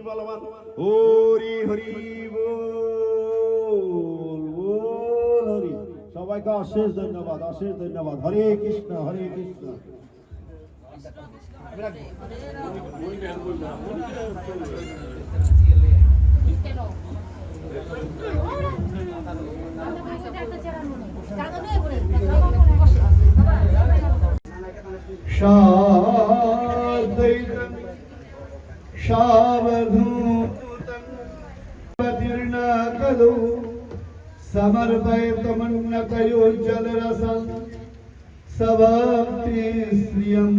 বলবান হরি হরি বল বল হরি। সবাইকে অশেষ ধন্যবাদ, অশেষ ধন্যবাদ। হরে কৃষ্ণ হরে কৃষ্ণ। शाद्वैतं शावधूतं पतिर्न खलु समर्पयतमन्नतयोज्जलरसं सभक्ति श्रियं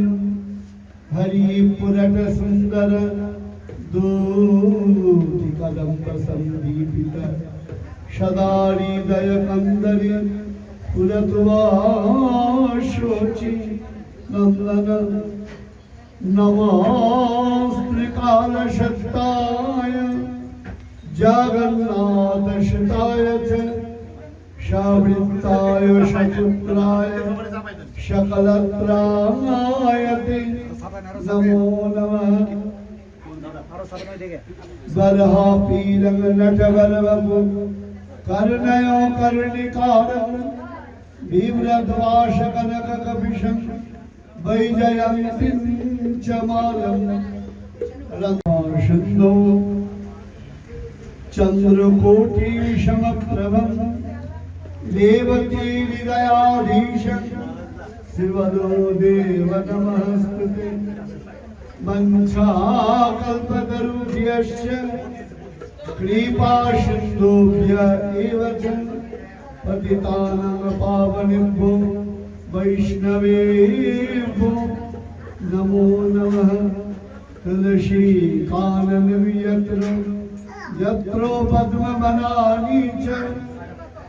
हरिपुरटसुन्दर दूतिकदम्ब सन्दीपित सदाहृदयकन्दरि पुरतुवाशोचि नन्दन नमस्त्रिकालशक्ताय जगन्नाथशताय च सवृत्ताय सपुत्राय सकलत्राय ते नमो नमः। बर्हापीरं नटवरवपु कर्णयो कर्णिकारं बिभ्रद्वाशकनककपिशं वैजयन्तीं च मालं रमाशन्दो चन्द्रकोटिसमप्रभं देवकी हृदयाधीशं शिवदो देव नमस्ते। वञ्चाकल्पतरुभ्यश्च कृपासिन्धुभ्य एव च पतितानां पावनेभ्यो वैष्णवेभ्यो नमो नमः। तुलसी कानन यत्र यत्र पद्मवनानि च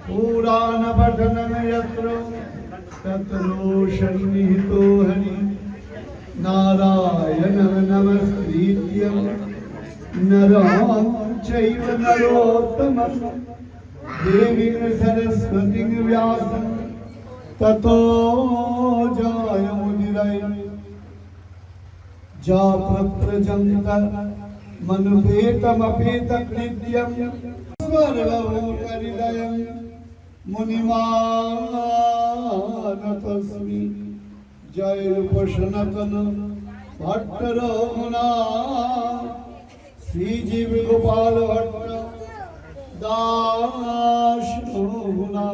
पुराण पठनं यत्र तत्र सन्निहितो हरि नारायणं नमस्कृत्य नरं चैव नरोत्तमं देवीं सरस्वतीं व्यासं ततो जयमुदिरय जाप्रजन्त मनुपेतमपेतकृत्यं स्वर्गभूतहृदयं मुनिमानतस्मि। जय रूप सनातन भट्ट रघुना श्रीजीव गोपाल भट्ट दास रघुना।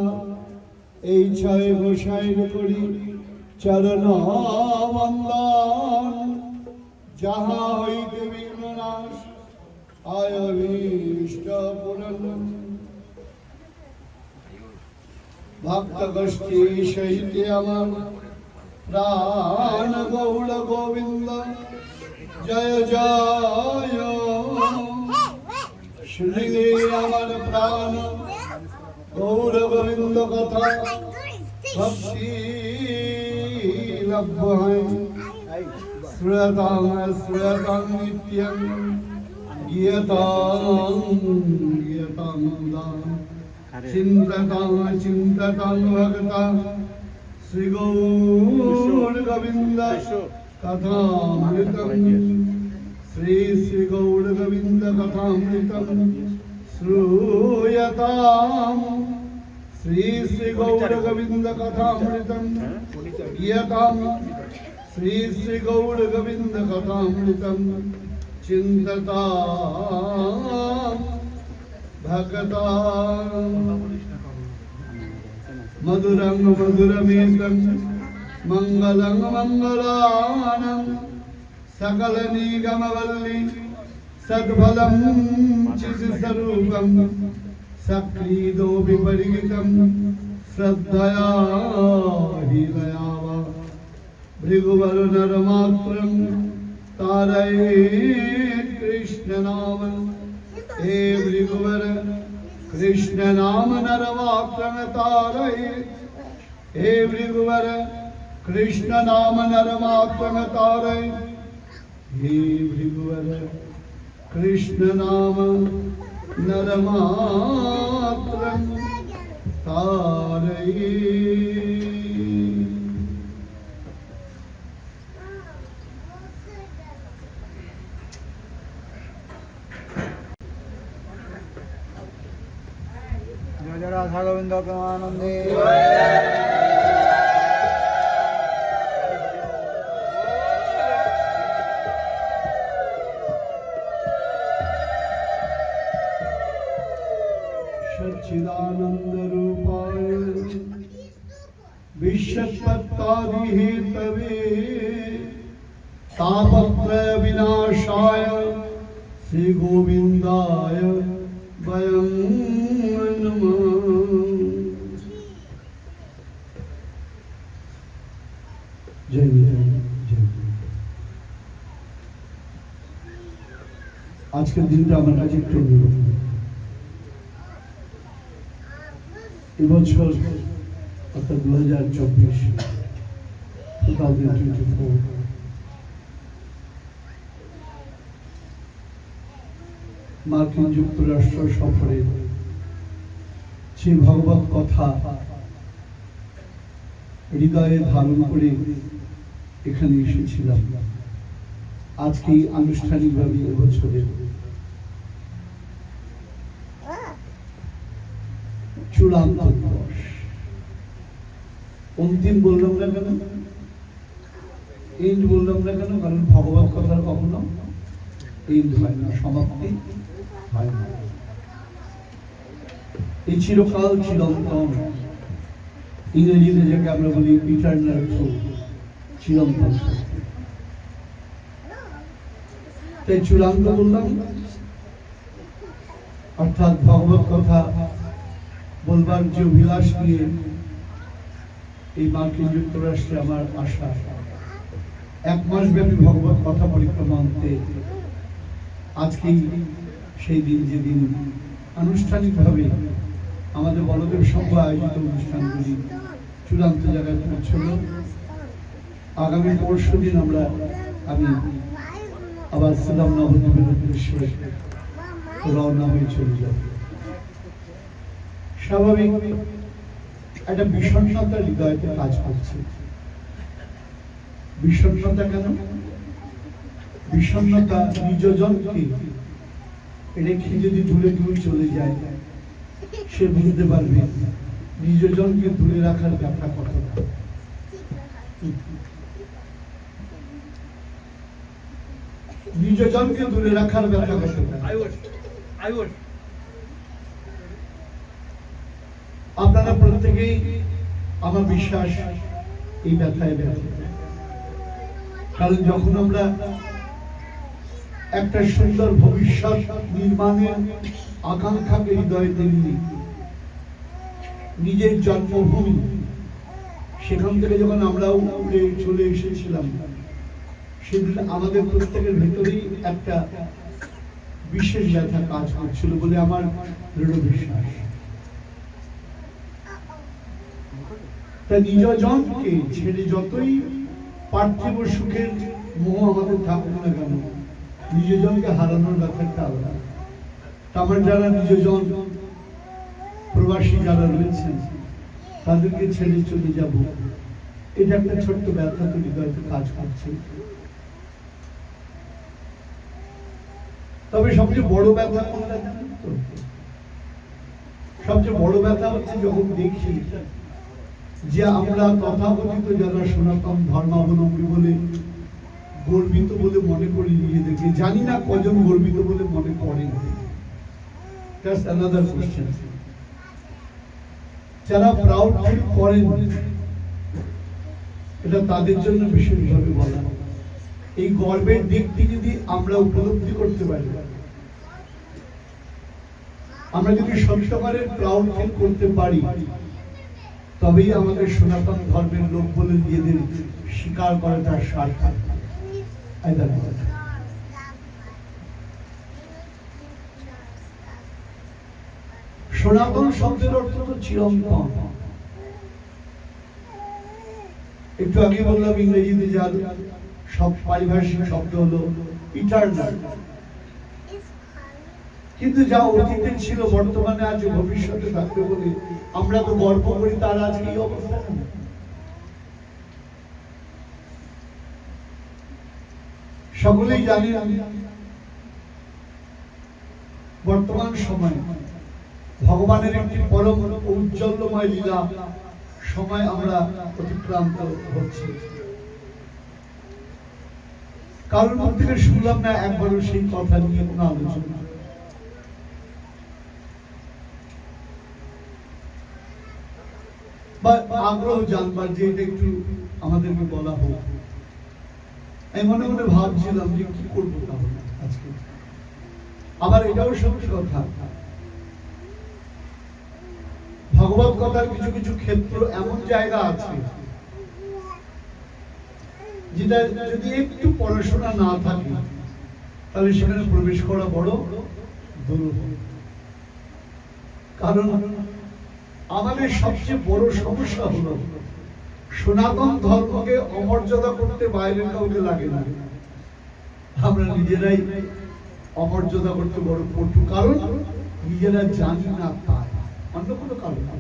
এই ছয় গোসাইর করি চরণ বন্দন যাহা হইতে বিঘ্ননাশ আয় অভীষ্ট পূরণ। ভক্ত গোষ্ঠী সহিতে আমার প্রাণ গৌড় গোবিন্দ জয় জয়। শুনিলে আমার প্রাণ গৌড় গোবিন্দ কথা ভক্তি লভ্য হয়। শ্রুয়তাং শ্রুয়তাং নিত্যং গীয়তাং গীয়তাং দাম চিন্ততাং চিন্ততাং ভক্তাং শ্রী গৌর গোবিন্দ কথামৃতম। শ্রী শ্রী গৌর গোবিন্দ কথামৃতম শ্রূয়তাম। শ্রী শ্রী গৌর গোবিন্দ কথামৃতম গীয়তাম। শ্রী শ্রী গৌর গোবিন্দ কথামৃতম চিন্ততাম ভক্তাম। मधुरं मधुरमेकं मंगलं मंगलानं सकलनिगमवल्ली सद्फलं चित्स्वरूपं सक्रीदो विपरीतं श्रद्धया हृदया वा भृगुवर नरमात्रं तारयेत् कृष्णनाम। हे भृगुवर कृष्ण नाम नरवाक्रम तारये। हे भृगुवर कृष्ण नाम नरवाक्रम तारये। हे भृगुवर कृष्ण नाम नरमात्रम तारये। রাধা গোবিন্দ প্রেমানন্দে। सच्चिदानंद रूपाय विश्वत्पत्तादिहेतवे तापत्रय विनाशाय श्री गोविंदाय वयं नमः। जय जय जय। আজকের দিনটা আমার কাছে একটু অন্যরকম। এবছর অর্থাৎ 2024 মার্কিন যুক্তরাষ্ট্র সফরে যে ভগবত কথা হৃদয়ে ধারণ করে এখানে এসেছিলাম, আজকে আনুষ্ঠানিকভাবে এবছরের চূড়ান্ত দিবস। অন্তিম বললাম না কেন, এন্ড বললাম না কেন? কারণ ভগবত কথার কখনো এন্ড হয় না, সমাপ্তি হয় না। এই চিরকাল চিরন্তন, ইংরেজিতে যাকে আমরা বলি ইটারনাল ট্রুথ, চিরন্তন সত্য। তাই চূড়ান্ত বললাম, অর্থাৎ ভগবত কথা বলবার যে অভিলাষ নিয়ে এই মার্কিন যুক্তরাষ্ট্রে আমার আশা, 1 মাস ব্যাপী ভগবত কথা পরিক্রমা অন্তে আজকেই সেই দিন, যেদিন আনুষ্ঠানিকভাবে আমাদের বলদেব সংঘ আয়োজিত অনুষ্ঠানগুলি চূড়ান্ত জায়গায় পৌঁছল। আগামী পরশু দিন আমি আবার শ্রীরাম নবদ্বীপের উদ্দেশ্যে রওনা হয়ে চলে যাব। স্বাভাবিক একটা বিষণ্ণতা হৃদয়তে কাজ করছে। বিষণ্ণতা কেন? বিষণ্ণতা নিজজনকে রেখে যদি দূরে দূরে চলে যায়, সে বুঝতে পারবে নিজজনকে দূরে রাখার ব্যাপার কতটা। নিজজনকে দূরে রাখার ব্যাপার কতটা। আপনারা প্রত্যেকেই আমার বিশ্বাস এই ব্যথায় ব্যথিত। কারণ যখন আমরা একটা সুন্দর ভবিষ্যৎ নির্মাণের আকাঙ্ক্ষাকে হৃদয়ে দিল্লি, নিজের জন্মভূমি, সেখান থেকে যখন আমরাও উড়ে চলে এসেছিলাম, সেদিন আমাদের প্রত্যেকের ভেতরেই একটা বিশেষ ব্যথা কাজ করছিল বলে আমার দৃঢ় বিশ্বাস। তাই নিজজনকে ছেড়ে যতই পার্থিব সুখের মোহ আমাদের থাকুক না কেন, নিজজনকে হারানোর ব্যাপারটা আলাদা। আমার যারা নিজজন প্রবাসী যারা রয়েছেন, তাদেরকে ছেড়ে চলে যাব, এটা একটা ছোট্ট ব্যথা তো হৃদয়তে কাজ করছে। তবে সবচেয়ে বড় ব্যথা কোনটা জানেন তো? সবচেয়ে বড় ব্যথা হচ্ছে যখন দেখি যে আমরা তথাকথিত যারা সনাতন ধর্মাবলম্বী বলে গর্বিত বলে মনে করি নিজেদেরকে, জানি না কজন গর্বিত বলে মনে করেন। That's another question. যারা প্রাউড ফিল করেন, এটা তাদের জন্য বিশেষভাবে বলা। এই গর্বের দিকটি যদি আমরা উপলব্ধি করতে পারি, আমরা যদি সত্যিকারের প্রাউড ফিল করতে পারি, তবেই আমাদের সনাতন ধর্মের লোক বলে নিজেদের স্বীকার করাটা সার্থক। সনাতন শব্দের অর্থ তো চিরন্তন। একটু আগে বললাম ইংরেজিতে যার সব পারিভাষিক শব্দ হলো ইটারনাল। কিন্তু যা অতীতে ছিল, বর্তমানে আজ ভবিষ্যতে থাকবে বলে আমরা তো গর্ব করি, তার আজকে এই অবস্থা কেন? সকলেই জানি বর্তমান সময় ভগবানের একটি পরম ঔজ্জ্বল্যময় লীলা সময় আমরা অতিক্রান্ত হচ্ছি। কারোর মুখ থেকে শুনলাম না একবারও সেই কথা নিয়ে কোনো আলোচনা। বা আগ্রহ জানবার যে এটা একটু আমাদেরকে বলা হোক। আমি মনে মনে ভাবছিলাম যে কি করবো তাহলে আজকে। আবার এটাও সত্যি কথা, ভগবত কথার কিছু কিছু ক্ষেত্র এমন জায়গা আছে যেটা যদি একটু পড়াশোনা না থাকে তাহলে সেখানে প্রবেশ করা বড় দুরূহ। কারণ আমাদের সবচেয়ে বড় সমস্যা হলো সনাতন ধর্মকে অমর্যাদা করতে বাইরের কাউকে লাগে না, আমরা নিজেরাই অমর্যাদা করতে বড় পটু। কারণ নিজেরা জানি না, তাই অন্য কোনো কারণ না।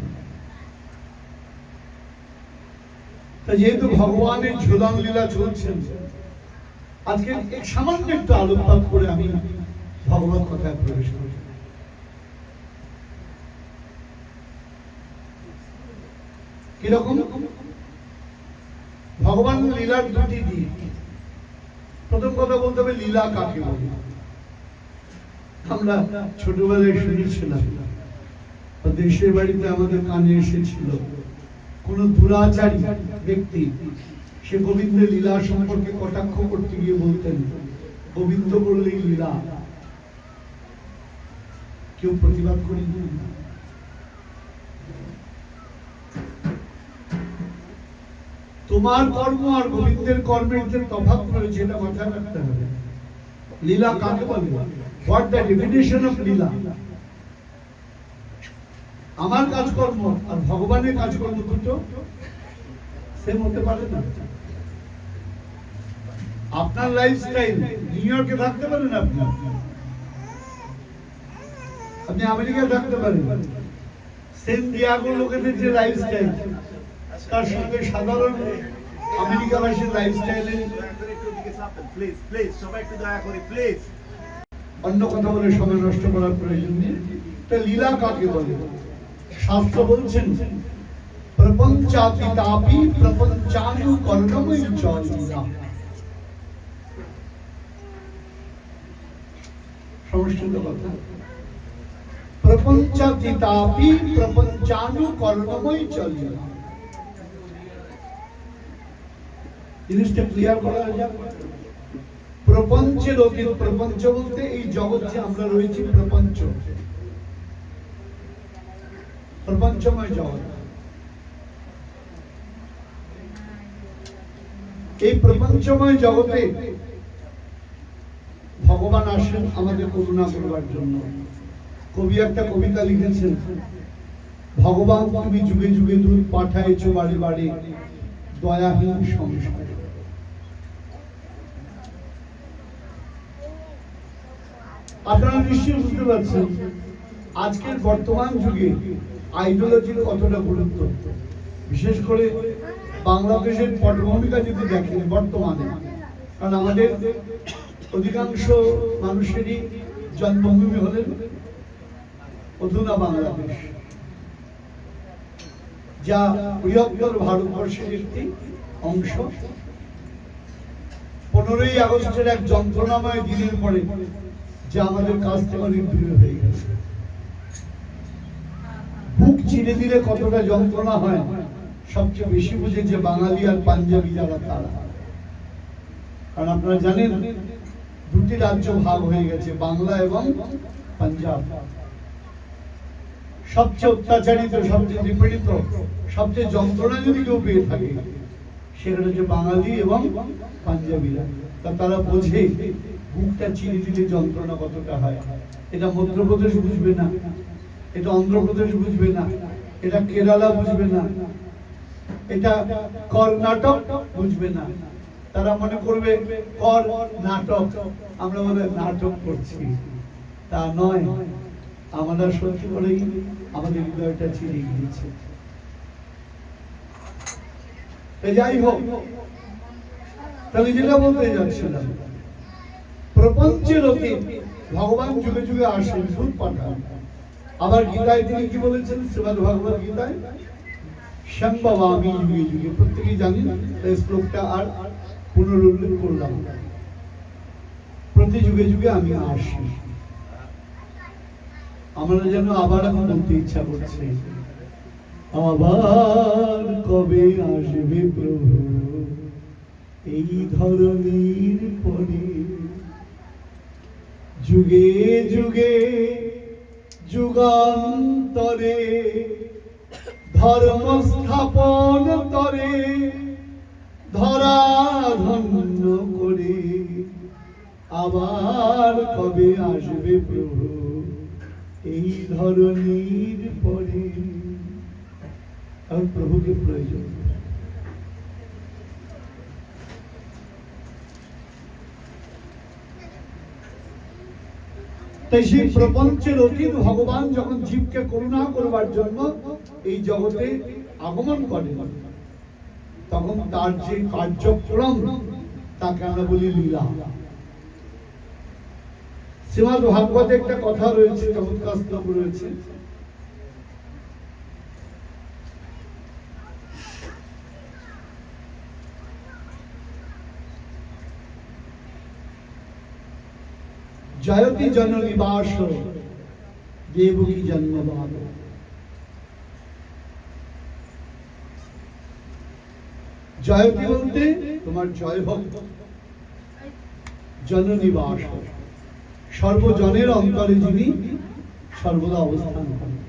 যেহেতু ভগবানের ঝুলন লীলা চলছেন, আজকে এক সামান্য একটু আলোকপাত করে আমি ভগবত কথায় প্রবেশ করি। কিরকম? ভগবান লীলার দুটি দিক। প্রথম কথা বলতে হবে লীলা কাকে বলে। আমরা ছোটবেলায় শুনেছিলাম, দেশের বাড়িতে আমাদের কানে এসেছিল, কোন দুরাচারী ব্যক্তি সে গোবিন্দের লীলা সম্পর্কে কটাক্ষ করতে গিয়ে বলতেন, গোবিন্দ বললেই লীলা। কেউ প্রতিবাদ করি না। তোমার কর্ম আর গোবিন্দের কর্মের যে তফাৎ রয়েছে এটা মাথায় রাখতে হবে। লীলা কাকে বলে? হোয়াট দ্য ডেফিনিশন অফ লীলা? আমার কাজকর্ম আর ভগবানের কাজকর্ম দুটো সেম হতে পারে না। আপনার লাইফস্টাইল নিউ ইয়র্কে থাকতে পারেন, আপনি আমেরিকায় থাকতে পারেন, সেন ডিয়াগো লোকেদের যে লাইফস্টাইল তার সঙ্গে সাধারণ আমেরিকাবাসীর লাইফস্টাইলে অন্য কথা বলে সময় নষ্ট করার প্রয়োজন নেই। তা লীলা কাকে বলে? শাস্ত্র বলছেন প্রপঞ্চাতীতাপি প্রপঞ্চানুকরণময়ী চ লীলা। সংস্কৃত কথা, প্রপঞ্চাতীতাপি প্রপঞ্চানুকরণময়ী চ লীলা। জিনিসটা ক্লিয়ার করা যাক। প্রপঞ্চের অতীত, প্রপঞ্চ বলতে এই জগৎ যে আমরা রয়েছি, প্রপঞ্চ, প্রপঞ্চময় জগৎ। এই প্রপঞ্চময় জগতে ভগবান আসেন আমাদের করুণা করবার জন্য। কবি একটা কবিতা লিখেছেন, ভগবান তুমি যুগে যুগে দূত পাঠাইছো বাড়ি বাড়ি দয়াহীন সংসার। আপনারা নিশ্চয়ই বুঝতে পারছেন আজকের বর্তমান যুগে আইডিওলজির কতটা গুরুত্ব। বিশেষ করে বাংলাদেশের পটভূমিকা যদি দেখেন বর্তমানে, কারণ আমাদের অধিকাংশ মানুষেরই জন্মভূমি হলেন অধুনা বাংলাদেশ, যা বৃহত্তর ভারতবর্ষের একটি অংশ। 15ই আগস্টের এক যন্ত্রণাময় দিনের পরে যা আমাদের কাছ থেকে অনেক দূরে হয়ে গেছে। বুক চিরে দিলে কতটা যন্ত্রণা হয় সবচেয়ে বেশি বুঝে যে বাঙালি আর পাঞ্জাবি যারা তারা। কারণ আপনারা জানেন দুটি রাজ্য ভাগ হয়ে গেছে, বাংলা এবং পাঞ্জাব। সবচেয়ে অত্যাচারিত, সবচেয়ে নিপীড়িত, সবচেয়ে যন্ত্রণা যদি কেউ পেয়ে থাকে সেটা হচ্ছে বাঙালি এবং পাঞ্জাবিরা। তারা বোঝে বুকটা চিরে দিলে যন্ত্রণা কতটা হয়। এটা মধ্যপ্রদেশ বুঝবে না, এটা অন্ধ্রপ্রদেশ বুঝবে না, এটা কেরালা বুঝবে না, এটা কর্ণাটক বুঝবে না। তারা মনে করবে কর নাটক, আমরা বলে নাটক করছি। তা নয়, আমরা সত্যি করেই আমাদের হৃদয়টা চিরে গিয়েছে। যাই হোক, তাহলে যেটা বলতে যাচ্ছিলাম, প্রপঞ্চের অতীত ভগবান যুগে যুগে আসেন, দূত পাঠান। আবার গীতায় তিনি কি বলেছেন? শ্রীমদ্ ভগবত গীতায় সম্ভবামি যুগে যুগে, প্রত্যেকেই জানি, এই শ্লোকটা আর পুনরুল্লেখ করলাম না। প্রতি যুগে যুগে আমি আসি। আমরা যেন আবার এখন বলতে ইচ্ছা করছে, আবার কবে আসবে প্রভু এই ধরনীর পরে। যুগে যুগে যুগান্তরে ধর্ম স্থাপন তরে ধরা ধন্য করে আবার কবে আসবে প্রভু এই ধরনীর পরে। আর প্রভুকে প্রয়োজন। তাই সেই প্রপঞ্চের অতীত ভগবান যখন জীবকে করুণা করবার জন্য এই জগতে আগমন করেন, তখন তার যে কার্যক্রম তাকে আমরা বলি লীলা। শ্রীমদ্ ভাগবতে একটা কথা রয়েছে, চমৎকার শ্লোক রয়েছে, জয়তি জন নিবাস দেবকী জন্মবাদ। জয়তি বলতে তোমার জয় ভক্ত, জন নিবাস সর্বজনের অন্তরে যিনি সর্বদা অবস্থান করেন।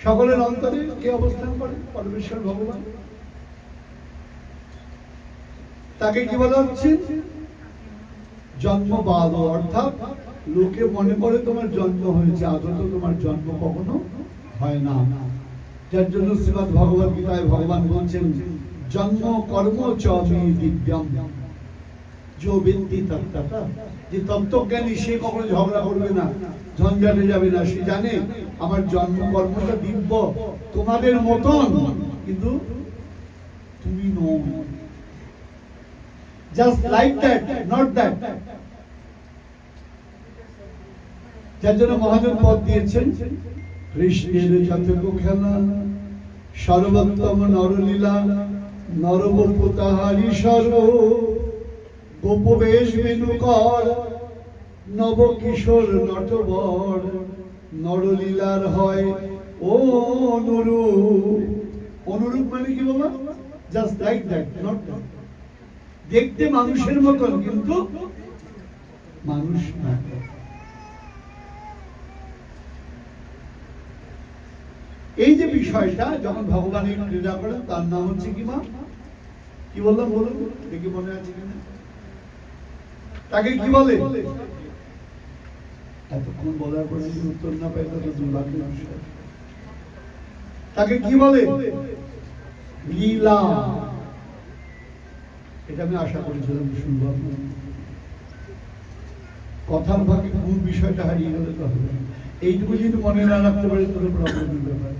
সকলের অন্তরে কে অবস্থান করেন? পরমেশ্বর ভগবান। তাকে কি বলা হচ্ছে? জন্মবাদ, অর্থাৎ লোকে মনে করে তোমার জন্ম হয়েছে, আদত তোমার জন্ম কখনো হয় না। যার জন্য শ্রীমদ্ ভগবত গীতায় ভগবান বলছেন, জন্ম কর্ম চ মে দিব্যম যো বেত্তি তত্ত্বতা। যে তত্ত্বজ্ঞানী সে কখনো ঝগড়া করবে না, ঝঞ্ঝাটে যাবে না। সে জানে আমার জন্ম কর্মটা দিব্য, তোমাদের মতন, কিন্তু তুমি নও। Just like that, not that. যার জন্য মহাজন পদ দিয়েছেন, কৃষ্ণের যতক খেলা সর্বোত্তম নরলীলা নরবপু তাহারি সর্ব গোপবেশ বেণুকর নব কিশোর নটবর নরলীলার হয় ও অনুরূপ। অনুরূপ মানে কি বাবা? Just like that, not that. দেখতে মানুষের মতন কিন্তু মানুষ না। এই যে বিষয়টা যখন ভগবানের ক্রীড়া করেন, তার নাম হচ্ছে কি মা? কি বললাম বলুন দেখি, মনে আছে কিনা? তাকে কি বলে? এতক্ষণ বলার পরে যদি উত্তর না পাই তো দুর্ভাগ্যের বিষয়। তাকে কি বলে? লীলা। এটা আমি আশা করেছিলাম শুনবো। কথার ভাগে মূল বিষয়টা হারিয়ে গেলে তো হবে। এইটুকু যদি মনে না রাখতে পারে তাহলে প্রবলেমের ব্যাপার।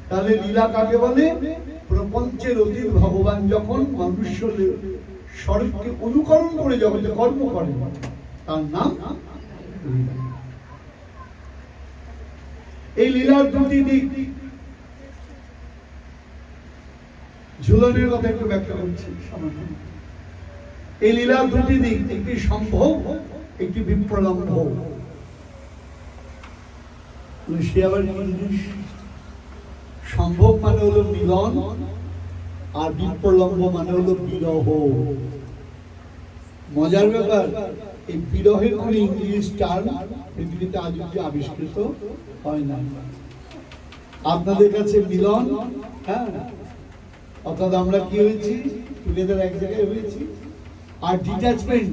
তাহলে লীলা কাকে বলে? প্রপঞ্চের অতীত ভগবান যখন মনুষ্য স্বরূপকে অনুকরণ করে জগতে কর্ম করে, তার নাম লীলা। এই লীলার দুটি দিক। ঝুলনের কথা একটু ব্যাখ্যা করছি সামান্য। এই লীলার দুটি দিক, একটি সম্ভব, একটি বিপ্রলম্ভ। সে আবার কি জিনিস? সম্ভব মানে হলো মিলন, আর বিপ্রলম্ভ মানে হলো বিরহ। মজার ব্যাপার, এই বিরহের কোন ইংলিশ টার্ম পৃথিবীতে আজ অব্দি আবিষ্কৃত হয় না। আপনাদের কাছে মিলন, হ্যাঁ, অর্থাৎ আমরা কি হয়েছি? টুগেদার, এক জায়গায় হয়েছি। আর ডিট্যাচমেন্ট,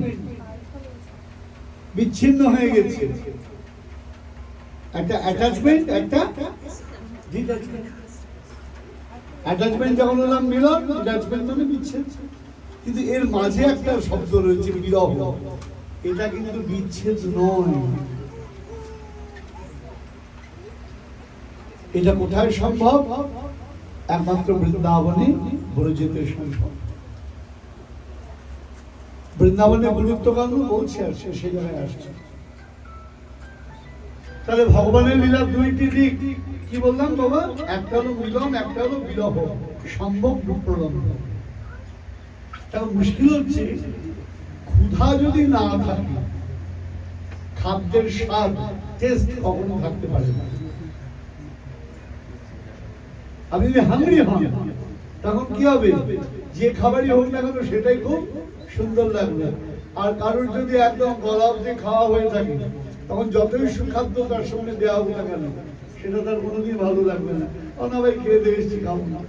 বিচ্ছিন্ন হয়ে গেছে। একটা অ্যাটাচমেন্ট, একটা ডিট্যাচমেন্ট। অ্যাটাচমেন্ট যখন হলাম মিলন, ডিট্যাচমেন্ট মানে বিচ্ছেদ। কিন্তু এর মাঝে একটা শব্দ রয়েছে বিরহ। এটা কিন্তু বিচ্ছেদ নয়। এটা কোথায় সম্ভব? একমাত্র বৃন্দাবনে ব্রজেতে সম্ভব। বৃন্দাবনের গুরুত্ব কেন বলছে, আসছে সেই জায়গায় আসছে। তাহলে ভগবানের লীলার দুইটি দিক কি বললাম বাবা? একটা হলো মিলন, একটা হলো বিরহ, সম্ভব প্রলম্ব। তার মুশকিল হচ্ছে ক্ষুধা যদি না থাকে, খাদ্যের স্বাদ টেস্ট কখনো থাকতে পারে না। আপনি যদি হাংরি হন তখন কি হবে? যে খাবারই হোক না কেন সেটাই খুব সুন্দর লাগবে। আর কারোর যদি একদম গলা অবধি খাওয়া হয়ে থাকে তখন যতই সুখাদ্য তার সঙ্গে দেওয়া হোক না কেন সেটা তার কোনোদিন ভালো লাগবে না। না ভাই খেয়ে দিয়ে এসেছি, খাবো না।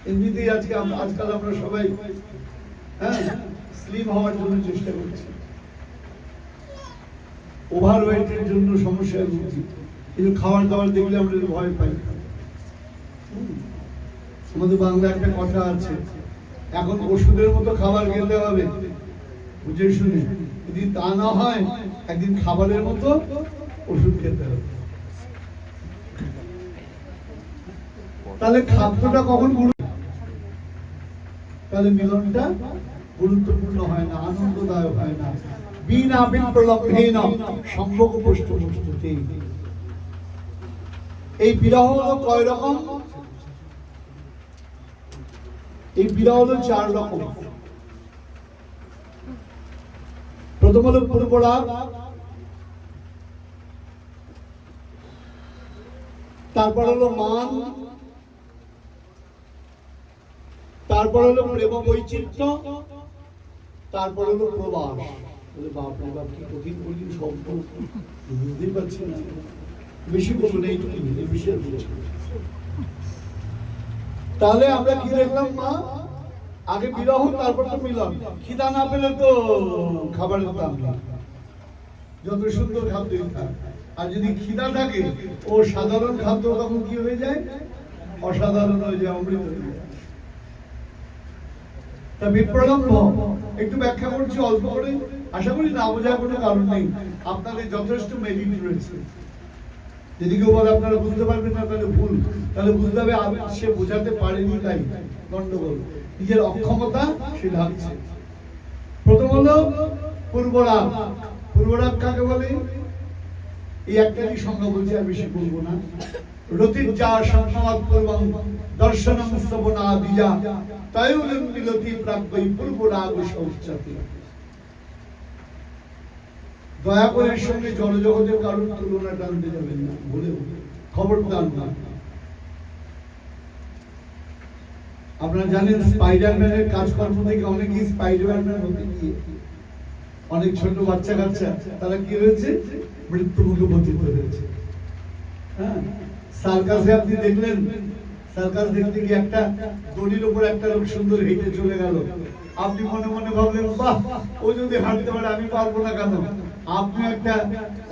এমনিতেই আজকাল আমরা সবাই স্লিম হওয়ার জন্য চেষ্টা করছি, ওভার ওয়েটের জন্য সমস্যায় ভুগছি, কিন্তু খাবার দাবার দেখলে আমরা ভয় পাই। আমাদের বাংলা একটা কথা আছে, এখন ওষুধের মতো খাবার খেতে হবে, বুঝে শুনে। যদি তা না হয় একদিন খাবারের মতো ওষুধ খেতে হবে। তাহলে খাদ্যটা কখন তাহলে মিলনটা গুরুত্বপূর্ণ হয় না, আনন্দদায়ক হয় না। বিনা বিপ্রলব্ধেন সম্ভোগ পুষ্ট পুষ্টতে। এই বিরহ হলো কয় রকম? এই বিরহ হলো 4 রকম। প্রথম হলো পূর্বরাগ, তারপর হলো মান, তারপর হলো প্রেম বৈচিত্র্য, তারপর হলো প্রবাস। বাপরে বাপ, কি কঠিন কঠিন শব্দ, বুঝতেই পারছি না। বেশি বলুন, এইটুকু বিষয় বলছি। তাহলে আমরা কি দেখলাম মা? আগে বিরহ, তারপর তো মিলন। খিদা না পেলে তো খাবারের দাম নেই, যত সুন্দর খাদ্যই থাক। আর যদি খিদা থাকে ও সাধারণ খাদ্য, তখন কি হয়ে যায়? অসাধারণ হয়ে যায়, অমৃত হয়ে যায়। তা বিপ্রলম্ভ একটু ব্যাখ্যা করছি অল্প করে, আশা করি না বোঝার কোনো কারণ নেই। আপনাদের যথেষ্ট মেরিট রয়েছে। যদি কেউ বলে আপনারা বুঝতে পারবেন না, তাহলে ভুল। তাহলে বুঝতে হবে সে বোঝাতে পারেনি, তাই গন্ডগোল। নিজের অক্ষমতা সে ঢাকছে। প্রথম হলো পূর্বরাগ। পূর্বরাগ কাকে বলে? এই একটারই সংজ্ঞা বলছি, আর বেশি বলবো না। রতির্যা সংবাদ পূর্বং দর্শনং শ্রবণা দ্বিজা তয়োলিম মিলতি প্রাজ্ঞৈ পূর্বরাগ সৌচ্যতে। দয়া করে এর সঙ্গে জড়জগতের কারোর তুলনা টানতে যাবেন না, বলে খবরদার না। আপনারা জানেন স্পাইডারম্যানের কাজকর্ম থেকে অনেকেই স্পাইডারম্যান হতে গিয়ে অনেক ছোট বাচ্চা কাচ্চা তারা কি হয়েছে? মৃত্যু মুখে পতিত হয়েছে। হ্যাঁ, সার্কাসে আপনি দেখলেন, সার্কাস দেখতে গিয়ে একটা দড়ির উপর একটা লোক সুন্দর হেঁটে চলে গেল। আপনি মনে মনে ভাবলেন, বাহ, ও যদি হাঁটতে পারে আমি পারবো না কেন? আপনি একটা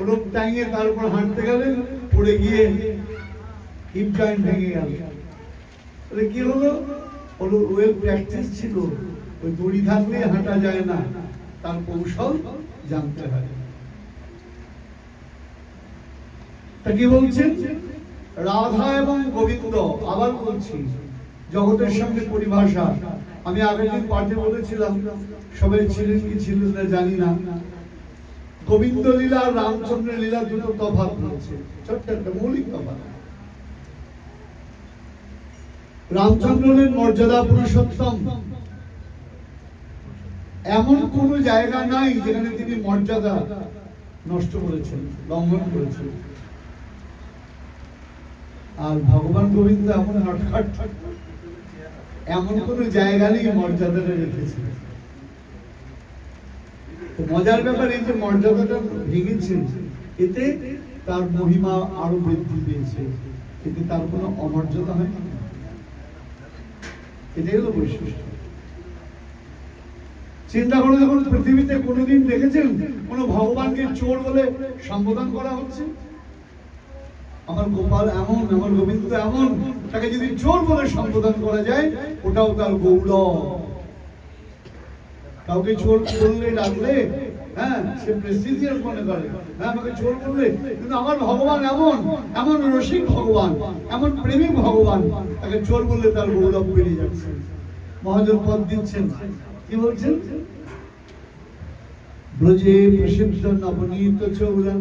লোক টাঙিয়ে তার উপর হাঁটতে গেলেন, পড়ে গিয়ে হিপ জয়েন্ট ভেঙে গেল। কি হলো? হলো ওয়েল প্র্যাকটিস ছিল। ওই দড়ি থাকলে হাঁটা যায় না, তার কৌশল জানতে হয়। তা কি বলছেন? রাধা এবং গোবিন্দ, আবার বলছি, জগতের সঙ্গে পরিভাষা। আমি আগের দিন পাঠে বলেছিলাম, সবাই ছিলেন কি ছিলেন না জানি না। গোবিন্দ লীলা আর রামচন্দ্রের লীলা দুটো তফাৎ রয়েছে, ছোট্ট একটা মৌলিক তফাৎ। রামচন্দ্রের মর্যাদা পুরুষোত্তম, এমন কোন জায়গা নাই যেখানে তিনি মর্যাদা নষ্ট করেছেন, লঙ্ঘন করেছেন। আর ভগবান গোবিন্দ এমন নটখট, এমন কোন জায়গা নেই মর্যাদাটা রেখেছেন। মজার ব্যাপার এই যে মর্যাদাটা ভেঙেছেন, এতে তার মহিমা আরো বৃদ্ধি পেয়েছে, কিন্তু তার কোনো অমর্যাদা হয় না। এটাই হলো বৈশিষ্ট্য। চিন্তা করে দেখুন, পৃথিবীতে কোনোদিন দেখেছেন কোন ভগবানকে চোর বলে সম্বোধন করা হচ্ছে? আমার গোপাল এমন, আমার গোবিন্দ এমন, তাকে যদি চোর বলে সম্বোধন করা যায়, ওটাও তার গৌরব। কাউকে চোর বললে ডাকলে, হ্যাঁ, সে প্রেস্টিজিয়াস মনে করে, হ্যাঁ, আমাকে চোর বললে। কিন্তু আমার ভগবান এমন, এমন রসিক ভগবান, এমন প্রেমিক ভগবান, তাকে চোর বললে তার গৌরব বেড়ে যাচ্ছে। মহাজন পদ দিচ্ছেন, কি বলছেন? ব্রজে প্রসিদ্ধ নবনীত চৌরং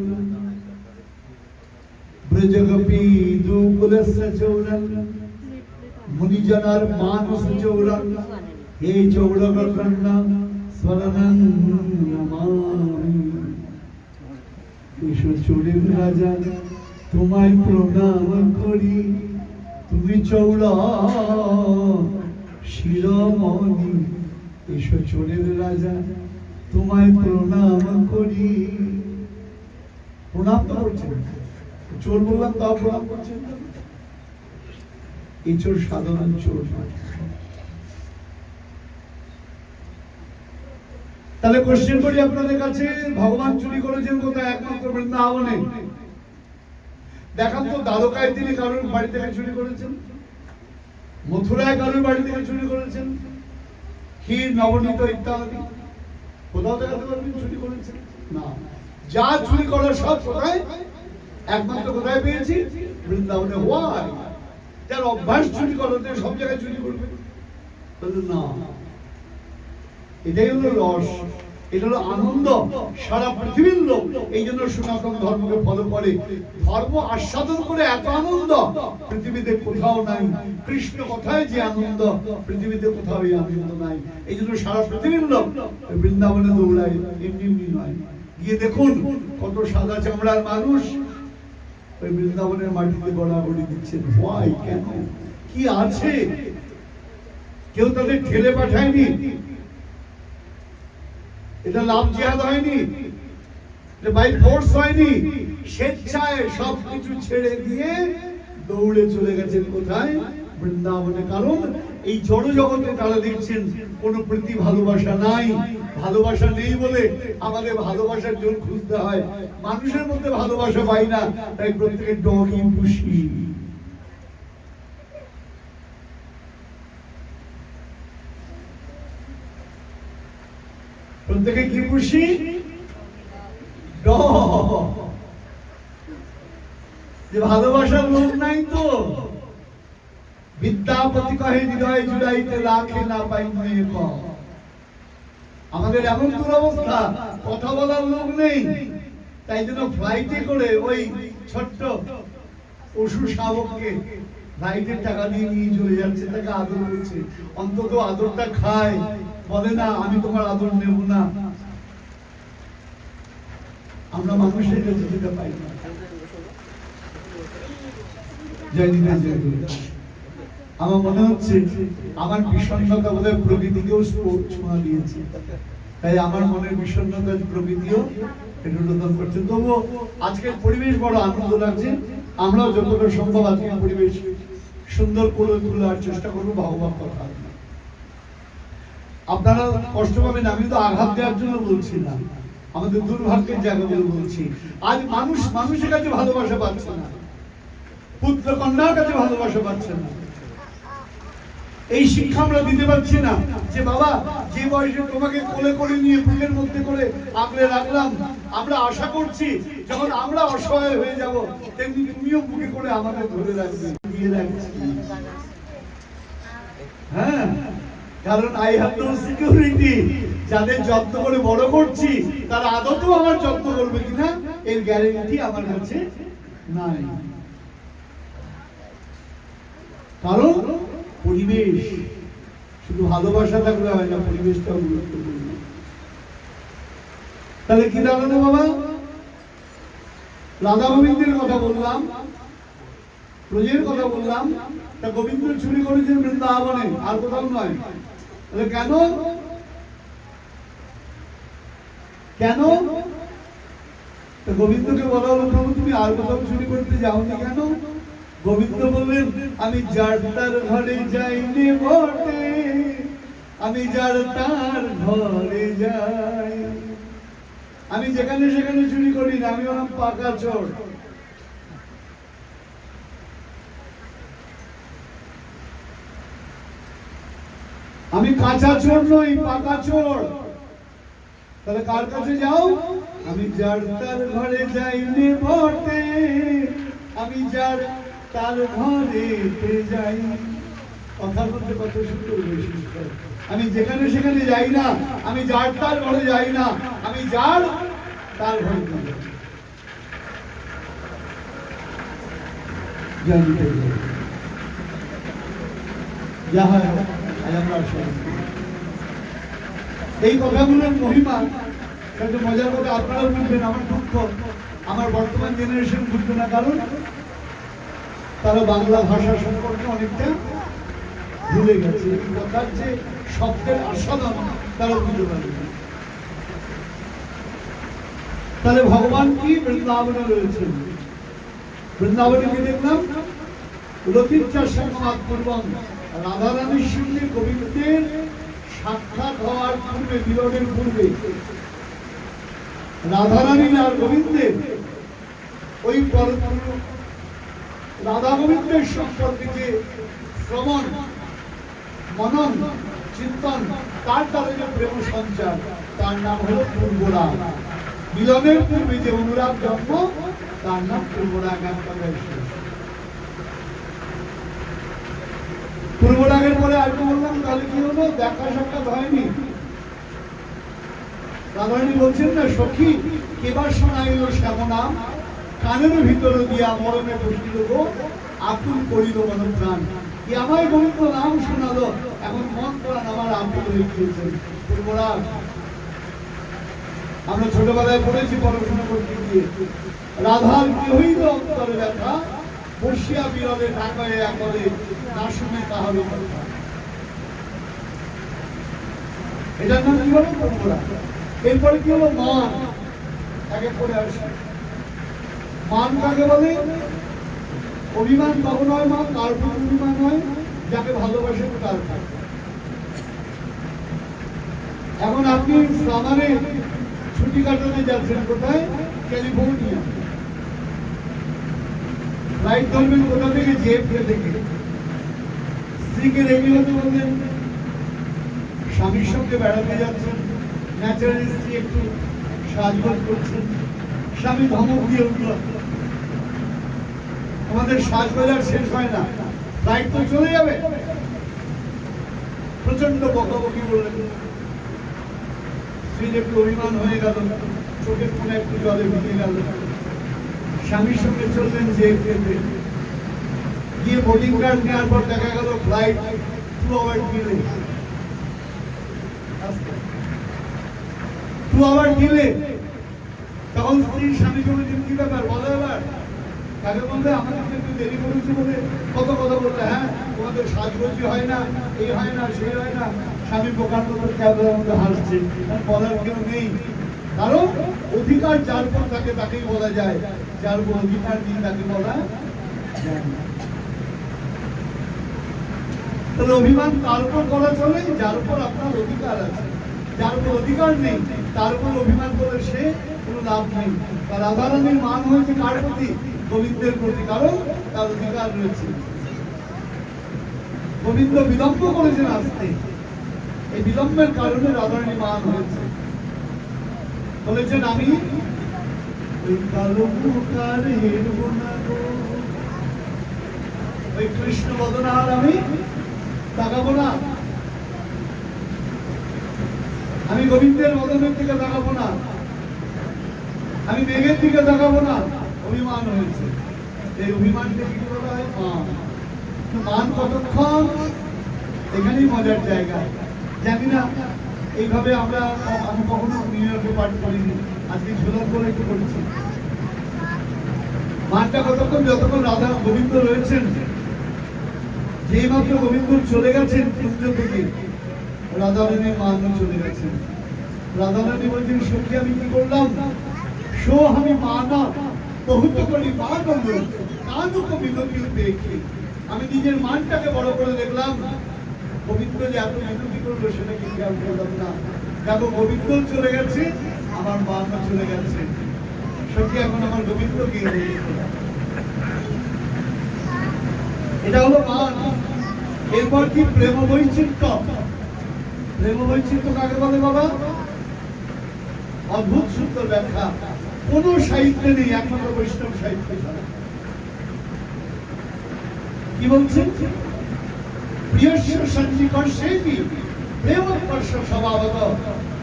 ব্রজগপি দুকুলস্য চৌরং মুনিজনার মানস চৌরং হে চৌরগকর্ণ স্মরণং নমামি। এসো চোরের রাজা তোমায় প্রণাম করি, তুমি চৌর শিরোমণি। এসো চোরের রাজা তোমায় প্রণাম করি। প্রণাম তো করছেন, চোর বললাম তাও প্রণাম করছেন। এই চোর সাধারণ চোর নয়। তাহলে কোশ্চেন করি আপনাদের কাছে, ভগবান চুরি করেছেন কোথায়? একমাত্র বৃন্দাবনে। দেখান তো দ্বারকায় তিনি কারোর বাড়ি থেকে চুরি করেছেন, মথুরায় কারোর বাড়ি থেকে চুরি করেছেন, ক্ষীর নবনীত ইত্যাদি কোথাও দেখাতে পারবেন চুরি করেছেন? না। যা চুরি করার সব কোথায়? একমাত্র কোথায় পেয়েছি? বৃন্দাবনে। হোয়াই? যার অভ্যাস চুরি করাতে সব জায়গায় চুরি করবে? না, এটাই হলো রস, এটা হলো আনন্দ। সারা পৃথিবীর লোক এই জন্য সনাতন ধর্মকে ফলো করে। ধর্ম আস্বাদন করে এত আনন্দ পৃথিবীতে কোথাও নাই। কৃষ্ণ কথায় যে আনন্দ পৃথিবীতে কোথাও এই আনন্দ নাই। এই জন্য সারা পৃথিবীর লোক বৃন্দাবনে দৌড়ায়, এমনি এমনি নয়। গিয়ে দেখুন কত সাদা চামড়ার মানুষ ওই বৃন্দাবনের মাটিতে গড়াগড়ি দিচ্ছেন। ভয় কেন? কি আছে? কেউ তাদের ঠেলে পাঠায়নি, এটা লাভ জিহাদ হয়নি, এটা বাই ফোর্স হয়নি। স্বেচ্ছায় সবকিছু ছেড়ে দিয়ে দৌড়ে চলে গেছেন কোথায়? বৃন্দাবনে। কারণ এই জড় জগতে তারা দেখছেন কোনো প্রীতি ভালোবাসা নাই। ভালোবাসা নেই বলে আমাদের ভালোবাসার জন্য খুঁজতে হয়। মানুষের মধ্যে ভালোবাসা পাই না, তাই প্রত্যেকের ডগি পুষি। প্রত্যেকে কি পুষি? যে ভালোবাসার লোক নাই তো। বিদ্যাপতি কহে হৃদয় জুড়াইতে লাখে না পাই মেয়ে কম। আমাদের এমন দুরবস্থা, কথা বলার লোক নেই। তাই জন্য ফ্লাইটে করে ওই ছোট্ট পশু শাবককে ফ্লাইটের টাকা দিয়ে নিয়ে চলে যাচ্ছে, তাকে আদর করছে। অন্তত আদরটা খায়, বলে না আমি তোমার আদর নেব না। আমরা মানুষের কাছে যেতে পাই না। আমার মনে হচ্ছে আমার বিষণ্ণতা বোধহয় প্রকৃতিকেও ছোঁয়া দিয়েছে। তাই আমার মনের বিষণ্ণতা প্রকৃতিও একটু রোধন করছে। তবুও আজকের পরিবেশ বড় আনন্দ লাগছে। আমরাও যতটা সম্ভব আজকের পরিবেশ সুন্দর করে তোলার চেষ্টা করবো। ভগবান কথা আপনারা কষ্ট পাবেন, আমি তো আঘাত দেওয়ার জন্য বলছি না, আমাদের দুর্ভাগ্যের জায়গাগুলো বলছি। আজ মানুষ মানুষের কাছে ভালোবাসা পাচ্ছে না, পুত্র কন্যার কাছে ভালোবাসা পাচ্ছে না। এই শিক্ষা আমরা দিতে পারছি না যে বাবা যে বয়সে তোমাকে কোলে করে নিয়ে বুকের মধ্যে করে আগলে রাখলাম, আমরা আশা করছি যখন আমরা অসহায় হয়ে যাব তেমনি তুমিও বুকে করে আমাদের ধরে রাখবে, দিয়ে রাখছি। হ্যাঁ, কারণ আই হ্যাভ নো সিকিউরিটি। যাদের যত্ন করে বড় করছি তারা আদতেও আমার যত্ন করবে কিনা এর গ্যারান্টি আমার কাছে নাই। কারণ পরিবেশ, শুধু ভালোবাসা থাকলে হয় না, পরিবেশটাও গুরুত্বপূর্ণ। তাহলে কি দাঁড়ালো বাবা? রাধা গোবিন্দের কথা বললাম, ব্রজের কথা বললাম। তা গোবিন্দ চুরি করেছেন বৃন্দাবনে, আর কোথাও নয়। তাহলে কেন? কেন? গোবিন্দকে বলা হলো প্রভু তুমি আর কোথাও চুরি করতে যাওনি কেন? গোবিন্দ বললেন আমি যার তার ঘরে যাইনি বটে, আমি যার তার ঘরে যাই। আমি যেখানে সেখানে চুরি করি না, আমি হলাম পাকা চোর। আমি কাঁচা চোর নই, পাকা চোর। তাহলে কার কাছে যাও? আমি যার তার ঘরে যাইনি বটে, আমি যার তার ঘরে যাই। কথার মধ্যে কত সুন্দর বৈশিষ্ট্য। আমি যেখানে সেখানে যাই না, আমি যার তার ঘরে যাই না, আমি যার তার ঘরে যাই। জানিতে যাহা আমরা এই কথাগুলোর মহিমা কিন্তু মজার কথা আপনারাও বুঝবেন। আমার দুঃখ আমার বর্তমান জেনারেশন বুঝবে না, কারণ তারা বাংলা ভাষা সম্পর্কে অনেকটা ভুলে গেছে। এই কথার যে শব্দের আস্বাদন তারা বুঝতে পারবে না। তাহলে ভগবান কি বৃন্দাবনে রয়েছেন? বৃন্দাবনে কি দেখলাম? রতিচার সংবাদ পূর্বক রাধারানীর সঙ্গে গোবিন্দের সাক্ষাৎ হওয়ার পূর্বে, বিরোধের পূর্বে রাধারানী আর গোবিন্দের ওই রাধা গোবিন্দের সম্পর্কে যে শ্রবণ মনন চিন্তন, তার দ্বারা যে প্রেম সঞ্চার, তার নাম হলো পূর্বরাগ। মিলনের পূর্বে যে অনুরাগ জন্ম, তার নাম পূর্বরাগ। পূর্বরাগের পরে আর বললাম, তাহলে কি হলো? দেখা সাক্ষাৎ হয়নি। রাধারানী বলছেন না, সখী কেবার শোনাইল শ্যামনাম, কানের ভিতরে দিয়া মরণে বসিল গো, আকুল করিল মন প্রাণ। কি আমায় গোবিন্দ নাম শোনালো, এখন মন প্রাণ আমার আকুল হয়ে গিয়েছে। পূর্বরাগ আমরা ছোটবেলায় পড়েছি পড়াশোনা করতে গিয়ে, রাধার কি হইল অন্তরে ব্যথা, বসিয়া বিরলে ঢাকায় একলে, না শুনে কাহারও কথা। এটার নাম কি হলো? পূর্বরাগ। এরপরে কি হলো? মান। একে করে আসে মান কাকে বলে? অভিমান কখন হয়? মা কার প্রতি অভিমান হয়? যাকে ভালোবাসেন তার। এখন আপনি সামারে ছুটি কাটাতে যাচ্ছেন, কোথায়? ক্যালিফোর্নিয়া। ফ্লাইট ধরবেন কোথা থেকে? জেএফকে থেকে। স্ত্রীকে রেডি হতে বললেন, স্বামীর সঙ্গে বেড়াতে যাচ্ছেন, ন্যাচারালি স্ত্রী একটু সাজগোজ করছেন, স্বামী ধমক দিয়ে উঠল, আমাদের সাজগোজার শেষ হয় না, ফ্লাইট তো চলে যাবে। প্রচন্ড বকাবকি বললেন। স্ত্রীর একটু অভিমান হয়ে গেল, চোখের কোণে একটু জলে ভিজে গেল। স্বামীর সঙ্গে চললেন যে গিয়ে বোর্ডিং কার্ড নেওয়ার পর দেখা গেল flight 2 hour delay. 2 hour delay. তখন স্ত্রী স্বামীকে বলছেন, কি ব্যাপার বলো এবার? তাকে বলবে, আমাদের একটু দেরি করেছি বলে কত কথা বললে। হ্যাঁ, তোমাদের সাজগোজি হয় না, এই হয় না, সেই হয় না। স্বামী বোকার মতো ক্যামেরার মধ্যে হাসছে, বলার কেউ নেই। কারণ অধিকার যার পর থাকে তাকেই বলা যায়, যার উপর অধিকার নেই তাকে বলা যায় না। তাহলে অভিমান কার উপর করা চলে? যার উপর আপনার অধিকার আছে। যার উপর অধিকার নেই তার উপর অভিমান করে সে কোনো লাভ নেই। রাধারানীর মান হয়েছে কার প্রতি? গোবিন্দের প্রতি, কারণ তার অধিকার রয়েছে। গোবিন্দ বিলম্ব করেছেন আসতে, এই বিলম্বের কারণে রাধারানী মান হয়েছে। বলেছেন, আমি ওই কৃষ্ণ বদনার আমি তাকাবো না, আমি গোবিন্দের বদনের দিকে তাকাবো না, আমি মেঘের দিকে তাকাবো না। অভিমান হয়েছে। এই অভিমানকে কি বলা হয়? মান। মান কতক্ষণ? এখানেই মজার জায়গা। জানি না এইভাবে আমি কখনো নিউ ইয়র্কে পাঠ করিনি, আজকে ঝোলক করে একটু করছি। মানটা কতক্ষণ? যতক্ষণ রাধা গোবিন্দ রয়েছেন। যেই মাত্র গোবিন্দ চলে গেছেন কুঞ্জ থেকে, রাধারানীর মানও চলে গেছেন। রাধারানী বলছেন, সখী আমি কি করলাম? সো আমি মানা বহুত করি মা করল, কানুক বিনতি দেখি। আমি নিজের মানটাকে বড় করে দেখলাম। গোবিন্দ যে এত বিনতি করলো সেটা কি খেয়াল করলাম না। দেখো, গোবিন্দ চলে গেছে, আমার মানও চলে গেছে। সত্যি এখন আমার গোবিন্দ কি? এটা হলো মান। এরপর কি? প্রেম বৈচিত্র্য। প্রেম বৈচিত্র্য কাকে বলে বাবা? অদ্ভুত সুন্দর ব্যাখ্যা। কোন সাহিত্যে নেই, একমাত্র বৈষ্ণব সাহিত্য ছাড়া। কি বলছেন? প্রিয়স্য সঞ্চিকর্ষে কি প্রেমস্পর্শ স্বভাবত,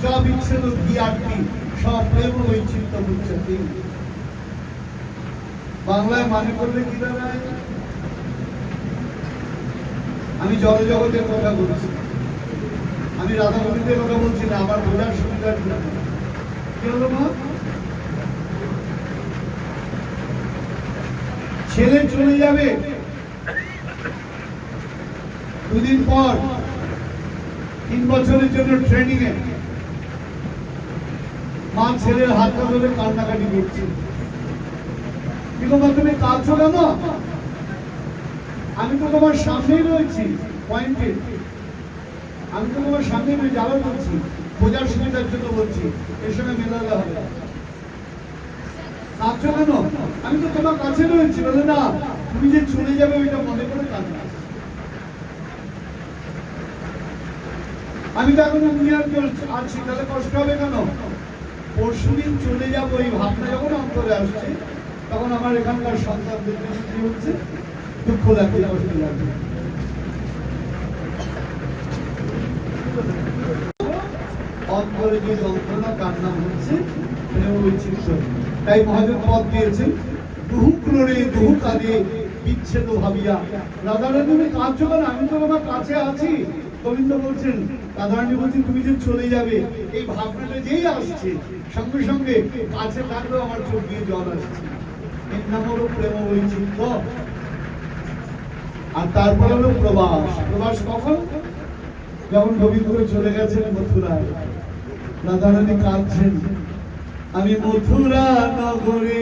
য বিচ্ছেদ জ্ঞাতি সব প্রেম বৈচিত্র্য বুঝছেন। বাংলায় মানে করলে কি দাঁড়ায়? আমি জড়জগতের কথা বলছি, আমি রাধা গোবিন্দের কথা বলছি না, আমার বোঝার সুবিধার জন্য। কি হলো মা? ছেলে চলে যাবে দুদিন পর 3 বছরের জন্য ট্রেনিং এ। মা ছেলের হাতটা ধরে কান্নাকাটি করছে। কিন্তু মা তুমি কাঁদছো কেন? আমি তো তোমার সামনেই রয়েছি পয়েন্টে, আমি তো তোমার সামনেই রয়েছি, আবার বলছি বোঝার সুবিধার জন্য বলছি, এর সঙ্গে মেলালে হবে। কাঁদছো কেন? আমি তো তোমার কাছে রয়েছি। বলে না, তুমি যে চলে যাবে ওইটা মনে করে কাঁদছো। আমি তো এখন নিয়ার আছি, তাহলে কষ্ট হবে কেন? পরশুদিন চলে যাবো এই ভাবনা যখন অন্তরে আসছে, তখন আমার এখানকার সন্তানদের কি হচ্ছে? দুঃখ লাগবে, কষ্ট লাগবে। অন্তরে যে যন্ত্রণা কান্না হচ্ছে, তাই মহাজন পদ দিয়েছেন, দুহু ক্রোড়ে দুহু কাঁদে বিচ্ছেদ ভাবিয়া। রাধারানী তুমি কাঁদছো কেন? আমি তো আমার কাছে আছি। গোবিন্দ বলছেন, রাধারানী বলছেন তুমি যে চলে যাবে এই ভাবনাটা যেই আসছে, সঙ্গে সঙ্গে কাছে থাকলেও আমার চোখ দিয়ে জল আসছে। এর নাম হলো প্রেম বৈচিত্র। আর তারপর হলো প্রবাস। প্রবাস কখন? যখন গোবিন্দ চলে গেছেন মথুরায়, রাধারানী কাঁদছেন, আমি মথুরা নগরে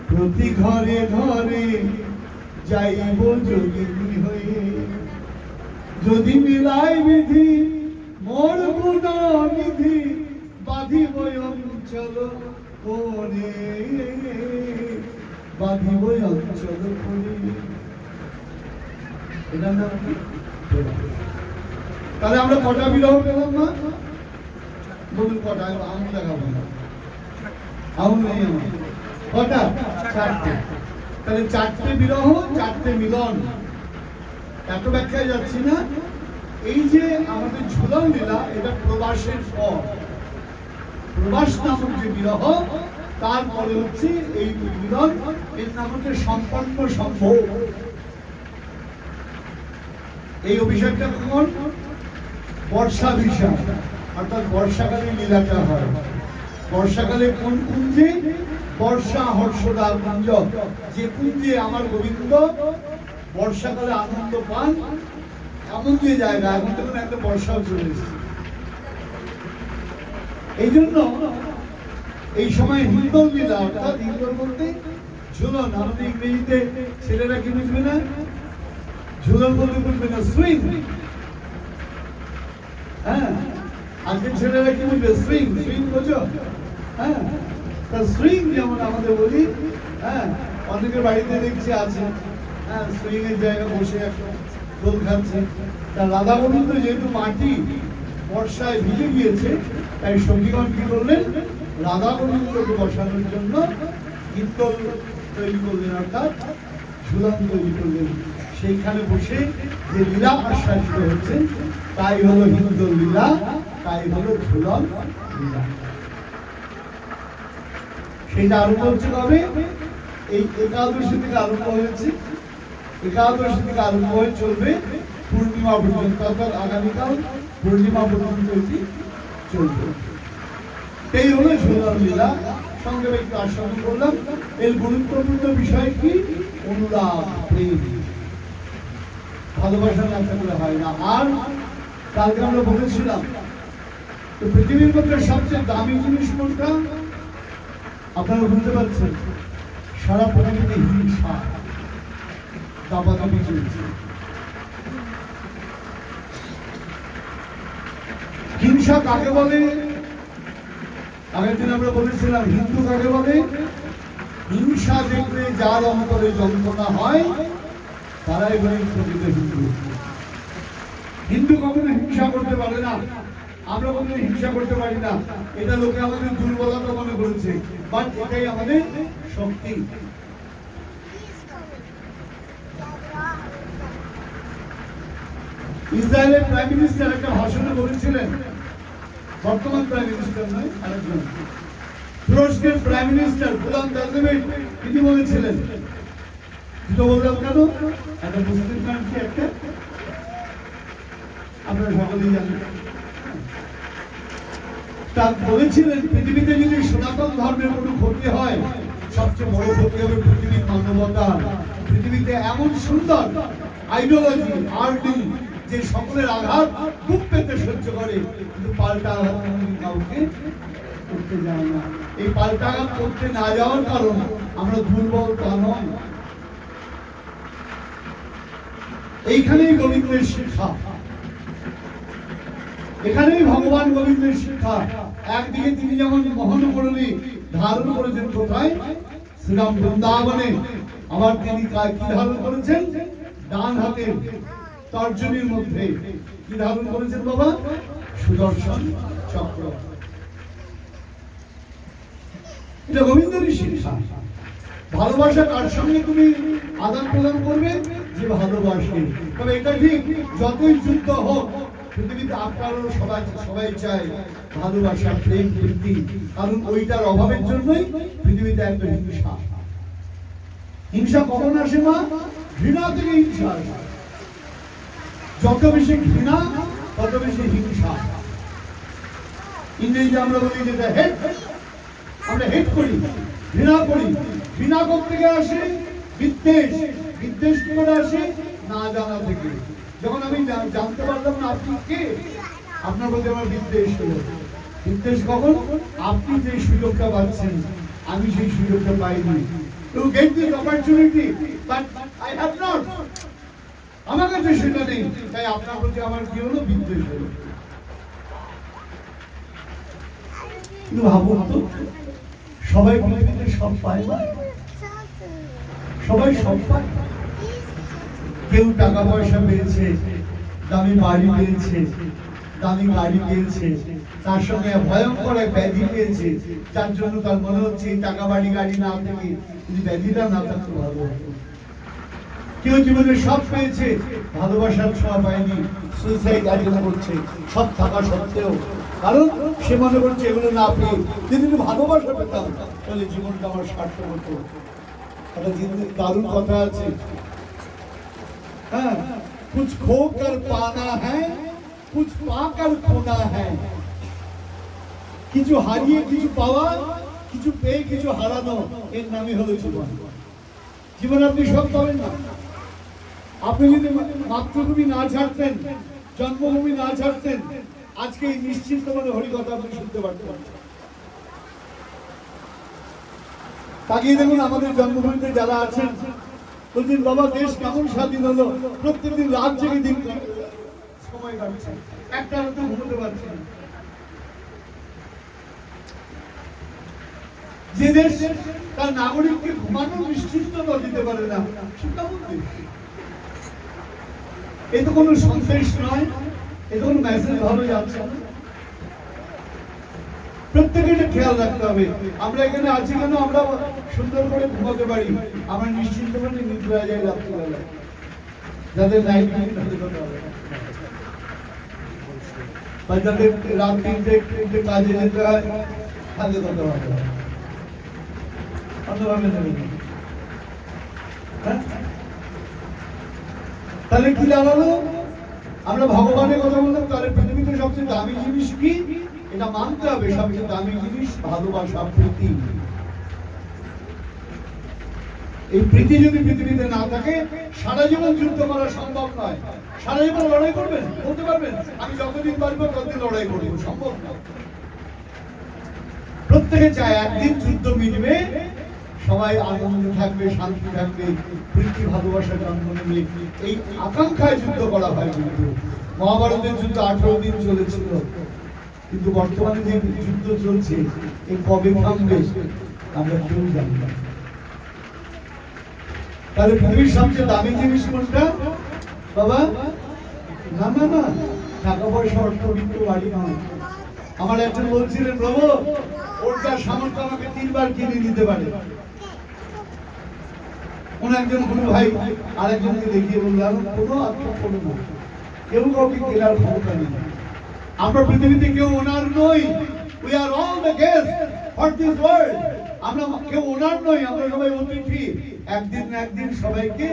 প্রতি ঘরে ঘরে যাইব যোগিনী হয়ে, যদি মিলাই বিধি মোর গুণ নিধি বাঁধিব অঞ্চল করে, বাঁধিব অঞ্চল করে। এটার নাম কি? তাহলে আমরা কটা বিরহ পেলাম না? বলুন কটা? আঙুল দেখাবো না, আঙুল নেই আমার। কটা? 4টে। তাহলে 4টে বিরহ, 4টে মিলন। এত ব্যাখ্যায় যাচ্ছি না। এই যে আমাদের ঝুলন লীলা, এটা প্রবাসের পর। প্রবাস নামক যে বিরহ, তারপরে হচ্ছে এই মিলন। এর নাম হচ্ছে সম্পন্ন সম্ভোগ। এই অভিষেকটা কখন? বর্ষাভিষেক, অর্থাৎ বর্ষাকালে লীলাটা হয়। বর্ষাকালে কোন কুঞ্জে? বর্ষা হর্ষদা কুঞ্জ, যে কুঞ্জে আমার গোবিন্দ বর্ষাকালে আনন্দ পান, এমন যে জায়গা। এখন তখন একটা বর্ষাও চলে এসেছে। এই জন্য এই সময় হিন্দল লীলা, অর্থাৎ হিন্দল বলতে ঝুলন। আমাদের ইংরেজিতে ছেলেরা কি বুঝবে না? ঝুলন বলতে বুঝবে না, সুইং। হ্যাঁ, আজকের ছেলেরা কি বুঝবে? সুইং। সুইং বোঝো? হ্যাঁ, তা সুইং যেমন আমাদের বলি। হ্যাঁ, অনেকের বাড়িতে দেখছি আছে, হ্যাঁ, সুইং এর জায়গা বসে একটা দোল খাচ্ছে। তা রাধা গোবিন্দ যেহেতু মাটি বর্ষায় ভিজে গিয়েছে, তাই সখীগণ কি করলেন? রাধা গোবিন্দকে বসানোর জন্য হিন্দল তৈরি করলেন, অর্থাৎ ঝুলন তৈরি করলেন। সেইখানে বসে যে লীলা আশ্বাসিত হচ্ছে, তাই হলো হিন্দল লীলা, তাই হলো ঝুলন লীলা। সেটা আরম্ভ হচ্ছে কবে? এই একাদশী থেকে আরম্ভ হয়েছে। একাদশী থেকে আরম্ভ হয়ে চলবে পূর্ণিমা পর্যন্ত, অর্থাৎ আগামীকাল পূর্ণিমা পর্যন্ত এটি চলবে। এই হলো ঝুলন লীলা। সঙ্গে একটু আস্বাদন করলাম। এর গুরুত্বপূর্ণ বিষয় কি? অনুরাগ, প্রেম, ভালোবাসা না থাকলে হয় না। আর কালকে আমরা বলেছিলাম, তো পৃথিবীর মধ্যে সবচেয়ে দামি জিনিস কোনটা? আপনারা বুঝতে পারছেন, সারা পৃথিবীতে হিংসা দাপাদাপি চলছে। হিংসা কাকে বলে? আগের দিন আমরা বলেছিলাম, হিন্দু কাকে বলে? হিংসা দেখলে যার অন্তরে যন্ত্রণা হয়, তারাই বলে প্রকৃত হিন্দু। হিন্দু কখনো হিংসা করতে পারে না, আমরা কখনো হিংসা করতে পারি না। এটা লোকে আমাদের দুর্বলতা মনে করেছে, বাট এটাই আমাদের শক্তি। ইসরায়েলের প্রাইম মিনিস্টার একটা ভাষণে বলেছিলেন, বর্তমান প্রাইম মিনিস্টার নয়, আরেকজন, তুরস্কের প্রাইম মিনিস্টার বুলান দাজেবেট, তিনি বলেছিলেন, দুটো বললাম কেন? একটা মুসলিম কান্ট্রি, একটা আপনারা সকলেই জানেন। তা বলেছিলেন পৃথিবীতে যদি সনাতন ধর্মের কোনো ক্ষতি হয়, সবচেয়ে বড় ক্ষতি হবে পৃথিবীর মানবতার। পৃথিবীতে এমন সুন্দর আইডিওলজি আর্টি যে সকলের আঘাত বুক পেতে সহ্য করে, কিন্তু পাল্টা আঘাত কাউকে করতে যায় না। এই পাল্টা আঘাত করতে না যাওয়ার কারণ আমরা দুর্বল তা নয়। এইখানেই গোবিন্দের শিক্ষা, এখানেই ভগবান গোবিন্দের শিক্ষা। একদিকে তিনি যেমন মহানকরণী ধারণ করেছেন কোথায়? শ্রীরাম বৃন্দাবনে। আবার তিনি কি ধারণ করেছেন? ডান হাতের তর্জনীর মধ্যে কি ধারণ করেছেন বাবা? সুদর্শন চক্র। এটা গোবিন্দেরই শিক্ষা। ভালোবাসা কার সঙ্গে তুমি আদান প্রদান করবে? যে ভালোবাসে। তবে এটা ঠিক, যতই যুদ্ধ হোক পৃথিবীতে আপনারও সবাই চায় ভালোবাসা, প্রেম, প্রীতি। কারণ ওইটার অভাবের জন্যই পৃথিবীতে একটা হিংসা। হিংসা কখন আসে মা? ঘৃণা থেকে হিংসা আসে। যত বেশি ঘৃণা তত বেশি হিংসা। ইংরেজিতে আমরা বলি যেটা হেট, আমরা হেট করি, ঘৃণা করি। ঘৃণা করতে গিয়ে আসে বিদ্বেষ। বিদ্বেষ কি করে আসে? না জানা থেকে। যখন আমি জানতে পারলাম না আপনি কে, আপনার প্রতি আমার বিদ্বেষ হলো। বিদ্বেষ কখন? আপনি যে সুযোগটা পাচ্ছেন আমি সেই সুযোগটা পাইনি। To get this opportunity, but I have not. আমার কাছে সেটা নেই, তাই আপনার প্রতি আমার কি হলো? বিদ্বেষ হলো। কিন্তু ভাবুন তো, সবাই পৃথিবীতে সব পায় না, সবাই সব পায়। কেউ টাকা পয়সা পেয়েছে, দামি বাড়ি পেয়েছে, দামি গাড়ি পেয়েছে, তার সঙ্গে ভয়ঙ্কর এক ব্যাধি পেয়েছে, যার জন্য তার মনে হচ্ছে টাকা বাড়ি গাড়ি না থেকে যদি ব্যাধিটা না থাকতে ভালো হতো। কেউ জীবনে সব পেয়েছে, ভালোবাসার ছোঁয়া পায়নি, সুইসাইড আইডিয়া করছে সব থাকা সত্ত্বেও। কারণ সে মনে করছে এগুলো না পেয়ে যদি ভালোবাসা পেতাম তাহলে জীবনটা আমার সার্থক হতো। একটা দারুণ কথা আছে, হ্যাঁ, कुछ खोकर पाना है, कुछ पाकर खोना है। কিছু হারিয়ে কিছু পাওয়া, কিছু পেয়ে কিছু হারানো, এর নামই হলো জীবন। জীবন আপনি সব পাবেন না। আপনি যদি মাতৃভূমি না ছাড়তেন, জন্মভূমি না ছাড়তেন, আজকে এই নিশ্চিন্ত মনে হরিকথা আপনি শুনতে পারতেন। তাকিয়ে দেখুন আমাদের জন্মভূমিতে যারা আছেন, বলছেন বাবা দেশ কেমন স্বাধীন হলো, প্রত্যেকদিন রাত জেগে দিন সময় কাটছে, একটা রাতে ঘুমোতে পারছে না। যে দেশ তার নাগরিককে ঘুমানোর নিশ্চিততা দিতে পারে না, সে কেমন দেশ? এ তো কোনো সন্দেশ নয়, এ তো কোনো মেসেজ ভালো যাচ্ছে না। প্রত্যেকের খেয়াল রাখতে হবে। আমরা এখানে আছি কেন? আমরা সুন্দর করে ঘুমাতে পারি, আমরা নিশ্চিন্ত করে নিদ্রা যাই রাত্রিবেলা। যাদের নাইট ডিউটি করতে হবে বা যাদের রাত তিনটে কাজে যেতে হয়, কাজে করতে হবে, অন্যভাবে নেবে। তাহলে কি দাঁড়ালো? আমরা ভগবানের কথা বললাম, তাহলে পৃথিবীতে সবচেয়ে দামি জিনিস কি? এটা মানতে হবে, সবচেয়ে দামি জিনিস ভালোবাসা, প্রীতি। এই প্রীতি যদি পৃথিবীতে না থাকে, সারা জীবন যুদ্ধ করা সম্ভব নয়। সারা জীবন লড়াই করবেন, বলতে পারবেন আমি যতদিন পারবো ততদিন লড়াই করবো, সম্ভব না। প্রত্যেকে চায় একদিন যুদ্ধ মিটবে, সবাই আনন্দ থাকবে, শান্তি থাকবে, প্রীতি ভালোবাসা জন্ম নেবে। এই আকাঙ্ক্ষায় যুদ্ধ করা হয়। কিন্তু মহাভারতের যুদ্ধ 18 দিন চলেছিল, কিন্তু বর্তমানে যে যুদ্ধ চলছে এই কবে থামবে আমরা কেউ জানি না। তাহলে পৃথিবীর সবচেয়ে দামি জিনিস কোনটা বাবা? না না না, টাকা পয়সা, অর্থ, বিত্ত, বাড়ি নয়। আমার একজন বলছিলেন প্রভু ওটা সামর্থ্য আমাকে 3 বার কিনে দিতে পারে। কোন একজন গুরু ভাই আরেকজনকে দেখিয়ে বললাম কোনো আত্মা কোনো না, কেউ কাউকে কেনার ক্ষমতা নেই। আমরা পৃথিবীতে কেউ ওনার নই। We are all the guest for this world. আমরা কেউ ওনার নই, আমরা সবাই অতিথি। একদিন না একদিন সবাইকে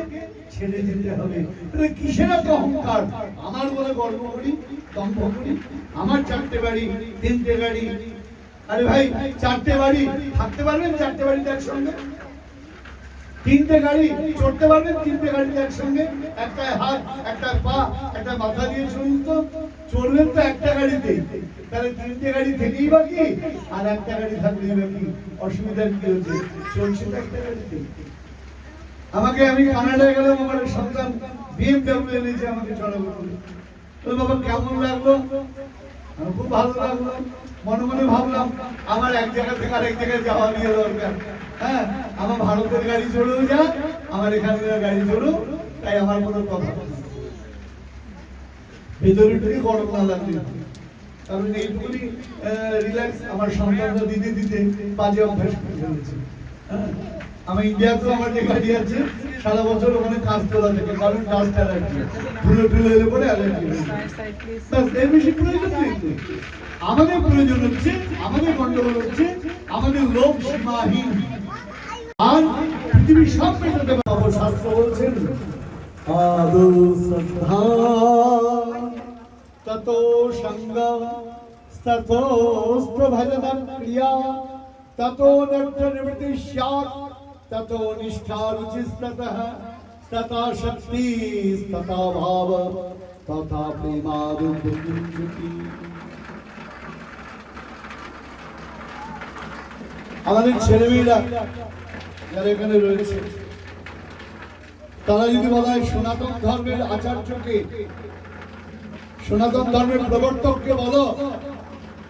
ছেড়ে দিতে হবে। তাহলে কিসের এত অহংকার? আমার বলে গর্ব করি, দম্ভ করি, আমার 4টে বাড়ি 3টে গাড়ি। আরে ভাই 4টে বাড়ি থাকতে পারবেন 4টে বাড়িতে একসঙ্গে? 3টে গাড়ি চড়তে পারবেন 3টে গাড়িতে একসঙ্গে? একটা হাত একটা পা একটা মাথা দিয়ে চলুন তো, চলবেন তো একটা গাড়িতে, তাহলে 3টে গাড়ি থেকেই বাকি আর একটা গাড়ি থাকলেই বাকি। অসুবিধা কি হচ্ছে? চলছে তো একটা গাড়িতে। আমি কানাডায় গেলাম, আমার সন্তান BMW এনেছে, আমাকে চড়াবো বলে। তো বাবা কেমন লাগলো? আমার খুব ভালো লাগলো। মনে মনে ভাবলাম আমার এক জায়গা থেকে আরেক জায়গায় যাওয়া নিয়ে দরকার। হ্যাঁ, আমার ভারতের গাড়ি চড়েও যা, আমার এখানকার গাড়ি চড়ো, তাই আমার কোনো কথা ভেতরে ঢুকে গরম না লাগবে। কারণ এইটুকুনি রিল্যাক্স আমার সন্তানরা দিতে দিতে বাজে অভ্যাস করে ফেলেছে। আমার ইন্ডিয়াতেও আমার যে গাড়ি আছে সারা বছর ওখানে কাজ তোলা থাকে, কারণ ডাস্ট অ্যালার্জি, ধুলো ধুলো এলে পরে অ্যালার্জি। এর বেশি প্রয়োজন নেই। আমাদের প্রয়োজন হচ্ছে, আমাদের গন্ডগোল হচ্ছে আমাদের লোভ সীমাহীন। আর পৃথিবীর সব পেশাতে পাবো। শাস্ত্র বলছেন আদৌ শ্রদ্ধা ততো সঙ্গ ততোস্ত ভজনম ক্রিয়া ততো নট্য নিবৃত্তি স্যাৎ ততো নিষ্ঠা রুচিস্ততঃ তথা শক্তি তথা ভাব তথা প্রেমাদুদ্ধতি। আমাদের ছেলেমেয়েরা যারা এখানে রয়েছে, তারা যদি বলা হয় সনাতন ধর্মের আচার্যকে, সনাতন ধর্মের প্রবর্তককে বলো,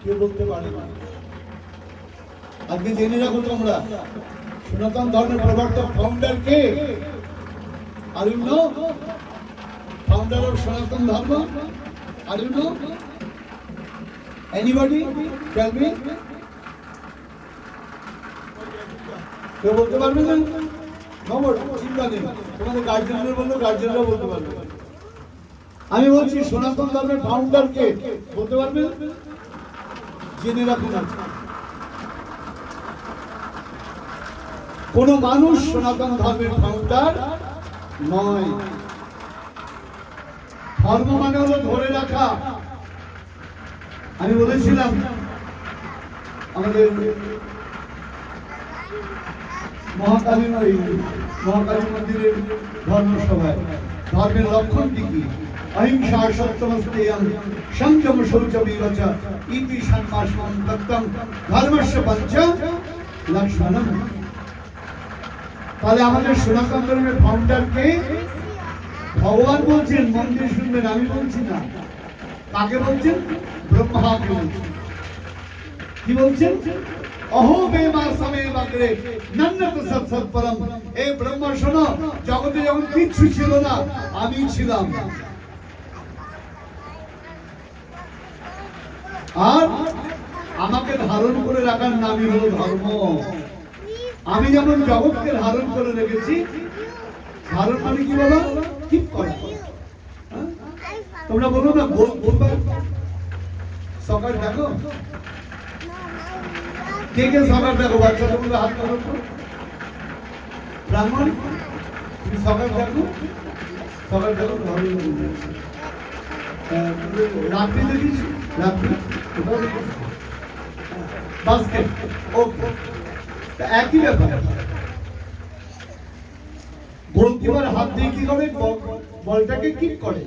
কেউ বলতে পারে না। আজকে জেনে রাখো তোমরা, সনাতন ধর্মের প্রবর্তক ফাউন্ডার কে? Are you know founder of Sanatan Dharma? Are you know anybody? Tell me. কেউ বলতে পারবে না? চিন্তা নেই, তোমাদের গার্জেনরা বললো, গার্জেনরা বলতে পারবে। আমি বলছি সনাতন ধর্মের ফাউন্ডার কে? বলতে পারবে? জেনে রাখুন, কোন মানুষ সনাতন ধর্মের ফাউন্ডার নয়। ধর্ম মানে হলো ধরে রাখা। আমি বলেছিলাম আমাদের মহাকালী মন্দিরের ধর্মসভায় ধর্মের লক্ষণ কি কি? অহিংসা সত্যমস্তেয়ং সংযম শৌচমেব চ ইতি সন্মাসমং তত্ত্বং ধর্মস্য পঞ্চ লক্ষণম। তাহলে আমাদের সনাতন ধর্মের ফাউন্ডার কে? ভগবান বলছেন, মন্দির শুনবেন, আমি বলছি না। কাকে বলছেন? ব্রহ্মাকে বলছেন। কি বলছেন? অহো বেমা সমে বাগরে নন্নত সৎ সৎ পরম। এই ব্রহ্মা শোনো, জগতে যখন কিচ্ছু ছিল না আমি ছিলাম, আর আমাকে ধারণ করে রাখার নামই হলো ধর্ম। আমি যেমন জগৎকে ধারণ করে রেখেছি, ধারণ মানে কি বলো? ঠিক করা। তোমরা বলো না বলবার সকাল দেখো, কে কে সকাল দেখো? বাচ্চাদের মধ্যে হাত করো। ব্রাহ্মণ তুমি সকাল দেখো, সকাল দেখো। রাত্রি দেখিস? রাত্রি বাস্কেট, ওকে, একই ব্যাপার। গোলকিপার হাত দিয়ে কি করে? বলটাকে কিক করে,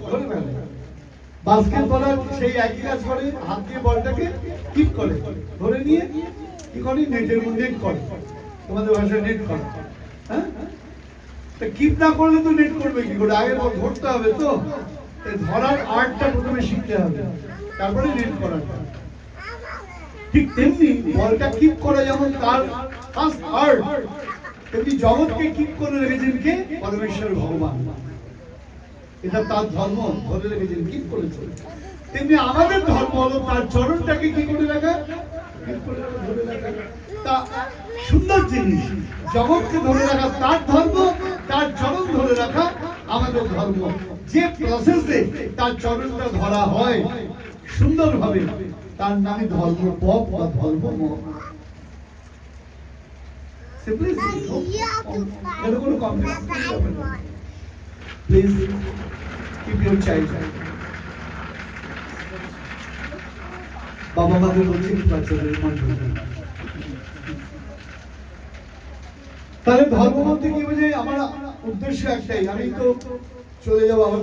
বাস্কেট বলার সেই একই কাজ করে, হাত দিয়ে বলটাকে কিক করে, ধরে নিয়ে কি করে? নেটের মধ্যে নেট করে। তোমাদের ভাষায় নেট করে। হ্যাঁ, কিক না করলে তো নেট করবে কি করে? আগে ধরতে হবে তো, ধরার আর্টটা প্রথমে শিখতে হবে, তারপরে নেট করাটা। ঠিক তেমনি বলটা কিক করা যেমন তার ফার্স্ট আর্ট, তেমনি জগৎকে কিক করে রেখেছেন কে? পরমেশ্বর ভগবান। এটা তার ধর্ম, ধরে রেখেছেন, কিক করেছে। তেমনি আমাদের ধর্ম হলো তার চরণটাকে কি করে রাখা? ধরে রাখা। তা সুন্দর জিনিস, জগৎকে ধরে রাখা তার ধর্ম, তার চরণ ধরে রাখা আমাদের ধর্ম। যে প্রসেসে তার চরণটা ধরা হয় সুন্দরভাবে, তার নামে ধর্ম পথ বা ধর্ম মত। কোনো complex please keep your child. বাবা মাদের বলছি বাচ্চাদের মন করবেন। তাহলে ধর্ম বলতে কি বুঝে? আমার উদ্দেশ্য একটাই, আমি তো চলে যাবো, আবার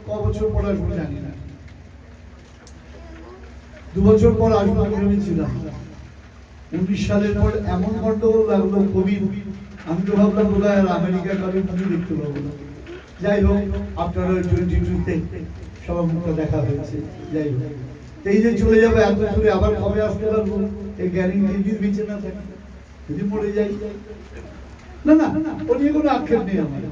ক বছর পর আসবো জানি না, 2 বছর পর আসবো ভেবেছিলাম। 19 সালের পর এমন গন্ডগোল লাগলো কোভিড, আমি তো ভাবলাম বোধহয় আর আমেরিকা কারোর মুখে দেখতে পাবো না। যাই হোক, আপনার 22-তে সবার মুখে দেখা হয়েছে। যাই হোক, এই যে চলে যাবো এত দূরে, আবার কবে আসতে পারবো এই গ্যারেন্টি বেঁচে না থাকে, যদি মরে যাই। না না, ও নিয়ে কোনো আক্ষেপ নেই আমার।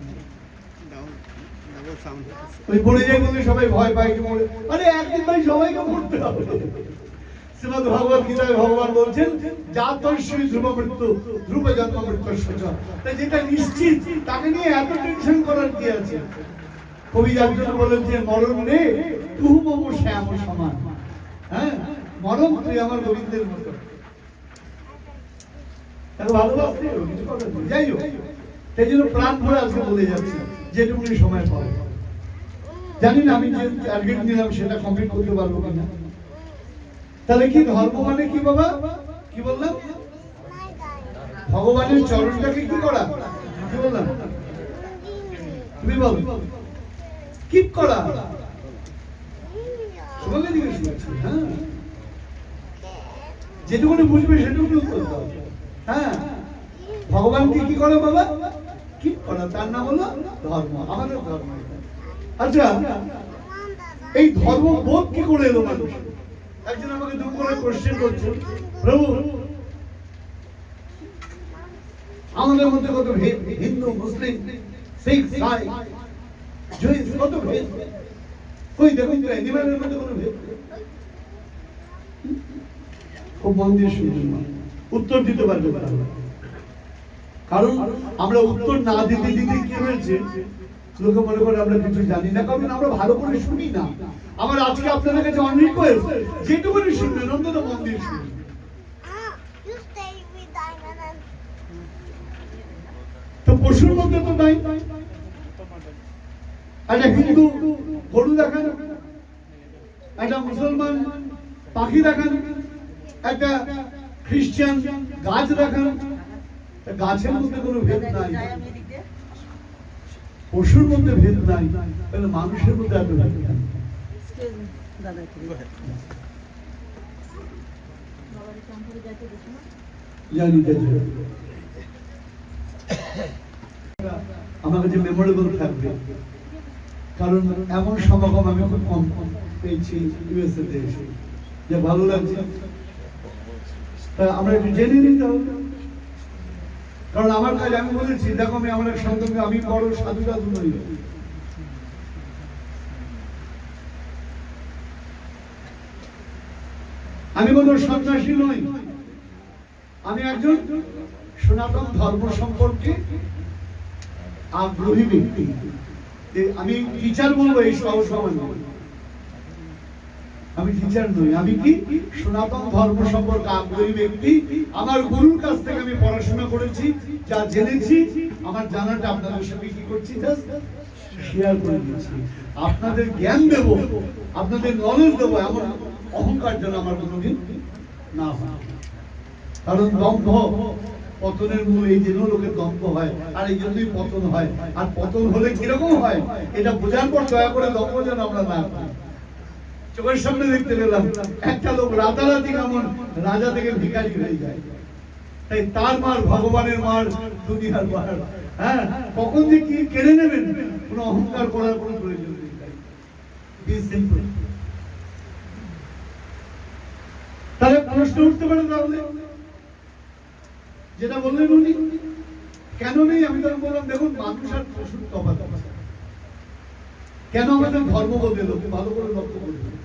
ওই মরে যাই বলে সবাই ভয় পায় কি মরে, আরে একদিন ভাই সবাইকে মরতে হবে। শ্রীমদ ভগবত গীতায় ভগবান বলছেন জাতস্যই ধ্রুব মৃত্যু ধ্রুব জন্ম মৃত্যুর সূচনা। তাই যেটা নিশ্চিত তাকে নিয়ে এত টেনশন করার কি আছে? কবি যার জন্য বলেন যে মরণ রে তুহু মম শ্যাম সমান। হ্যাঁ, মরণ তুই আমার গোবিন্দের মতো। ভালোবাসতে কিছু করার নেই। যাই হোক, সেই জন্য প্রাণ ভরে আজকে বলে যাচ্ছি যেটুকুনি সময় পাবো। জানি না আমি যে টার্গেট নিলাম সেটা কমপ্লিট করতে পারবো কিনা। তাহলে কি ধর্ম মানে কি বাবা? কি বললাম? ভগবানের চরণটাকে কি করা? কি বললাম? তুমি বলো। কিপ করা। তোমাকে জিজ্ঞেস করছি। হ্যাঁ, যেটুকুনি বুঝবে সেটুকুনি উত্তর দাও। হ্যাঁ, ভগবানকে কি করে বাবা? কিপ করা, তার নাম হলো ধর্ম, আমাদের ধর্ম। আচ্ছা, এই ধর্ম বোধ কি করে এলো মানুষ? একজন আমাকে দুঃখ করে কোশ্চেন করছে, প্রভু আমাদের মধ্যে কত ভেদ, হিন্দু মুসলিম শিখ সাই জৈন, কত ভেদ। কই দেখুন তো এনিম্যালের মধ্যে কোনো ভেদ? খুব মন দিয়ে শুনবেন, উত্তর দিতে পারবে না। কারণ আমরা উত্তর না দিতে দিতে কি হয়েছে, লোকে মনে করে আমরা কিছু জানি না, কারণ আমরা ভালো করে শুনি না। আমার আজকে আপনাদের কাছে অন রিকোয়েস্ট, যেটুকুনি শুনবেন অন্তত মন দিয়ে শুনবেন। তো পশুর মধ্যে তো নাই। একটা হিন্দু গরু দেখান, একটা মুসলমান পাখি দেখান, একটা খ্রিস্টান গাছ দেখান, গাছের মধ্যে কোনো ভেদ নাই, পশুর মধ্যে ভেদ নাই, তাহলে মানুষের মধ্যে এত ভেদ নাই। আমার কাছে মেমোরেবল থাকবে, কারণ এমন সমাগম আমি খুব কম পেয়েছি ইউএসএ তে এসে, যে ভালো লাগছে। আমরা একটু জেনে নিতে হবে, কারণ আমার কাজ আমি বলেছি, দেখো আমি আমার এক সন্তানকে, আমি বড় সাধু সাধু নই, আমি কোনো সন্ন্যাসী নই, আমি একজন সনাতন ধর্ম সম্পর্কে আগ্রহী ব্যক্তি। আমি টিচার বলবো এই সহসমান্য, আমি টিচার নই, আমি কি সনাতন ধর্ম সম্পর্কে আগ্রহী ব্যক্তি। আমার গুরুর কাছ থেকে আমি পড়াশোনা করেছি, যা জেনেছি আমার জানাটা আপনাদের সঙ্গে কি করছি, জাস্ট শেয়ার করে দিচ্ছি। আপনাদের জ্ঞান দেব, আপনাদের নলেজ দেবো, এমন অহংকার যেন আমার কোনোদিন না হয়। কারণ দম্ভ পতনের মূল, এই জন্য লোকের দম্ভ হয়, আর এই জন্যই পতন হয়। আর পতন হলে কিরকম হয় এটা বোঝার পর দয়া করে দম্ভ যেন আমরা না পাই। চোখের সামনে দেখতে পেলাম একটা লোক রাতারাতি কেমন রাজা থেকে ভিখারি হয়ে যায়, তাই তার মার ভগবানের মার, দুনিয়ার মার। হ্যাঁ, কখন যে কি কেড়ে নেবেন কোনো অহংকার করার কোনো প্রয়োজন নেই। Be simple. তাহলে প্রশ্ন উঠতে পারে, তাহলে যেটা বললেন উনি কেন নেই, আমি তখন বললাম দেখুন মানুষ আর পশুর তফাৎ আছে। কেন আমাদের ধর্ম বদলে ভালো করে লক্ষ্য করবেন।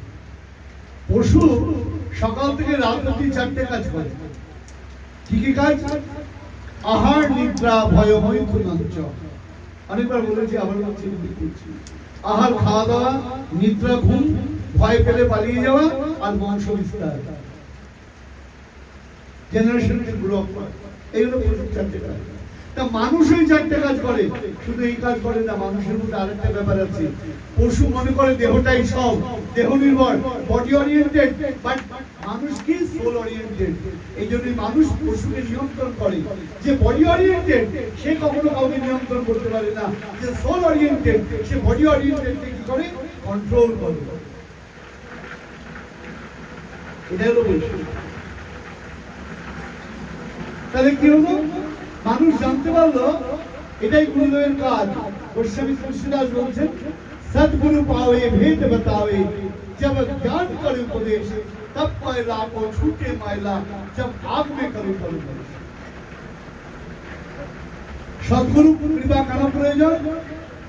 পশু সকাল থেকে রাত অবধি 4টে কাজ করে। কি কি কাজ? আহার নিদ্রা ভয় মৈথুনাঞ্চ। অনেকবার বলেছি, আবার বলছি, আহার খাওয়া দাওয়া, নিদ্রা ঘুম, ভয় পেলে পালিয়ে যাওয়া, আর বংশ বিস্তার, জেনারেশনকে গ্রো আপ করা, এইগুলো পশুর 4টে কাজ। তা মানুষই চারটে কাজ করে, শুধু এই কাজ করে না, মানুষের মধ্যে আরেকটা ব্যাপার আছে। পশু মনে করে দেহটাই সব, দেহ নির্ভর, বডি ওরিয়েন্টেড, বাট মানুষ কি সোল ওরিয়েন্টেড। এই জন্যই মানুষ পশুকে নিয়ন্ত্রণ করে। যে বডি ওরিয়েন্টেড সে কখনো কাউকে নিয়ন্ত্রণ করতে পারে না, যে সোল ওরিয়েন্টেড সে বডি ওরিয়েন্টেডকে কি করে কন্ট্রোল করে। এটা হলো বৈশিষ্ট্য। তাহলে কি হলো, মানুষ জানতে পারলো, এটাই গুরুদেবের কাজ। গোস্বামী তুলসীদাস বলছেন, সদ্গুরু পাওয়ে ভেদ बतावे, जब ज्ञान करे उपदेश, तब पाए लाखों छूटे माइला, जब आग में करे प्रवेश। সদ্গুরু কৃপা কেন প্রয়োজন?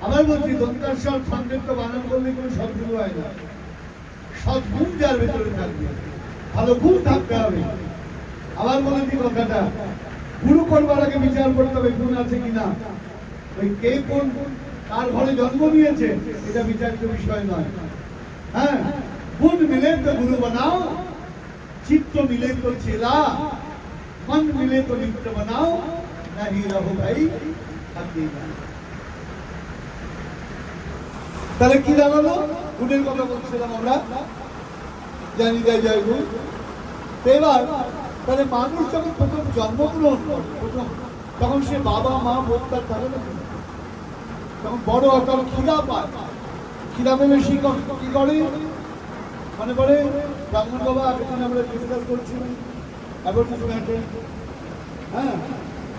আবার বলছি, দন্তাস্বর খণ্ডেত্ব বানান করলে কোনো সদ্গুরু হয় না। সদ্গুণ যার ভেতরে থাকবে, ভালো গুণ থাকতে হবে। আবার বলেছি কথাটা, গুরু করবার আগে বিচার করতে হবে গুণ আছে কিনা। ওই কে কোন কার ঘরে জন্ম নিয়েছে এটা বিচার্য বিষয় নয়। হ্যাঁ, গুণ মিলে তো গুরু বানাও, চিত্ত মিলে তো চেলা, মন মিলে তো মিত্র বানাও, নাহি রহো ভাই আকেলা। তাহলে কি দাঁড়ালো? গুণের কথা বলছিলাম আমরা, জানি যাই জয় গুণ। এবার তাহলে মানুষ যখন প্রথম জন্মগ্রহণ করে, প্রথম তখন সে বাবা মা বোধ তার থাকে না, তখন বড় তখন খিদা পায়। খিদা পেলে সে কি করে? মনে করে ব্রাহ্মণ বাবা এখন আমরা ডিসকাস করছিলাম অ্যাডভার্টাইজমেন্টে, হ্যাঁ,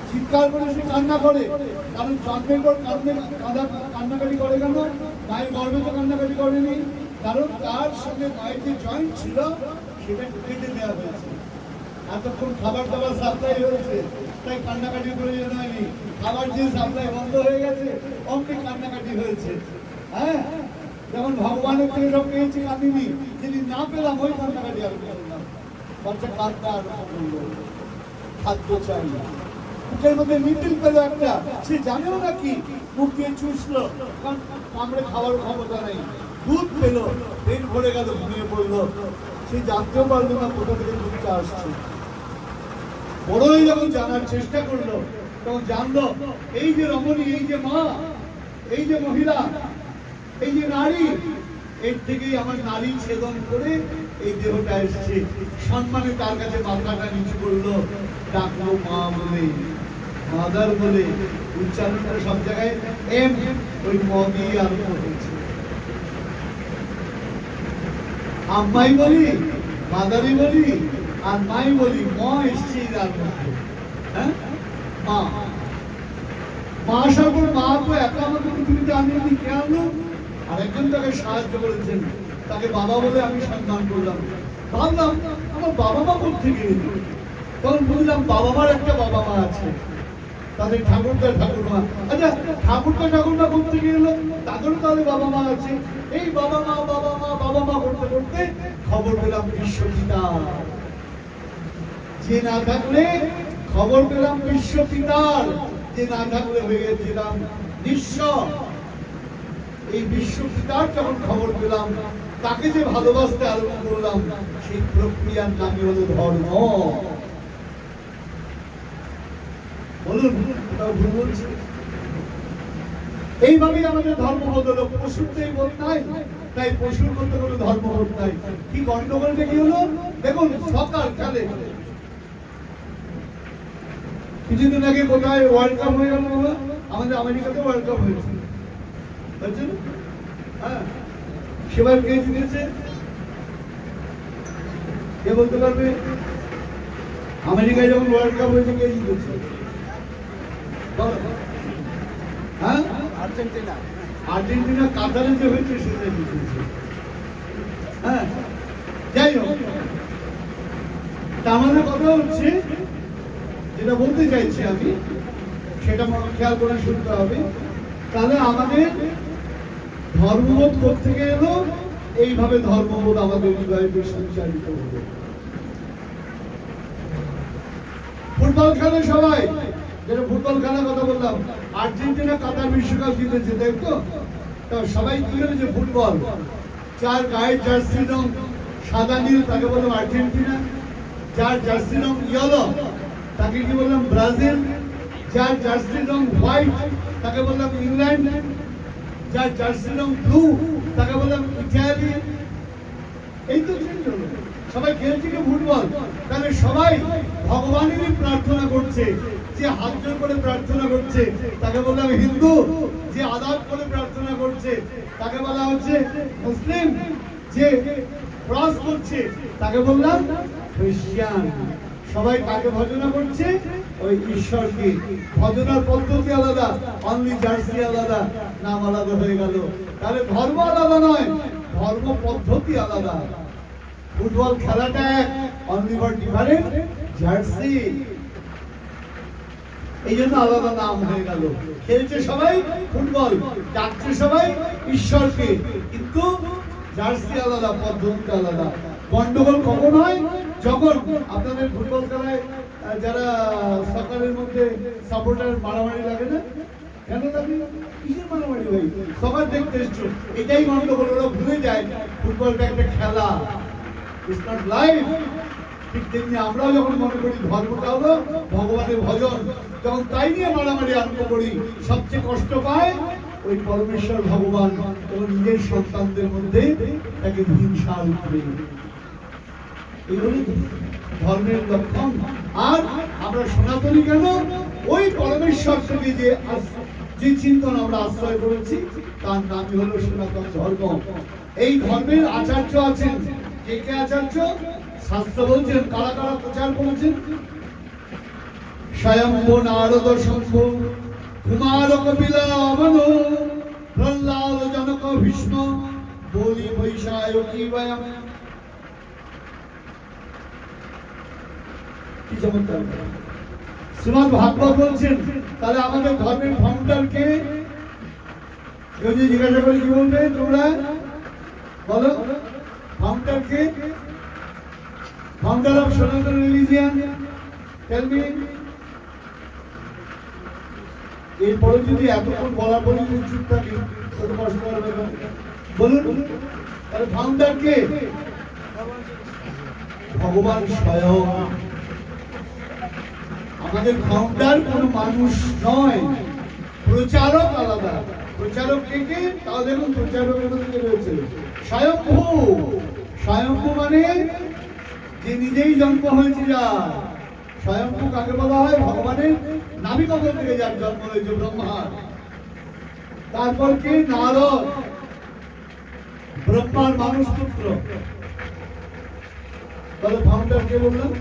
চিৎকার করে সে কান্না করে। কারণ জন্মের পর কান্নাকাটি করে কেন? মায়ের গর্ভে তো কান্নাকাটি করেনি, কারণ তার সঙ্গে মায়ের যে জয়েন্ট ছিল সেটা কেটে দেওয়া হয়েছে। এতক্ষণ খাবার দাবার সাপ্লাই হয়েছে, তাই কান্নাকাটি প্রয়োজন হয়নি। খাবার যে সাপ্লাই বন্ধ হয়ে গেছে অমনি কান্নাকাটি হয়েছে। হ্যাঁ, যেমন ভগবানের থেকে সব পেয়েছি কাঁদিনি, যদি না পেলাম ওই কান্নাকাটি আরম্ভ করলাম। বাচ্চা কাঁদতে আরম্ভ করলো, খাদ্য চাই। মুখের মধ্যে নিটিল পেলো একটা, সে জানেও না কি, মুখ দিয়ে চুষলো, কারণ কামড়ে খাওয়ার ক্ষমতা নেই। দুধ পেলো, পেট ভরে গেল, ঘুমিয়ে পড়লো, সে জানতেও পারলো না কোথা থেকে দুধটা আসছে। বড়ই যখন জানার চেষ্টা করলো, তখন জানলো এই যে রমণী, এই যে মা, এই যে মহিলা, এই যে নারী, এর থেকেই আমার নারী ছেদন করে এই দেহটা এসছে। সম্মানে তার কাছে মাথাটা নিচু করলো, ডাকলো মা বলে, মাদার বলে। উচ্চারণটা সব জায়গায় এম, ওই ম দিয়ে আরম্ভ হয়েছে। আম্মাই বলি, মাদারি বলি, আর মাই বলি, ম এসছে তার মধ্যে। হ্যাঁ, মা। মা আসার পর মা তো একা আমাকে পৃথিবীতে আনেনি, কে আনলো? আর একজন তাকে সাহায্য করেছেন, তাকে বাবা বলে আমি সম্মান করলাম। ভাবলাম আমার বাবা মা কোথেকে এলো? তখন বুঝলাম বাবা মার একটা বাবা মা আছে, তাদের ঠাকুরদা ঠাকুরমা। আচ্ছা, ঠাকুরদা ঠাকুরমা কোথেকে এলো? তাদেরও তাহলে বাবা মা আছে। এই বাবা মা বাবা মা বাবা মা করতে করতে খবর পেলাম বিশ্বপিতা। যে না থাকলে খবর পেলাম বিশ্বপিতার, যে না থাকলে হয়ে গেছিলাম নিঃস্ব। এই বিশ্বপিতার যখন খবর পেলাম, তাকে যে ভালোবাসতে আরম্ভ করলাম, সেই প্রক্রিয়ার নামই হলো ধর্ম। বলুন, ভুল বলছি? এইভাবেই আমাদের ধর্মবোধ হলো। পশুর তো এই বোধ নাই, তাই পশুর মধ্যে কোনো ধর্মবোধ নাই। কি গন্ডগোলটা কি হলো? দেখুন, সকাল কালে কিছুদিন আগে কোথায় ওয়ার্ল্ড কাপ হয়ে গেল বাবা? আমাদের আমেরিকাতে ওয়ার্ল্ড কাপ হয়েছে, বুঝছেন? হ্যাঁ, সেবার কে জিতেছে? কে বলতে পারবে? আমেরিকায় যখন ওয়ার্ল্ড কাপ হয়েছে কে জিতেছে? হ্যাঁ, আর্জেন্টিনা। আর্জেন্টিনা কাতারে যে হয়েছে সেটা জিতেছে। হ্যাঁ, যাই হোক, তা আমাদের কথা হচ্ছে, যেটা বলতে চাইছি আমি, সেটা খেয়াল করে শুনতে হবে। তাহলে আমাদের ধর্মবোধ করতে এলো, এইভাবে ধর্মবোধ আমাদের হৃদয়ে সঞ্চারিত হলো। ফুটবল খেলে সবাই, যেটা ফুটবল খেলার কথা বললাম, আর্জেন্টিনা কাতার বিশ্বকাপ জিতেছে, দেখতো? তো সবাই কি বলেছে? ফুটবল। যার গায়ের জার্সি রং সাদা নীল তাকে বললাম আর্জেন্টিনা, যার জার্সি রং ইয়েলো তাকে কি বললাম ব্রাজিল, যার জার্সির রং হোয়াইট তাকে বললাম ইংল্যান্ড, যার জার্সির রং ব্লু তাকে বললাম ইটালি। এই তো চেঞ্জ হলো, সবাই খেলছে কি ফুটবল, তাহলে সবাই ভগবানেরই প্রার্থনা করছে। যে হাত জোর করে প্রার্থনা করছে তাকে বললাম হিন্দু, যে আদাব করে প্রার্থনা করছে তাকে বলা হচ্ছে মুসলিম, যে ক্রস করছে তাকে বললাম খ্রিস্টান। সবাই কাকে ভজনা করছে? ওই ঈশ্বরকে। ভজনার পদ্ধতি আলাদা, অনলি জার্সি আলাদা, নাম আলাদা হয়ে গেল। তাহলে ধর্ম আলাদা নয়, ধর্ম পদ্ধতি আলাদা। ফুটবল খেলাটা এক, অনলি ফর ডিফারেন্ট জার্সি, এই জন্য আলাদা নাম হয়ে গেল। খেলছে সবাই ফুটবল, ডাকছে সবাই ঈশ্বরকে, কিন্তু জার্সি আলাদা, পদ্ধতি আলাদা। গন্ডগোল কখন হয়? যখন আপনাদের ফুটবল খেলায় যারা সকালের মধ্যে সাপোর্টার মারামারি লাগে না, কেন লাগে? কিসের মারামারি ভাই? সবার দেখতে এসছো, এটাই গন্ডগোল। ওরা ভুলে যায় ফুটবলটা একটা খেলা, ইটস নট লাইফ। ঠিক তেমনি আমরাও যখন মনে করি ধর্মটা হলো ভগবানের ভজন, যখন তাই নিয়ে মারামারি আরম্ভ করি, সবচেয়ে কষ্ট পায় ওই পরমেশ্বর ভগবান এবং নিজের সন্তানদের মধ্যে তাকে হিংসা উঠবে। এগুলো ধর্মের লক্ষণ। আর আমরা সনাতনী কেন? ওই পরমেশ্বর থেকে যে চিন্তন আমরা আশ্রয় করেছি তার নামই হলো সনাতন ধর্ম। এই ধর্মের আচার্য আছেন। কে কে আচার্য? শাস্ত্র বলছেন। কারা কারা প্রচার করেছেন? স্বয়ম্ভু নারদ শম্ভু কুমার কপিল মনো প্রহ্লাদ জনক ভীষ্ম বলি বৈশায়কী বয়ম। কি চমৎকার! শ্রীমদ্ ভাগবত বলছেন। তাহলে আমাদের ধর্মের ফাউন্ডার কে? কেউ যদি জিজ্ঞাসা করে কি বলবে তোমরা? বলো, ফাউন্ডার কে? ফাউন্ডার অফ সনাতন রিলিজিয়ান, টেল মি। এরপরে যদি এতক্ষণ বলার পরে যদি চুপ থাকি তত কষ্ট হবে। বলুন, তাহলে ফাউন্ডার কে? ভগবান স্বয়ং। আমাদের ফাউন্ডার কোনো মানুষ নয়, প্রচারক আলাদা। প্রচারক কে কে? তাও দেখুন, প্রচারকের মধ্যে রয়েছে স্বয়ম্ভু। স্বয়ম্ভু মানে যে নিজেই জন্ম হয়েছে যার। স্বয়ম্ভু কাকে বলা হয়? ভগবানের নাভিকমল থেকে যার জন্ম হয়েছে, ব্রহ্মা। তারপর কি? নারদ, ব্রহ্মার মানুষ পুত্র। তাহলে ফাউন্ডার কে বললাম?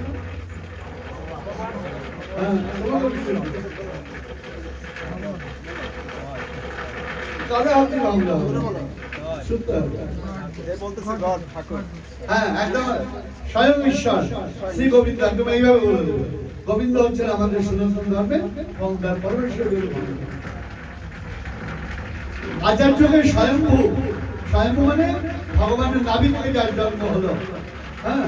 কাদের হাতে ফাউন্ডার? হ্যাঁ, একদম স্বয়ং ঈশ্বর, শ্রী গোবিন্দ। একদম এইভাবে বলে দেবে। গোবিন্দ হচ্ছেন আমাদের সনাতন ধর্মের ফাউন্ডার, পরমেশ্বরের আচার্যকে স্বয়ম্ভু। স্বয়ম্ভু মানে ভগবানের নাভি থেকে যার জন্ম হলো, হ্যাঁ,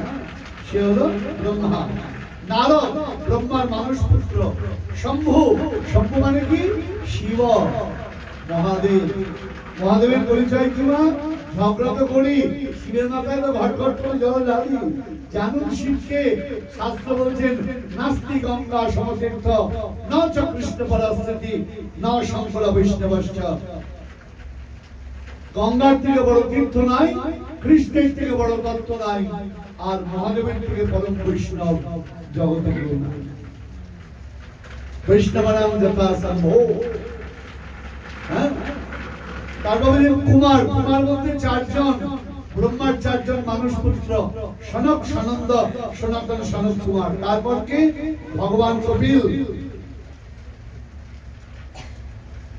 সে হলো ব্রহ্মা। নারদ, ব্রহ্মার মানুষ পুত্র। শম্ভু, শম্ভু মানে কি? শিব, মহাদেব। মহাদেবের পরিচয় কি? মা ঝগড়া তো করি, শিবের মাথায় তো ঘট ঘট করে জল ঢালি। জানুন শিবকে। শাস্ত্র বলছেন নাস্তি গঙ্গা সমতীর্থ ন চ কৃষ্ণ পরাস্মৃতি ন শঙ্কর বৈষ্ণবশ্চ। গঙ্গার থেকে বড় তীর্থ নাই, কৃষ্ণের থেকে বড় তত্ত্ব নাই, আর মহাদেবের থেকে পরম বৈষ্ণব জগতে কেউ নাই। বৈষ্ণবানাম যথা সম্ভব। হ্যাঁ, তারপরে কুমার। কুমার বলতে চারজন, ব্রহ্মার চারজন মানুষ পুত্র, সনক, সনন্দ, সনাতন, সনক কুমার। তারপর কি? ভগবান কপিল।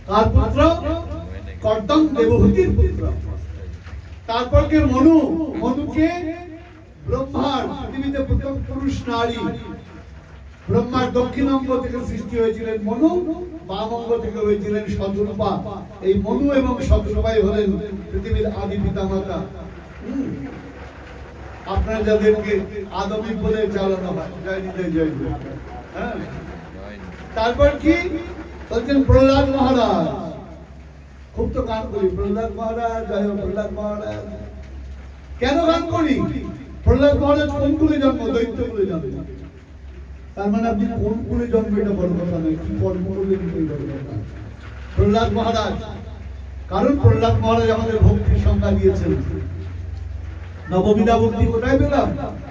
কার পুত্র? কর্দম দেবহূতির পুত্র। তারপর কে? মনু। মনুকে ব্রহ্মার পৃথিবীতে প্রথম পুরুষ নারী। ব্রহ্মার দক্ষিণ অঙ্গ থেকে সৃষ্টি হয়েছিলেন মনু, বাম অঙ্গ থেকে হয়েছিলেন শতরূপা। এই মনু এবং শতরূপাই হলেন পৃথিবীর আদি পিতামাতা। আপনারা যাদেরকে আদমি বলে চালানো হয়, জয় নিতাই জয়। হ্যাঁ, তারপর কি বলছেন? প্রহ্লাদ মহারাজ। খুব তো গান করি, প্রহ্লাদ মহারাজ জয়, প্রহ্লাদ মহারাজ। কেন গান করি? প্রহ্লাদ মহারাজ কোন কুলে জন্ম? দৈত্য কুলে জন্ম। তার মানে আপনি কোন কুলে জন্ম, এটা বড় কথা নয়, কি কর্ম করলে এটাই বড় কথা। প্রহ্লাদ মহারাজ, কারণ প্রহ্লাদ মহারাজ আমাদের ভক্তির সংজ্ঞা দিয়েছেন। নববিধা ভক্তি কোথায় পেলাম?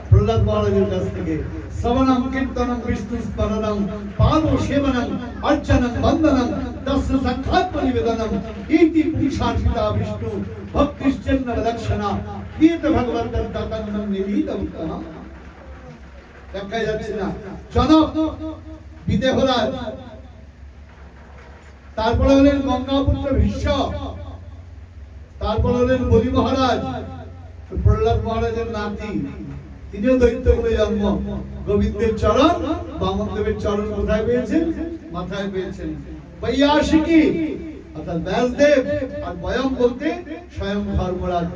প্রহ্লাদ মহারাজের কাছ থেকে। শ্রবণম কীর্তনম বিষ্ণু স্মরণম পাদ সেবনম অর্চনম বন্দনম তস্য সাক্ষাৎ নিবেদনম ইতি পুরুষার্থিতা বিষ্ণু ভক্তিশ্চন্দ লক্ষণা গীত ভগবত দত্তনম নিবিদম তহম। দেখাই যাচ্ছে না জনক বিদেহরাজ, তারপরে হলেন গঙ্গাপুত্র ভীষ্ম, তারপর হলেন বলি মহারাজ, প্রহ্লাদ মহারাজের নাতি, তিনিও দৈত্য কুলে জন্ম। গোবিন্দের চরণ, বামনদেবের চরণ কোথায় পেয়েছেন? মাথায় পেয়েছেন। বৈয়াসিকী অর্থাৎ ব্যাসদেব, আর বয়ম বলতে স্বয়ং ধর্মরাজ।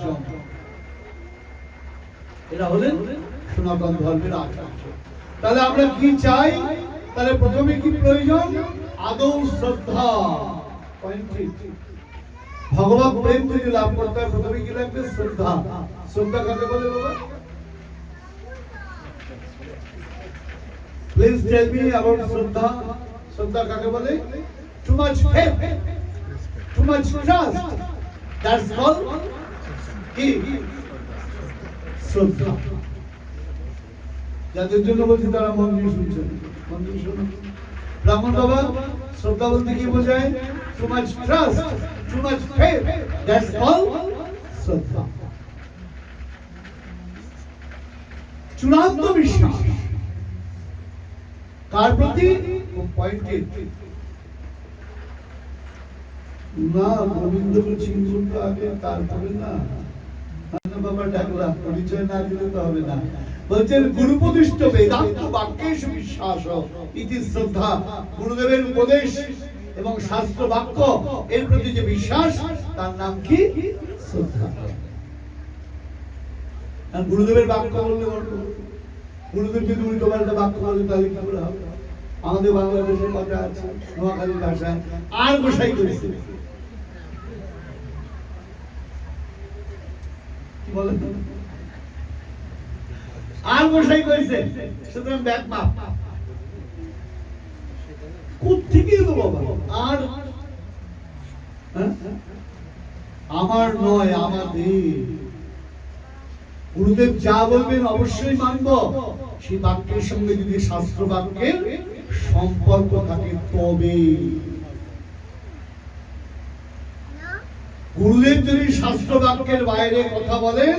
এরা হলেন সনাতন ধর্মের আচার্য। তাহলে আমরা কি চাই? তাহলে প্রথমে কি প্রয়োজন? আদৌ শ্রদ্ধা। ভগবত প্রেম যদি লাভ করতে হয়, প্রথমে কি লাগবে? শ্রদ্ধা। শ্রদ্ধা কাকে বলে বাবা? প্লিজ টেল মি অ্যাবাউট শ্রদ্ধা। শ্রদ্ধা কাকে বলে? Too much faith, too much trust, that's call কি? শ্রদ্ধা। যাদের জন্য বলছি তারা মন দিয়ে শুনছেন, মন দিয়ে শুনুন। ব্রাহ্মণ বাবা, শ্রদ্ধা বলতে কি বোঝায়? Too much trust, too much faith, that's call শ্রদ্ধা। চূড়ান্ত বিশ্বাস কার প্রতি? পয়েন্টেড না, গোবিন্দকে চিনতে তো আগে, তারপরে না বাবা ডাকলাম, পরিচয় না দিলে তো হবে না। বলছেন গুরুপদিষ্ট বেদান্ত বাক্যেষু বিশ্বাস ইতি শ্রদ্ধা। গুরুদেবের উপদেশ এবং শাস্ত্র বাক্য এর প্রতি যে বিশ্বাস, তার নাম কি? শ্রদ্ধা। আর গুরুদেবের বাক্য বললে গুরুদেব যদি উল্টো পাল্টা বাক্য বলে তাহলে কি করে হবে? আমাদের বাংলাদেশের কথা আছে, নোয়াখালীর ভাষায় আর গোসাই করেছে, কি বলে? আর গোসাই করেছে, সুতরাং ব্যাক মাপ কোত্থেকে এলো বাবা? আর আমার নয়, আমাদের। গুরুদেব যা বলবেন অবশ্যই মানব, সেই বাক্যের সঙ্গে যদি শাস্ত্র বাক্যের সম্পর্ক থাকে তবে। গুরুদেব যদি শাস্ত্র বাক্যের বাইরে কথা বলেন,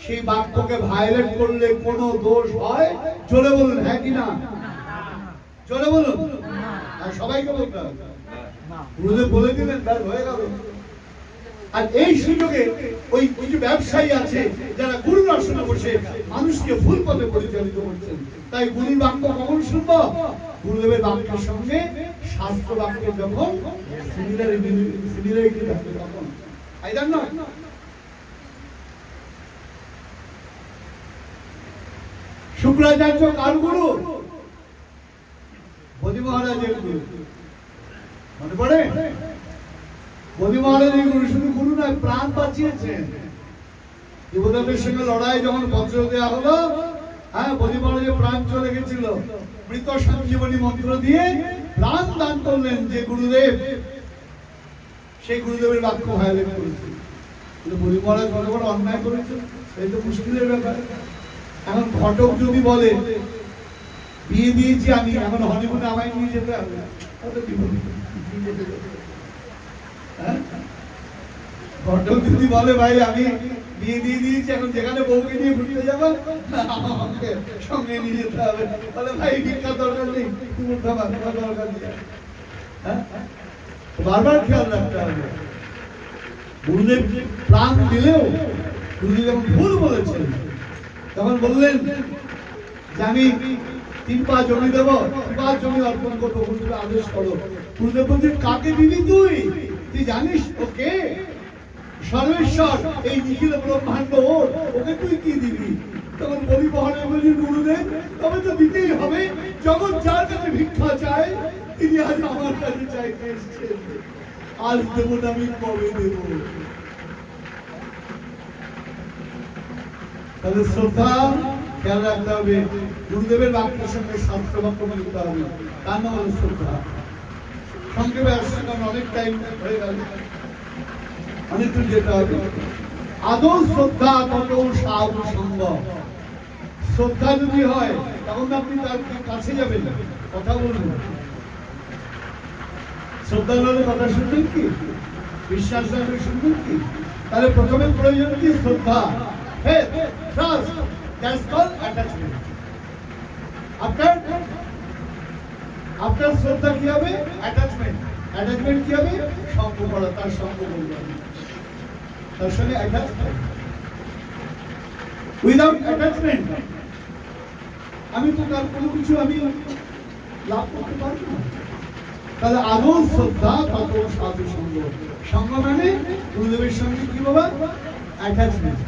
সেই বাক্যকে ভায়োলেট করলে কোনো দোষ হয়? চলে বলুন হ্যাঁ কি না? চলে বলুন। আর সবাইকে বলতে হবে, গুরুদেব বলে দিলেন, ব্যাস হয়ে গেল। আর এই সুযোগে ওই কিছু ব্যবসায়ী আছে যারা গুরুর আসনে বসে মানুষকে ভুল পথে পরিচালিত করছেন। তাই গুরুর বাক্য কখন শুনবো? গুরুদেবের বাক্যের সঙ্গে শাস্ত্র বাক্যের যখন সিমিলারিটি থাকবে তখন। আইদার না শুক্রাচার্য কার গুরু? বলি মহারাজের গুরু। মনে পড়ে? বলি মহারাজের গুরু শুধু গুরু নয়, প্রাণ বাঁচিয়েছেন। দেবতাদের সঙ্গে লড়াই যখন বজ্র দেওয়া হলো, হ্যাঁ, বলি মহারাজের প্রাণ চলে গেছিল, মৃত সঞ্জীবনী মন্ত্র দিয়ে প্রাণ দান করলেন যে গুরুদেব, সেই গুরুদেবের বাক্য ভায়োলেট করেছে। বলি মহারাজ কত বড় অন্যায় করেছে, এই তো মুশকিলের ব্যাপার। এখন ঘটক যদি বলে বিয়ে দিয়েছি আমি, এখন হনিমুনে আমায় নিয়ে যেতে হবে, ঘটক যদি বলে ভাই আমি বিয়ে দিয়ে দিয়েছি, এখন যেখানে বউকে নিয়ে ঘুরতে যাবো আমাকে সঙ্গে নিয়ে যেতে হবে, তাহলে ভাই ভিক্ষা দরকার নেই, দরকার নেই। বারবার খেয়াল রাখতে হবে। গুরুদেব প্রাণ দিলেও গুরুদেব যখন ভুল বলেছেন, তখন বললেন যে আমি 3 পা জমি দেবো, 3 পা জমি অর্পণ করবো, গুরুদেব আদেশ করো। গুরুদেব বলছেন কাকে দিবি তুই? তুই জানিস ওকে? সর্বেশ্বর, এই নিখিল ব্রহ্মাণ্ড ওর, ওকে তুই কি দিবি? তখন বলি মহারাজ বলছেন গুরুদেব তবে তো দিতেই হবে, জগৎ যার কাছে ভিক্ষা চায় তিনি আজ আমার কাছে চাইতে এসেছেন, আজ দেবো না আমি কবে দেব? তাহলে শ্রদ্ধা খেয়াল রাখতে হবে, গুরুদেবের বাক্যের সঙ্গে শাস্ত্র বাক্য মিলতে হবে, তার নাম হলো শ্রদ্ধা। সংক্ষেপে আসছে, কারণ অনেক টাইম হয়ে গেল, অনেক দূর যেতে হবে। আদৌ শ্রদ্ধা তত সাধু সঙ্গ। শ্রদ্ধা যদি হয় তখন আপনি তার কাছে যাবেন, কথা বলবেন। শ্রদ্ধা হলে কথা শুনবেন কি? বিশ্বাস রাখলে শুনবেন কি? তাহলে প্রথমে প্রয়োজন কি? শ্রদ্ধা, faith, trust, that's called attachment. After শ্রদ্ধা কি হবে? অ্যাটাচমেন্ট। অ্যাটাচমেন্ট কি হবে? সঙ্গ করা, তার সঙ্গ করবে, তার সঙ্গে অ্যাটাচমেন্ট। উইদাউট অ্যাটাচমেন্ট আমি তো তার কোনো কিছু আমি লাভ করতে পারবো না। তাহলে আদৌ শ্রদ্ধা তত সাধু সঙ্গ। সঙ্গ মানে গুরুদেবের সঙ্গে কি বাবা? অ্যাটাচমেন্ট,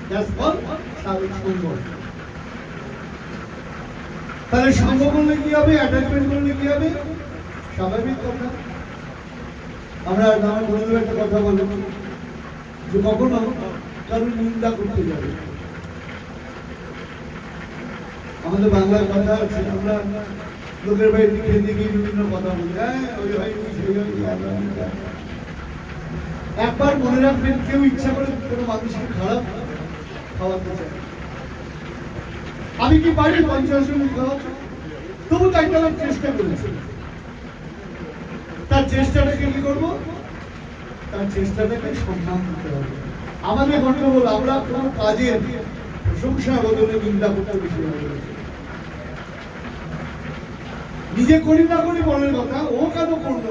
দ্যাটস কল্ড সাধু সঙ্গ। তাহলে সঙ্গ করলে কি হবে? অ্যাটাচমেন্ট করলে কি হবে? স্বাভাবিক কথা। আমরা আমার গুরুদেব একটা কথা বলবো, যে কখনো কারোর নিন্দা করতে যাবে। আমাদের বাংলার কথা আছে, আমরা লোকের বাড়িতে খেতে গিয়ে বিভিন্ন কথা বলি, হ্যাঁ ওই ভাই সেই ভাই। একবার মনে রাখবেন, কেউ ইচ্ছা করে কোনো মানুষকে খারাপ খাওয়াতে চায়। আমি কি পারি 50 জন খাওয়াতে? তবু তাই আমার চেষ্টা করেছি। তার চেষ্টাটাকে কি করবো? তার চেষ্টাটাকে সম্মান দিতে হবে। আমাদের গণ্ডগোল, আমরা কোনো কাজের প্রশংসা বদলে নিন্দা করতে বেশি ভালোবাসি। নিজে করি না করি মনের কথা, ও কেন করলো,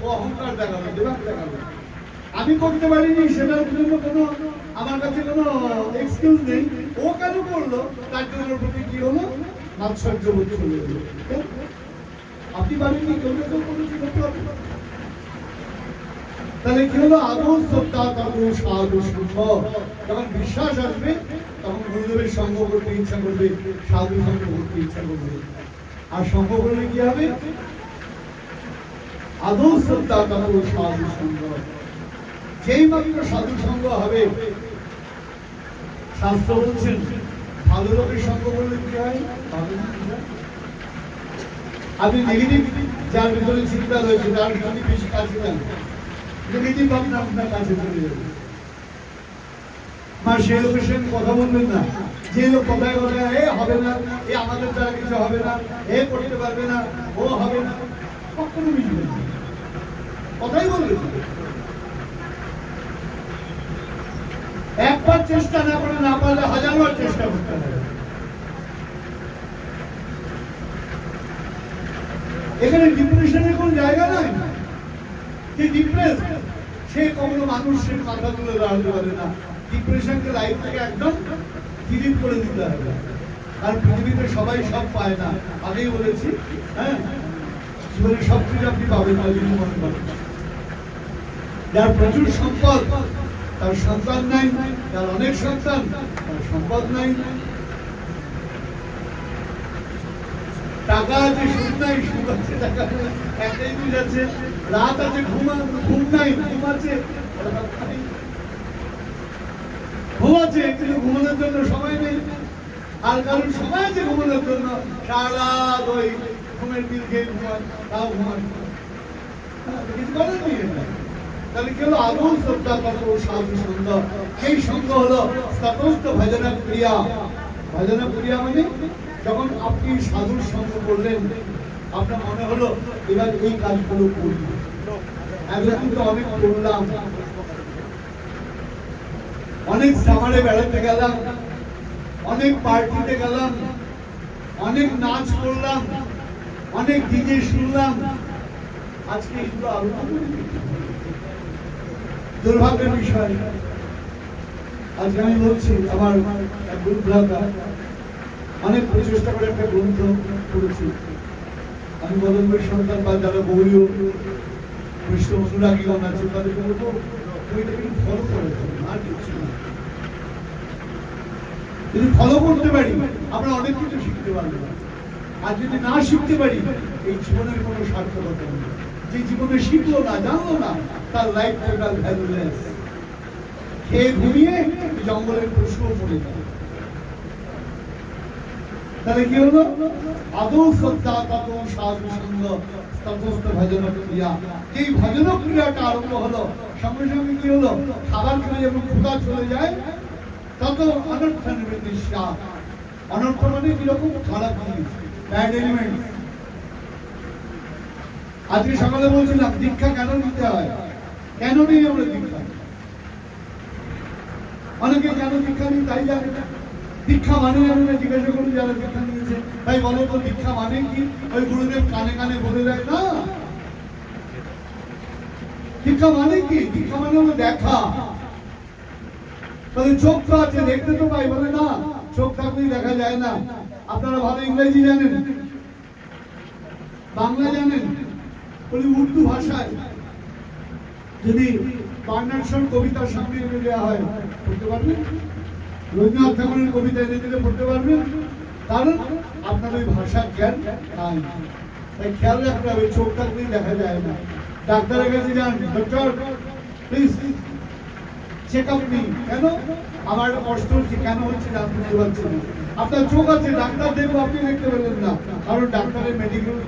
ও অহংকার দেখালো, দেবাক দেখালো। আমি করতে পারিনি, সেটার জন্য কোনো আমার কাছে কোনো এক্সকিউজ নেই। ও কেন করলো, তার জন্য প্রতি কি হলো? মাৎসর্য বোধ চলে এলো। আপনি পারেননি, কেউ না কেউ কোনো কিছু করতে হবে। তাহলে কি হলো? আদৌ শ্রদ্ধা তত সাধু সঙ্গ। যখন বিশ্বাস আসবে তখন গুরুদেবের সঙ্গ করতে ইচ্ছা করবে, সাধু সঙ্গ করতে ইচ্ছা করবে। আর সঙ্গ করলে কি হবে? আদৌ শ্রদ্ধা তত সাধু সঙ্গ। যেই মাত্র সাধু সঙ্গ হবে, শাস্ত্র বলছেন ভালো লোকের সঙ্গ করলে কি হয়? আপনি নেগেটিভ যার ভিতরে চিন্তা রয়েছে, তার যদি বেশি কাছে যান, নেগেটিভ ভাবনা আপনার কাছে চলে যাবে। মা সেই লোকের সঙ্গে কথা বলবেন না, যে লোক কথায় কথায় এ হবে না, এ আমাদের দ্বারা কিছু হবে না, এ করতে পারবে না, ও হবে না, কখনো মিশবে না, কথাই বলবে। একবার চেষ্টা না করে, না পারলে 1000 বার চেষ্টা করতে হবে। এখানে ডিপ্রেশনের কোন জায়গা নাই। যে ডিপ্রেস, সে কখনো মানুষের মাথা তুলে দাঁড়াতে পারে না। ডিপ্রেশনকে লাইফ থেকে একদম ডিলিট করে দিতে হবে। আর পৃথিবীতে সবাই সব পায় না, আগেই বলেছি। হ্যাঁ, জীবনে সব কিছু আপনি পাবেন না যদি মনে করেন। যার প্রচুর সম্পদ, তার সন্তান নাই, যার অনেক সন্তান, তার সম্পদ নাই। টাকা আছে, সুখ নাই, সুখ আছে, টাকা নাই, একটাই বুঝ আছে। রাত আছে, ঘুম নাই, ঘুম আছে, ঘুম আছে, কিন্তু ঘুমানোর জন্য সময় নেই। আর কারণ সময় আছে ঘুমানোর জন্য, সারা ওই ঘুমের বিল খেয়ে ঘুমান, তাও ঘুমান, কিছু করেন নি। তাহলে কি হলো? আদৌ শ্রদ্ধা তত সাধু সঙ্গ। সেই সঙ্গ হলো ততস্থ ভজনা ক্রিয়া। ভজনা ক্রিয়া মানে যখন আপনি সাধুর সঙ্গ করলেন, আপনার মনে হলো এবার এই কাজগুলো করব। এতদিন তো অনেক করলাম, অনেক সামারে বেড়াতে গেলাম, অনেক পার্টিতে গেলাম, অনেক নাচ করলাম, অনেক ডিজে শুনলাম, আজকে এগুলো আলোচনা করি। দুর্ভাগ্যের বিষয়, আজকে আমি বলছি, আমার এক গুরু ভ্রাতা অনেক প্রচেষ্টা করে একটা গ্রন্থ করেছি। আমি বদলবের সন্তান বা যারা গৌরীয় কৃষ্ণ অনুরাগীগণ আছে তাদেরকে বলবো, ওইটা কিন্তু ফলো করে, আর কিছু না। যদি ফলো করতে পারি আমরা অনেক কিছু শিখতে পারবো। আর যদি না শিখতে পারি, এই জীবনের কোনো সার্থকতা নেই। যে জীবনে শিখলো না, জানলো না, তার লাইফ টোটাল ভ্যালুলেস। খেয়ে ঘুমিয়ে জঙ্গলের পশুও পড়ে যায়। তাহলে কি হলো? আদৌ শ্রদ্ধা তত সাধু সঙ্গ ততস্থ ভজন ক্রিয়া। এই ভজন ক্রিয়াটা আরম্ভ হলো, সঙ্গে সঙ্গে কি হলো? খাবার খেলে যখন ক্ষুধা চলে যায় তত অনর্থ নিবৃত্তি। অনর্থ মানে কিরকম? খারাপ জিনিস, ব্যাড এলিমেন্ট। আজকে সকালে বলছিলাম দীক্ষা কেন নিতে হয়, কেন নেই আমরা দীক্ষা? অনেকে কেন দীক্ষা নিই তাই জানে না। দীক্ষা মানে জানে না, জিজ্ঞাসা করুন যারা দীক্ষা নিয়েছে। তাই বলো তো দীক্ষা মানে কি? ওই গুরুদেব কানে কানে বলে দেয় না। দীক্ষা মানে কি? দীক্ষা মানে হলো দেখা। তাহলে চোখ তো আছে, দেখতে তো পাই, বলে না চোখ থাকলেই দেখা যায় না। আপনারা ভালো ইংরেজি জানেন, বাংলা জানেন, বলি উর্দু ভাষায় যদি বার্নার্ড শ কবিতার সামনে এনে দেওয়া হয় পড়তে পারবেন? রবীন্দ্রনাথ ঠাকুরের কবিতা এনে দিলে পড়তে পারবেন? কারণ আপনার ওই ভাষার জ্ঞান নাই। তাই খেয়াল রাখতে হবে, চোখ থাকলেই দেখা যায় না। ডাক্তারের কাছে যান, doctor please check up me. কেন? আমার কষ্ট হচ্ছে, কেন হচ্ছে আপনি বুঝতে পারছেন না। আপনার চোখ আছে, ডাক্তার দেখবো, আপনি দেখতে পেলেন না, কারণ ডাক্তারের মেডিকেল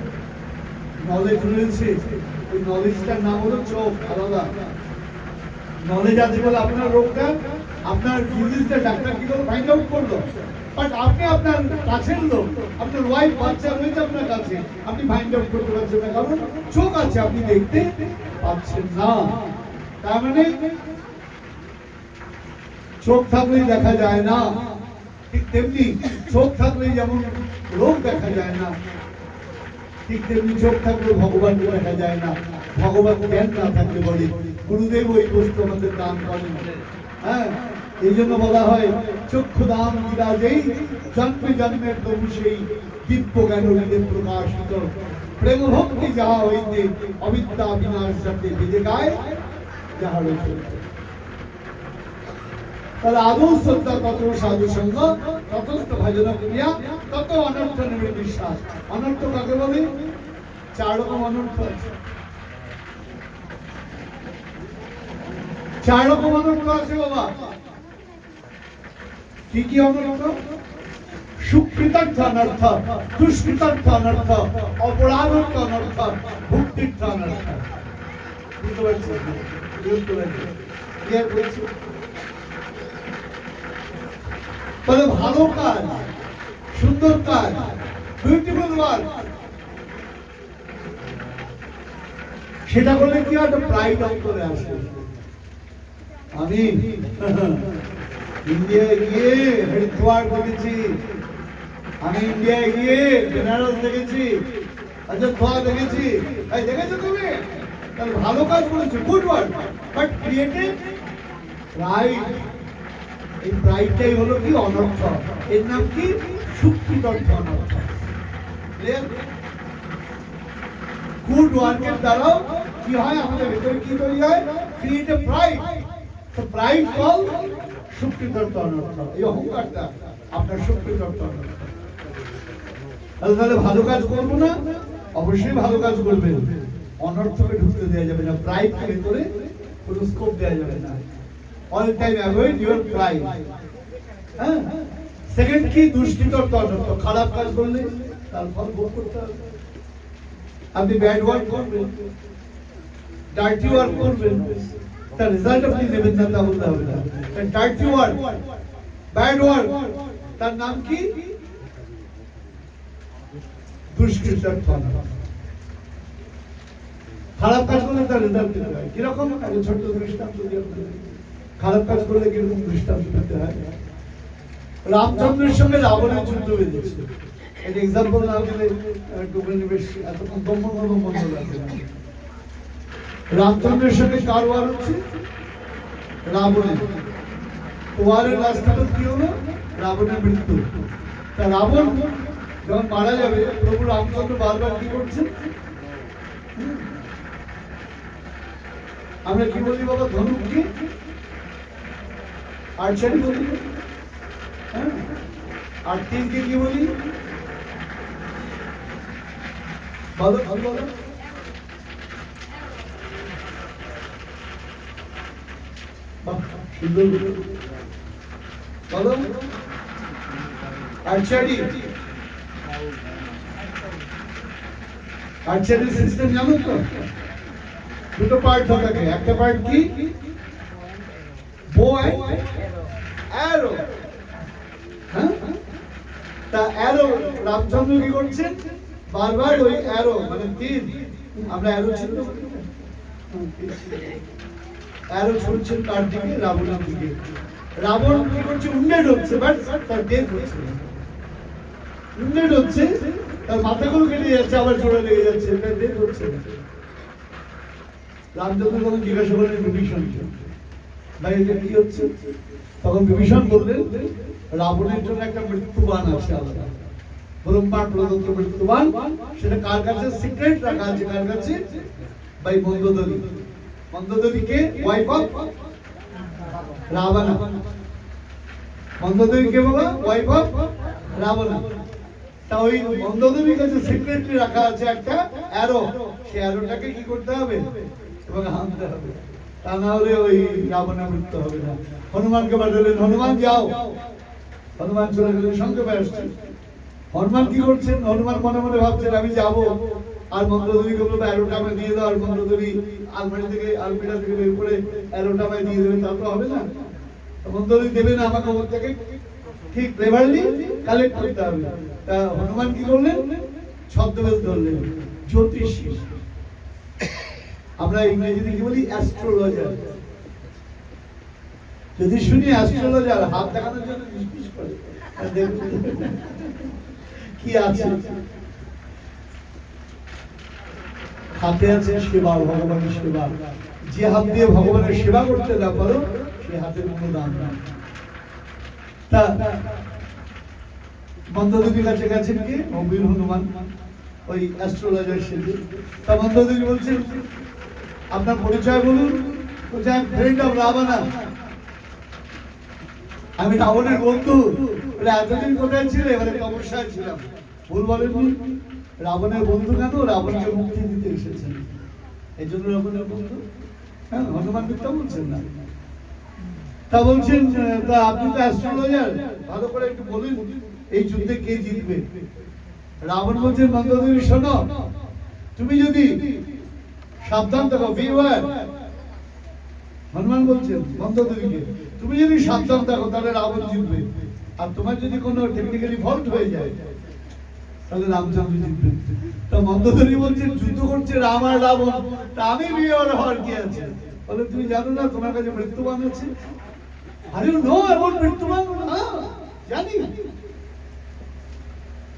নলেজ রয়েছে। ওই নলেজটার নাম হলো চোখ। আলাদা নলেজ আছে বলে আপনার রোগটা, আপনার ডিজিজটা ডাক্তার কি করে ফাইন্ড আউট করলো। বাট আপনি আপনার কাছের লোক, আপনার ওয়াইফ বাচ্চা রয়েছে আপনার কাছে, আপনি ফাইন্ড আউট করতে পারছেন না, কারণ চোখ আছে, আপনি দেখতে পাচ্ছেন না। তার মানে চোখ থাকলেই দেখা যায় না। ঠিক তেমনি চোখ থাকলেই যেমন রোগ দেখা যায় না, ঠিক তেমনি চোখ থাকলে ভগবানকে দেখা যায় না। ভগবান জ্ঞান না থাকলে বলে গুরুদেব ওই বস্তু আমাদের দান করেন। হ্যাঁ, এই জন্য বলা হয় চক্ষু দান বিরাজেই জন্মে জন্মের তবু সেই দিব্য জ্ঞান হইতে প্রকাশিত। প্রেম ভক্তি যাহা হইতে অবিদ্যা বিনাশ যাতে বেঁধে গায় যাহা রয়েছে। তাহলে আদৌ শ্রদ্ধা তত সাধু সঙ্গ ততস্থ ভজন ক্রিয়া তত অনর্থ নিবৃত্তি। অনর্থ কাকে বলে? 4 রকম অনর্থ আছে। 4 রকম অনর্থ আছে বাবা। কি কি অনর্থ? সুকৃতার্থ অনর্থ, দুষ্কৃতার্থ অনর্থ, অপরাধর্থ অনর্থ, ভুক্তির্থ অনর্থ। বুঝতে পারছি? ক্লিয়ার বলছি? তাহলে ভালো কাজ, সুন্দর কাজ, বিউটিফুল ওয়ার্ক, সেটা করলে কি একটা প্রাইড অন্তরে আসে। আমি ইন্ডিয়ায় গিয়ে হরিদ্বার দেখেছি, আমি ইন্ডিয়ায় গিয়ে বেনারস দেখেছি, অযোধ্যা দেখেছি। তাই দেখেছো তুমি? তাহলে ভালো কাজ করেছো, good work, but created pride. এই প্রাইডটাই হলো কি? অনর্থ। এর নাম কি? সুকৃতার্থ অনর্থ। গুড ওয়ার্কের দ্বারাও কি হয়? আমাদের ভেতরে কি তৈরি হয়? Create a pride. তো প্রাইড কল সুকৃতার্থ অনর্থ। এই অহংকারটা আপনার সুকৃতার্থ অনর্থ। তাহলে ভালো কাজ করবো না? অবশ্যই ভালো কাজ করবেন, অনর্থকে ঢুকতে দেওয়া যাবে না, প্রাইডকে ভেতরে কোনো স্কোপ দেওয়া যাবে না। All time avoid your pride. হ্যাঁ, সেকেন্ড কি? দুষ্কৃতার্থ অনর্থ। খারাপ কাজ করলে তার ফল ভোগ করতে হবে। আপনি ব্যাড ওয়ার্ক করবেন, ডার্টি ওয়ার্ক করবেন, তার রেজাল্ট আপনি নেবেন না, তা বলতে হবে না। ডার্টি ওয়ার্ক, ব্যাড ওয়ার্ক, তার নাম কি? দুষ্কৃতার্থ অনর্থ। খারাপ কাজ করলে তার রেজাল্ট পেতে হয় কিরকম? একটা ছোট্ট দৃষ্টান্ত দিয়ে খারাপ কাজ করলে কিরকম দৃষ্টান্ত পেতে হয়। রামচন্দ্রের সঙ্গে রাবণের যুদ্ধ বেঁধেছে। এর এক্সাম্পল না দিলে টুকরানি বেশ এতক্ষণ দম্ভ লাগে। রামচন্দ্রের সঙ্গে কার ওয়ার হচ্ছে? রাবণের। ওয়ারের লাস্টটা কি হলো? রাবণের মৃত্যু। তা রাবণ যখন মারা যাবে, প্রভু রামচন্দ্র বারবার কি করছেন? আমরা কি বলি বাবা? ধনুক কি? আর্চারি বলি। হ্যাঁ, আর তীরকে কি বলি? বলো বলো। বলো। আর্চারি আর্চারি সিস্টেম জানো তো? দুটো পার্ট থাকে, একটা পার্ট কি বো অ্যারো, হ্যাঁ? তা অ্যারো রামচন্দ্র কি করছেন, বারবার ওই অ্যারো মানে তীর, আমরা অ্যারো ছিল অ্যারো ছুটছেন কার দিকে, রাবণের দিকে। রাবণ কি করছে, উন্মেড হচ্ছে, বাট তার ডেথ হচ্ছে না। উন্মেড হচ্ছে, তার মাথাগুলো কেটে যাচ্ছে, আবার জোড়া লেগে যাচ্ছে, তার ডেথ হচ্ছে না। রামচন্দ্র তখন জিজ্ঞাসা করলেন বিভীষণকে, ভাই এটা কি হচ্ছে? তখন বিভীষণ বললেন, রাবণের জন্য একটা মৃত্যুবান আছে আলাদা, ব্রহ্মার প্রদত্ত মৃত্যুবান, সেটা কার কাছে সিক্রেট রাখা আছে, কার কাছে? ভাই মন্দোদরী। মন্দোদরীকে ওয়াইফ অফ রাবণা। মন্দোদরীকে বাবা ওয়াইফ অফ রাবণা। তা ওই মন্দোদরীর কাছে সিক্রেটলি রাখা আছে একটা অ্যারো, সেই অ্যারোটাকে কি করতে হবে এবং হামতে হবে, তা না হলে ওই রাবণের মৃত্যু হবে না। হনুমানকে পাঠালেন, হনুমান যাও। হনুমান চলে গেলেন, সংক্ষেপে আসছেন। হনুমান কি করছেন, হনুমান মনে মনে ভাবছেন আমি যাব, আর মন্ত্রদরীকে বলবো অ্যারোটা আমায় দিয়ে দাও, আর মন্ত্রদরী আলমারি থেকে আলমিরা থেকে বের করে অ্যারোটা আমায় দিয়ে দেবে, তা তো হবে না। মন্ত্রদরী দেবে না, আমাকে ওর থেকে ঠিক ক্লেভারলি কালেক্ট করতে হবে। তা হনুমান কি করলেন, ছদ্মবেশ ধরলেন, জ্যোতিষী। আমরা ইংরেজিতে কি বলি, অ্যাস্ট্রোলজার। যদি শুনি অ্যাস্ট্রোলজার, হাত দেখানোর জন্য নিষ্পিস করে, আর দেখুন কি আছে হাতে, আছে সেবা, ভগবানের সেবা। যে হাত দিয়ে ভগবানের সেবা করতে না পারো, সে হাতের কোনো দাম নাই। তা মন্দোদরীর কাছে গেছেন কি, বীর হনুমান, ওই অ্যাস্ট্রোলজার সেজে। তা মন্দোদরী বলছেন, আপনার পরিচয় বলুন। বলছে আমি ফ্রেন্ড অফ রাবণা, আমি রাবণের বন্ধু। এতদিন কোথায় ছিলে? এবারে তপস্যায় ছিলাম। ভুল বলেননি, রাবণের বন্ধু কেন, রাবণকে মুক্তি দিতে এসেছেন, এই জন্য রাবণের বন্ধু। হ্যাঁ, হনুমান মিথ্যা বলছেন না। তা বলছেন, তা আপনি তো অ্যাস্ট্রোলজার, ভালো করে একটু বলুন এই যুদ্ধে কে জিতবে? রাবণ বলছেন, মন্দোদরী শোনো, তুমি যদি সাবধান থাকো, বিওয়্যার। হনুমান বলছেন মন্দোদরীকে, তুমি যদি সাবধান থাকো তাহলে রাবণ জিতবে, আর তোমার যদি কোনো টেকনিক্যালি ফল্ট হয়ে যায় তাহলে রামচন্দ্র জিতবে। তা মন্দোদরী বলছেন, যুদ্ধ করছে রাম আর রাবণ, তা আমি বিওয়্যার হওয়ার কি আছে? বলে তুমি জানো না তোমার কাছে মৃত্যুবান আছে? আরে নো, এমন মৃত্যুবান? হ্যাঁ জানি,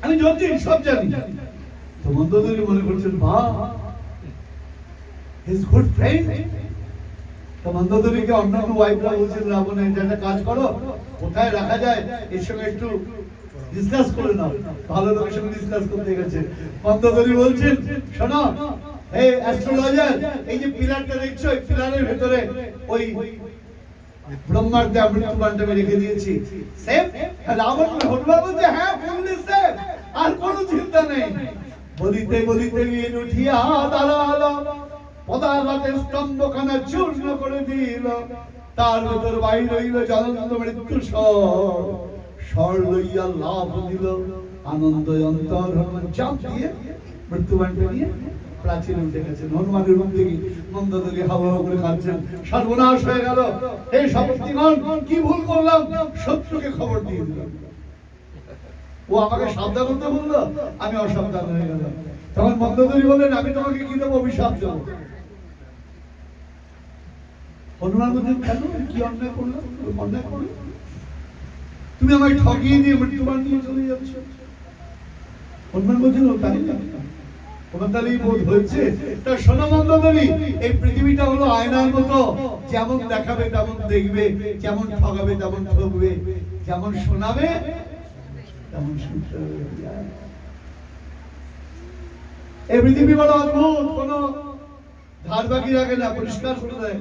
আমি জ্যোতিষ, সব জানি। তো মন্দোদরী মনে করছেন, বাহ, হিজ গুড ফ্রেন্ড। তো মন্দোদরীকে অন্যান্য ওয়াইফরা বলছেন, রাবণ একটা কাজ করো, কোথায় রাখা যায় এর সঙ্গে একটু ডিসকাস করে নাও। ভালো লোকের সঙ্গে ডিসকাস করতে গেছে। মন্দোদরী বলছেন, শোনো এই অ্যাস্ট্রোলজার, এই যে পিলারটা দেখছো, এই পিলারের ভেতরে ওই ব্রহ্মার দেয়া মৃত্যুবানটা আমি রেখে দিয়েছি, সেফ। রাবণ হনুমান বলছে, হ্যাঁ ফুললি সেফ, আর কোনো চিন্তা নেই। বলিতে বলিতে নিয়ে উঠিয়া দাঁড়ালো, পদাঘাতে স্তম্ভখানা চূর্ণ করে দিল, তার ভেতর বাইর হইল জ্বলন্ত মৃত্যু স্বর লইয়া লাভ দিল আনন্দ অন্তর। হনুমান চাপ দিয়ে মৃত্যুবানটা নিয়ে প্রাচীন উঠে গেছেন। হনুমানের রূপ দেখি মন্দোদরী হাওয়া করে কাঁদছেন, সর্বনাশ হয়ে গেল, এই শক্তিগণ কি ভুল করলাম, শত্রুকে খবর দিয়ে দিলাম, ও আমাকে সাবধান হতে বললো, আমি অসাবধান হয়ে গেলাম। তখন মন্দোদরী বললেন, আমি তোমাকে কি দেবো, অভিশাপ দেবো। হনুমান বলছেন, কেন, কি অন্যায় করলাম? অন্যায় করলো, তুমি আমায় ঠকিয়ে দিয়ে মৃত্যুবান নিয়ে চলে যাচ্ছ। হনুমান বলছেন, তাই না, তোমার তাহলেই বোধ হয়েছে। তা শোনো মন্দোদরী, এই পৃথিবীটা হলো আয়নার মতো, যেমন দেখাবে তেমন দেখবে, যেমন ঠকাবে তেমন ঠকবে, যেমন শোনাবে তেমন শুনতে হবে। এই পৃথিবী বড় অদ্ভুত, কোনো ধার বাকি রাখে না, পরিষ্কার করে দেয়।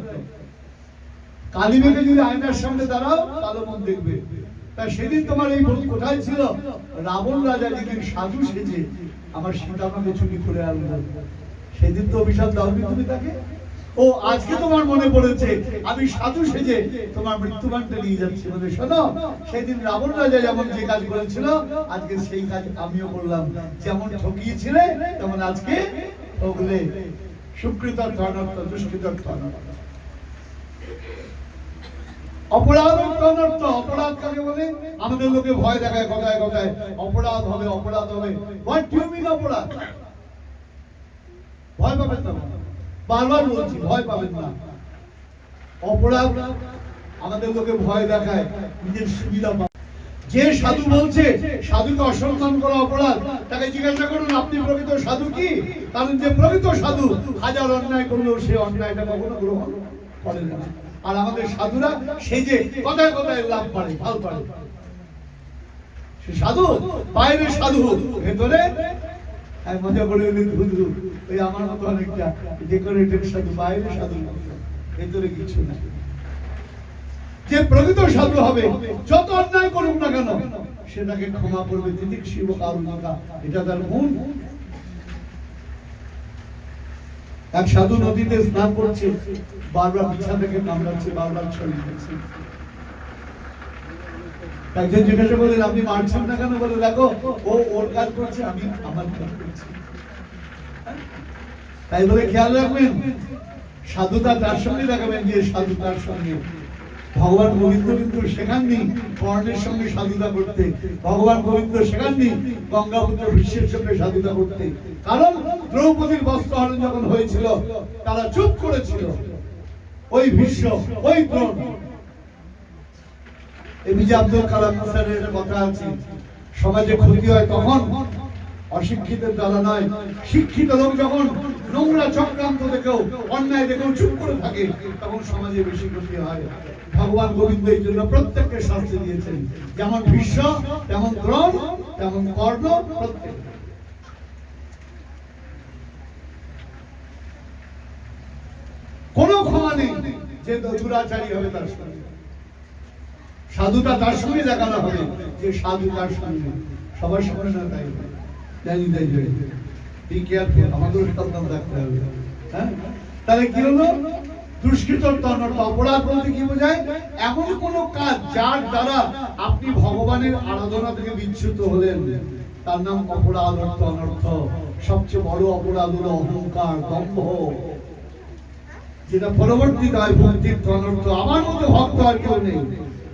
কালী মেঘে যদি আয়নার সামনে দাঁড়াও, কালো মুখ দেখবে। তা সেদিন তোমার এই বোধ কোথায় ছিল? রাবণ রাজা যেদিন সাধু সেজে আমার সীতা আমাকে চুরি করে আনলো, সেদিন তো অভিশাপ দাওনি তুমি তাকে? ও আজকে তোমার মনে পড়েছে আমি সাধু সেজে তোমার মৃত্যুবানটা নিয়ে যাচ্ছি, মানে শোনো সেদিন রাবণ রাজা যেমন যে কাজ করেছিল আজকে সেই কাজ আমিও করলাম, যেমন ঠকিয়েছিলে তেমন আজকে ঠকলে। সুকৃতর ধনার্থ, দুষ্কৃতর ধনার্থ। অপরাধ অনর্থ। অপরাধ কাকে বলে? আমাদের লোকে ভয় দেখায় কথায় কথায়, অপরাধ হবে অপরাধ হবে। হোয়াট ডু ইউ মিন অপরাধ? ভয় পাবেন না, বারবার বলছি ভয় পাবেন না। অপরাধ আমাদের লোকে ভয় দেখায় নিজের সুবিধা। যে সাধু বলছে সাধুকে অসম্মান করা অপরাধ, তাকে জিজ্ঞাসা করুন আপনি প্রকৃত সাধু কি? কারণ যে প্রকৃত সাধু হাজার অন্যায় করলেও সে অন্যায়টা কখনো গ্রহণ করে না। আর আমাদের সাধুরা সেজে কথায় কথায় লাভ পারে, ভাল পারে। সে সাধু, বাইরে সাধু, ভেতরে মজা করে ধুধু। ওই আমার মতো অনেকটা ডেকোরেটেড সাধু, বাইরে সাধু, ভেতরে কিছু না। যে প্রকৃত সাধু হবে যত অন্যায় করুক না কেন সেটাকে ক্ষমা করবে, তিতিক শিব কারুণিকা, এটা তার গুণ। এক সাধু নদীতে স্নান করছে, বারবার বিছা থেকে কামড়াচ্ছে, বারবার ছড়িয়ে দিচ্ছে। একজন জিজ্ঞাসা করলেন আপনি মারছেন না কেন? বলে দেখো ও ওর কাজ করছে, আমি আমার কাজ করছি। তাই বলে খেয়াল রাখবেন, সাধুতা তার সঙ্গে দেখাবেন যে সাধু তার সঙ্গে। ভগবান গোবিন্দ কিন্তু শেখাননি কর্ণের সঙ্গে সাধুতা করতে, ভগবান গোবিন্দ শেখাননি গঙ্গাপুত্র ভীষ্মের সঙ্গে সাধুতা করতে। কারণ দ্রৌপদীর বস্ত্রহরণ যখন হয়েছিল তারা চুপ করেছিল। ওই ভীষ্ম, ওই দ্রোণ। এপিজে আব্দুল কালাম স্যারের একটা কথা আছে, সমাজে ক্ষতি হয় তখন অশিক্ষিতের দ্বারা নয়, শিক্ষিত লোক যখন নোংরা চক্রান্ত দেখেও অন্যায় দেখেও চুপ করে থাকে তখন সমাজে বেশি ক্ষতি হয়। ভগবান গোবিন্দ এই জন্য প্রত্যেককে শাস্তি দিয়েছেন, যেমন ভীষ্ম তেমন দ্রোণ তেমন কর্ণ, প্রত্যেক। কোনো ক্ষমা নেই যে দুরাচারী হবে তার সঙ্গে। সাধুতা তার সঙ্গে দেখানো হবে যে সাধু তার সঙ্গে। সবার সঙ্গে না তাই জানি, তাই বি কেয়ারফুল, আমাদেরও সাবধান থাকতে হবে। হ্যাঁ, তাহলে কি হলো? দুষ্কৃতর তনর্থ। অপরাধ বলতে কি বোঝায়? এমন কোন কাজ যার দ্বারা আপনি ভগবানের আরাধনা থেকে বিচ্যুত হলেন, তার নাম অপরাধ অর্থ অনর্থ। সবচেয়ে বড় অপরাধ হলো অহংকার, দম্ভ, যেটা পরবর্তীতে হয় ভক্তির অনর্থ। আমার মতো ভক্ত আর কেউ নেই,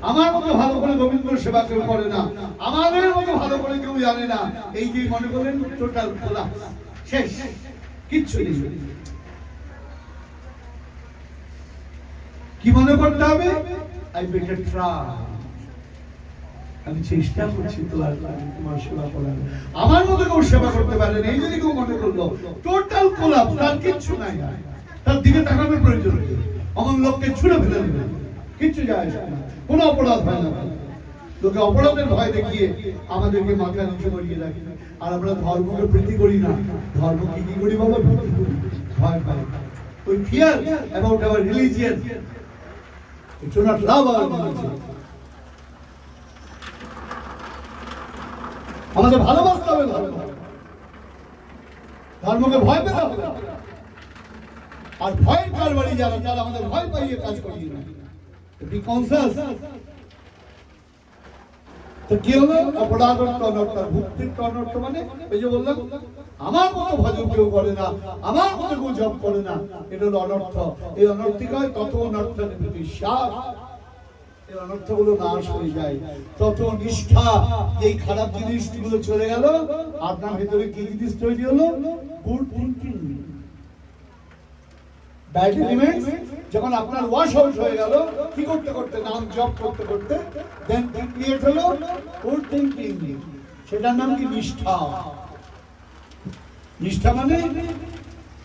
আমার মতো ভালো করে গোবিন্দ সেবা কেউ করে না, আমাদের মতো ভালো করে কেউ জানে না। এই যে মনে করেন টোটাল খোলা, শেষ, কিচ্ছু নেই। কি মনে করতে হবে? আই বেটার ট্রাই, আমি চেষ্টা করছি তোমার সেবা করার। আমার মতো কেউ সেবা করতে পারে না, এই যদি কেউ মনে করলো টোটাল খোলা, তার কিচ্ছু নাই, তার দিকে তাকানোর প্রয়োজন নেই। আমার লোককে ছুঁড়ে ফেলে দেবে, কিচ্ছু যায় আসে না, কোনো অপরাধ হয় না। লোকে অপরাধের ভয় দেখিয়ে আমাদেরকে মাথা নিচে করিয়ে রাখে। আর আমরা ধর্মকে প্রীতি করি না, ধর্মকে কি করি বাবা? ভয় পাই। ওই fear about our religion, it do not love our religion. আমাদের ভালোবাসতে হবে ধর্মকে, ভয় পেতে হবে। আর ভয়ের কারবারি যারা, তারা আমাদের ভয় পাইয়ে কাজ করিয়ে না। B conscious. তো কি হলো? অপরাধ অর্থ অনর্থ, ভক্তির অনর্থ মানে এই যে বললাম আমার মতো ভজন কেউ করে না, আমার মতো কেউ জপ করে না, এটা হলো অনর্থ। এই অনর্থিক হয় তত অনর্থ বিশ্বাস, এই অনর্থগুলো নাশ হয়ে যায়। তত নিষ্ঠা, এই খারাপ জিনিসগুলো চলে গেল, আপনার ভেতরে কি জিনিস তৈরি হলো? Good thinking. ব্যাড এলিমেন্টস যখন আপনার ওয়াশ আউট হয়ে গেল, কি করতে করতে, নাম জপ করতে করতে, দেন কি ক্রিয়েট হলো? Good thinking. সেটার নাম কি? নিষ্ঠা। নিষ্ঠা মানে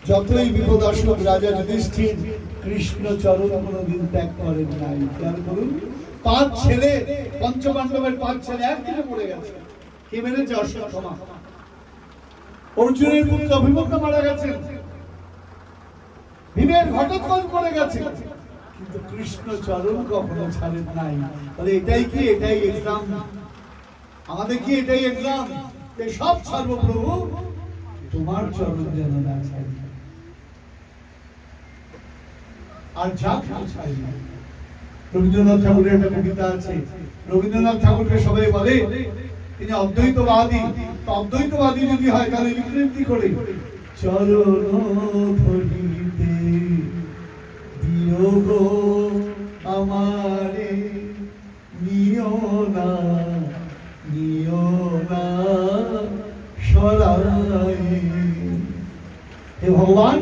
যতই বিপদ আসুক রাজা যুধিষ্ঠির কৃষ্ণ চরণ কোনদিন ত্যাগ করেন নাই। খেয়াল করুন, 5 ছেলে, পঞ্চপাণ্ডবের 5 ছেলে একদিনে মরে গেছে। কে মেরেছে? অশ্বত্থামা। অর্জুনের পুত্র অভিমন্যু মারা গেছেন, ভীমের ঘটোৎকচ করে গেছে, কিন্তু কৃষ্ণ চরণ কখনো ছাড়েন নাই। তাহলে এটাই কি? এটাই এক্সাম আমাদের। কি এটাই এক্সাম? সব সর্বপ্রভু তোমার চরণ যেন না ছাড়ে। আর যা কিছু চাই না। রবীন্দ্রনাথ ঠাকুরের একটা কবিতা আছে, রবীন্দ্রনাথ ঠাকুরকে সবাই বলে তিনি অদ্বৈতবাদী। অদ্বৈতবাদী যদি হয় তাহলে লিখলেন কি করে? চরণ ধরিতে দিও গো আমারে, নিও না সরাই। হে ভগবান,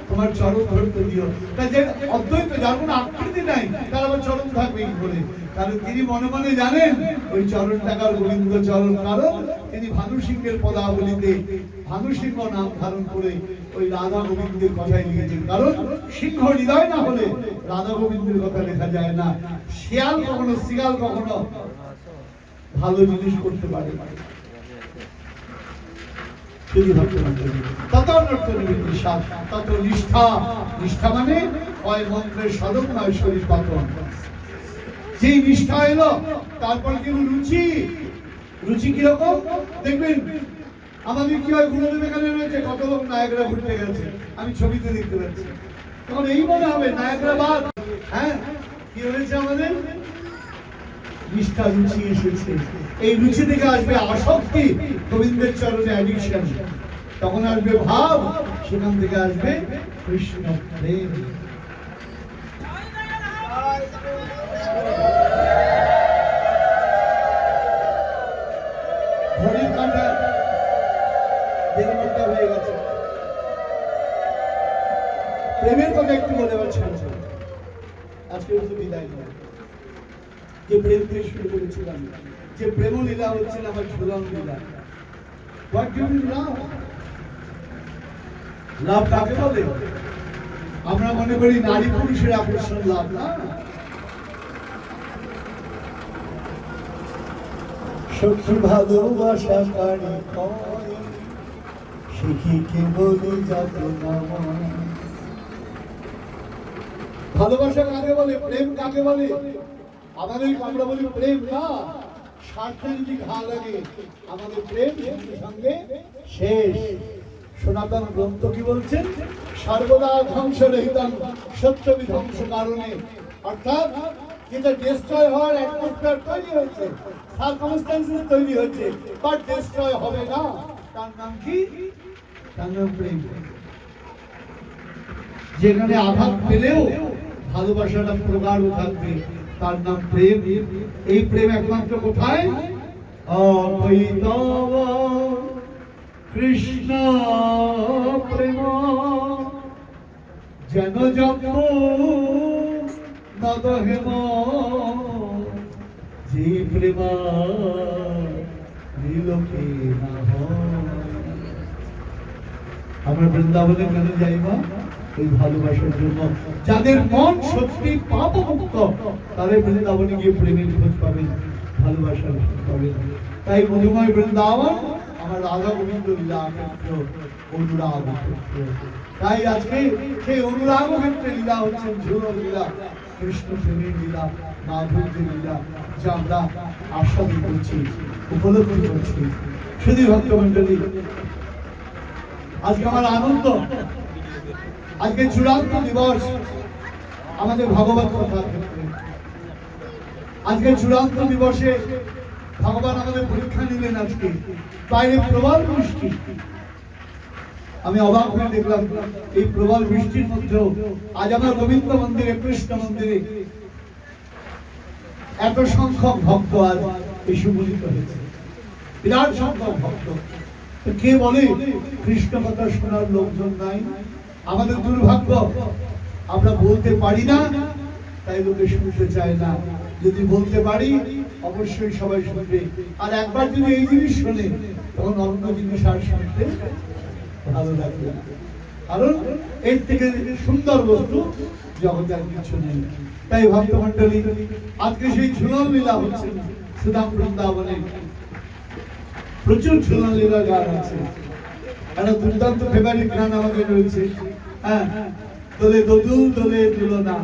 তোমার চরণ ধরতে দিও। তাই যে অদ্বৈত, যার কোনো আকৃতি নাই, তার আবার চরণ থাকবে কি করে? কারণ তিনি মনে মনে জানেন ওই চরণ টাকার গোবিন্দ চরণ, কারণ তিনি ভানু সিংহের পদাবলিতে ভানু সিংহ নাম ধারণ করে ওই রাধা গোবিন্দের কথাই লিখেছেন। কারণ সিংহ হৃদয় না হলে রাধা গোবিন্দের কথা লেখা যায় না। শিয়াল কখনো, শিয়াল কখনো ভালো জিনিস করতে পারে না। তত নিষ্ঠা, নিষ্ঠা মানে হয় মন্ত্রের সাধক, নয় শরীর পাতন। যেই নিষ্ঠা এলো তারপর কিন্তু রুচি। রুচি কিরকম দেখবেন, আমাদের কি হয়, গুরুদেব এখানে রয়েছে, কত লোক নায়করা ঘুরতে গেছে, আমি ছবিতে দেখতে পাচ্ছি। তখন এই মনে হবে নায়করা বাদ। হ্যাঁ, কি হয়েছে? আমাদের নিষ্ঠা, রুচি এসেছে। এই রুচি থেকে আসবে আসক্তি, গোবিন্দের চরণে অ্যাডিকশন। তখন আসবে ভাব, সেখান থেকে আসবে কৃষ্ণ প্রেম। ঘড়ির কাঁটা দেড় ঘন্টা হয়ে গেছে। প্রেমের কথা একটু বলে পারছেন আজকে বিদায় নেই। যে প্রেম দিয়ে শুরু করেছিলাম, যে প্রেম লীলা হচ্ছিল আমার ঝুলন লীলা। What do you love? লাভ কাকে বলে? আমরা মনে করি নারী পুরুষের আকর্ষণ লাভ, না। সখী ভালোবাসা কারি করে, শিখি কে বলি যত নাম। ভালোবাসা কাকে বলে? প্রেম কাকে বলে? আমাদের আমরা বলি প্রেম না, স্বার্থে যদি ঘা লাগে আমাদের প্রেম সঙ্গে শেষ। সনাতন গ্রন্থ কি বলছেন? সর্বদা ধ্বংস রহিতাম সত্য বিধ্বংস কারণে। অর্থাৎ যেটা ডিস্ট্রয় হওয়ার অ্যাটমসফিয়ার তৈরি হয়েছে, সার্কামস্ট্যান্সেস তৈরি হয়েছে, বাট ডিস্ট্রয় হবে না। তার নাম কি? তার নাম প্রেম। যেখানে আঘাত পেলেও ভালোবাসাটা প্রগাঢ় থাকবে, তার নাম প্রেম। এই প্রেম একমাত্র কোথায়? অদ্বৈতম কৃষ্ণ প্রেম যেন জপ নদহেম, যে প্রেম নীলকে না হয়। আমরা বৃন্দাবনে কেন যাইবা? এই ভালোবাসার জন্য। যাদের মন সত্যি পাপ মুক্ত, তাদের বৃন্দাবনে গিয়ে প্রেমের খোঁজ পাবেন, ভালোবাসার খোঁজ পাবেন। তাই মধুময় বৃন্দাবন আমার রাধা গোবিন্দ লীলা ক্ষেত্র, অনুরাগ ক্ষেত্র। তাই আজকে সেই অনুরাগ ক্ষেত্রে লীলা হচ্ছেন ঝুলন লীলা, কৃষ্ণ প্রেমের লীলা, মাধুর্যের লীলা, যা আমরা আস্বাদন করছি, উপলব্ধি করছি। শুধু ভক্তমণ্ডলী, আজকে আমার আনন্দ। আজকে চূড়ান্ত দিবস আমাদের ভাগবত কথার ক্ষেত্রে। আজকে চূড়ান্ত দিবসে ভগবান আমাদের পরীক্ষা নিলেন। আজকে বাইরে প্রবল বৃষ্টি, আমি অবাক হয়ে দেখলাম এই প্রবল বৃষ্টির মধ্যেও আজ আমার গোবিন্দ মন্দিরে, কৃষ্ণ মন্দিরে এত সংখ্যক ভক্ত আজ এসে মিলিত হয়েছে, বিরাট সংখ্যক ভক্ত। কে বলে কৃষ্ণ কথা শোনার লোকজন নাই? আমাদের দুর্ভাগ্য, আমরা বলতে পারি না, তাই লোকে শুনতে চায় না। যদি বলতে পারি অবশ্যই সবাই শুনবে। আর একবার যদি এই জিনিস শোনে, তখন অন্য জিনিস আর শুনতে ভালো লাগবে। কারণ এর থেকে সুন্দর বস্তু জগতে আর কিছু নেই। তাই ভক্তমণ্ডলী, আজকে সেই ঝুলন লীলা হচ্ছে সুদাম বৃন্দাবনে। প্রচুর ঝুলন লীলা গান আছে। একটা দুর্দান্ত ফেভারিট গান আমাদের রয়েছে, হ্যাঁ, দোলে দোদুল দোলে দুলনা।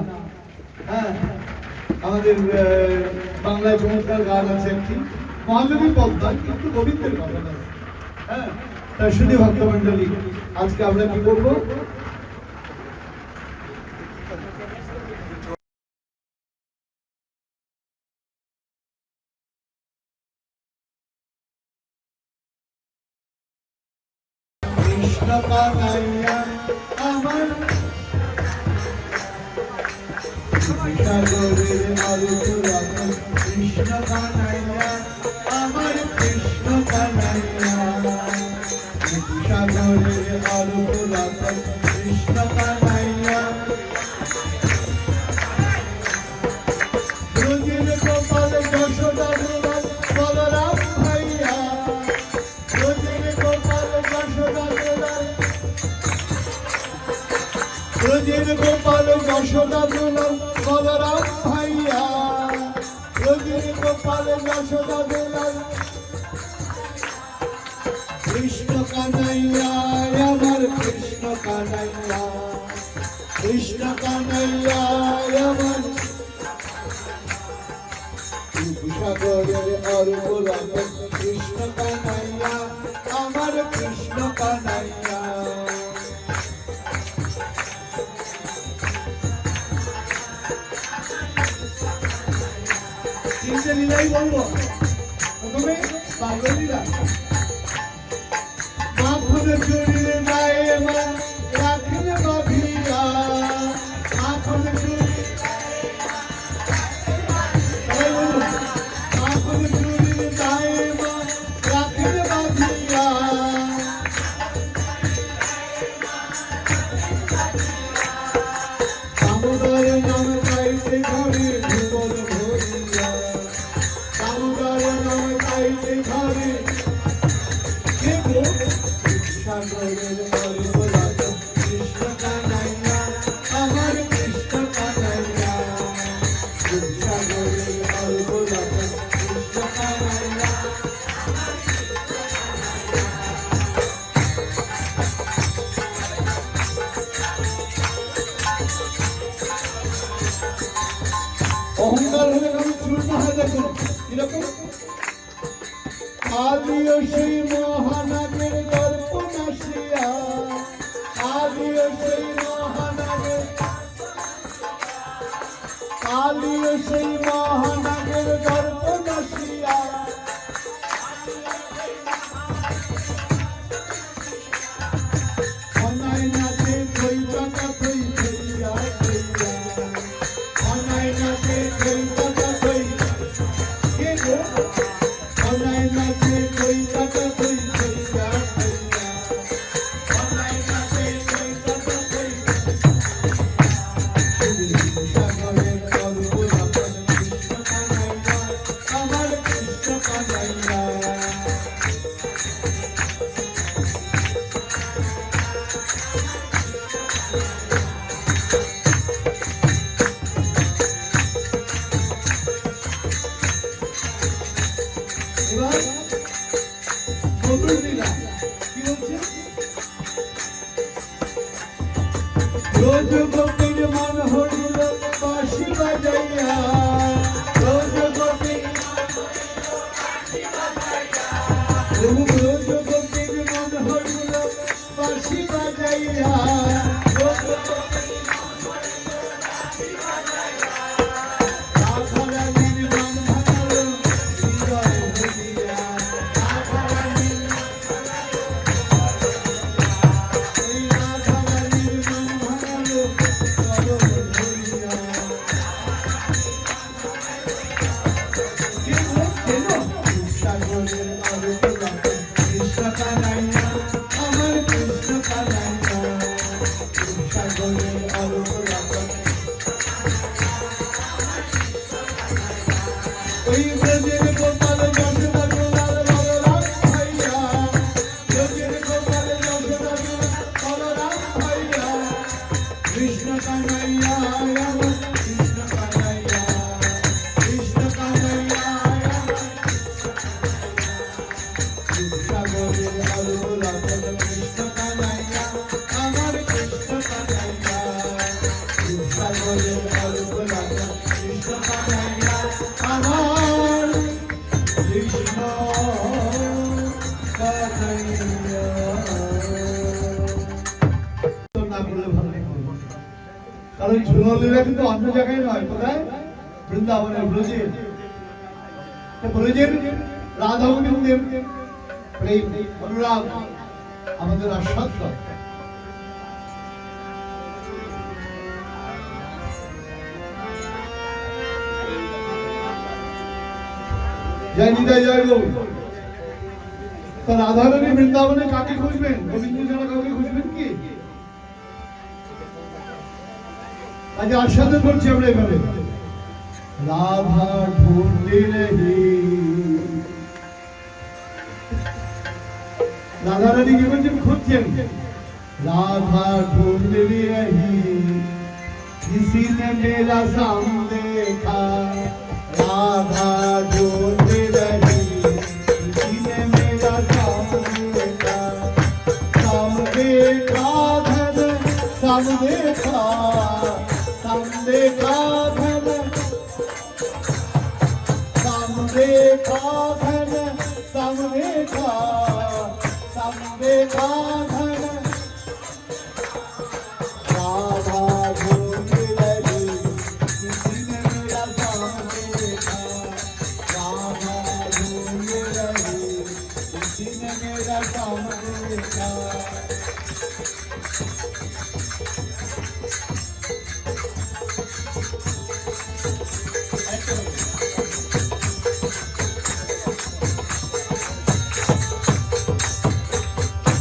হ্যাঁ, আমাদের বাংলায় চমৎকার গান আছে একটি, মহাদেবী পদ্মা, কিন্তু গোবিন্দের কথা না। হ্যাঁ, তাই শুধু ভক্তমণ্ডলী, আজকে আমরা কি করবো? কানাইয়া আমার সাগরের আলোক রাখো কৃষ্ণ কানাইয়া আমার কৃষ্ণ কানাইয়া সাগরের আলোক রাখো কৃষ্ণ কানাইয়া ব্রজের গোপাল যশোদা দুলাল বলরাম ভাইয়া ব্রজের গোপাল যশোদা দুলাল ব্রজের গোপাল যশোদা দুলাল বলরাম ভাইয়া ব্রজের গোপাল যশোদা দুলাল কৃষ্ণ কানাইয়া আমার কৃষ্ণ কানাইয়া কৃষ্ণ কানাইয়া আমার সাগরের অর্প রাখো কৃষ্ণ কানাইয়া আমার কৃষ্ণ কানাইয়া তিনটে লীলাই বলবো প্রথমে বাল্যলীলা মাখনে চুরিয়ে গায়ে মা রাখিলে বাঁধিয়া মাখনে চুরি মাখনে চুরিয়ে গায়ে মা রাখিলে বাঁধিয়া দামোদর নাম গাইতে ঘরে ভুবন ভরিয়া দামোদর নাম গাইতে ঘরে সাগরের অর্প রাখো কৃষ্ণ কানাইয়া আমার কৃষ্ণ কানাইয়া সাগরের অর্প রাখো কৃষ্ণ কানাইয়া অহংকার হলে আমি চূর্ণ হয় দেখুন কিরকম আদিও সেই মহানাগের গল্প নাসিয়া আদিও সেই মহানাগের আদিও সেই মহানাগের গল্প নাসিয়া অনায় নাচে থই টাকা থই থইয়া থইয়া অনায় নাচে থই টাকা থই কে গো অনায় নাচে থই টাকা থই থইয়া থইয়া অনায় নাচে থই টাকা থই সাগরের অর্প রাখো কৃষ্ণ কানাইয়া আমার কৃষ্ণ কানাইয়া এবার বদরুদ্দিনা কি বলছে রোজ গোপীর মন হরিল বাঁশি বাজাইয়া রোজ গোপীর রোজ গোপীর মন হরিল বাঁশি বাজাইয়া রোজ গোপীর রাধারানীর মন ভাঙালো হৃদয় ভরিয়া রাধারানীর এই রাধারানীর মন ভাঙালো চরণ ভরিয়া কে গো কেন সাগরের অর্প রাখো কৃষ্ণ কানাইয়া আমার কৃষ্ণ কানাইয়া সাগরের অর্প রাখো ওই ব্রজের গোপাল যশোদা দুলাল বলরাম ভাইয়া ব্রজের গোপাল যশোদা দুলাল বলরাম ভাইয়া কৃষ্ণ কানাইয়া আমার কৃষ্ণ কানাইয়া কৃষ্ণ কানাইয়া সাগরের অর্প রাখো কৃষ্ণ কানাইয়া আমার কৃষ্ণ কানাইয়া সাগরের অর্প রাখো কৃষ্ণ কানাইয়া আমার কৃষ্ণ কানাইয়া তো না করলে ভালো লাগবে কারণ ঝুললীলা কিন্তু অন্য জায়গায় নয় কোথায় বৃন্দাবনের ব্রজের ব্রজের রাধা গোবিন্দের প্রেম অনুরাগ আমাদের আস্বাদ জয় নিতাই জয় গো। তা রাধারানী বৃন্দাবনে কাকে খুঁজবেন? গোবিন্দ ছাড়া কাউকে খুঁজবেন কি? আজ আস্বাদন করছি আমরা এভাবে। রাধা ঢুঁढते रही, রাধা রানী কি বলছেন? খুঁজছেন। রাধা ढूंढते रही, किसी ने मेरा साम देखा। राधा ढूंढते रही, किसी ने मेरा साम देखा। साम देखा धन, साम देखा, साम देखा धन, साम देखा धन, साम देखा, साम देखा धन। राधा ढूंढते रही, किसी ने मेरा साम देखा। राधा ढूंढते रही, किसी ने मेरा साम देखा।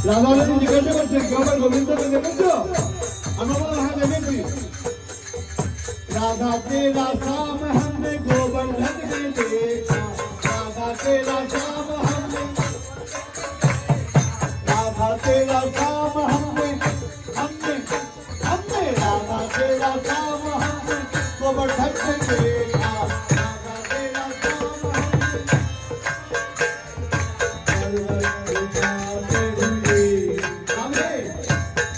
রাধা রানী জিজ্ঞাসা করছেন, কেউ আবার গোবিন্দকে দেখেছো? আমরা বললাম হ্যাঁ দেখেছি। राधा तेरा शाम हमने गोवर्धन में देखा। राधा तेरा शाम हमने, राधा तेरा शाम हमने, हमने, हमने राधा तेरा शाम हमने गोवर्धन में देखा। राधा तेरा शाम हमने पर्वत उठाते हुए, हमने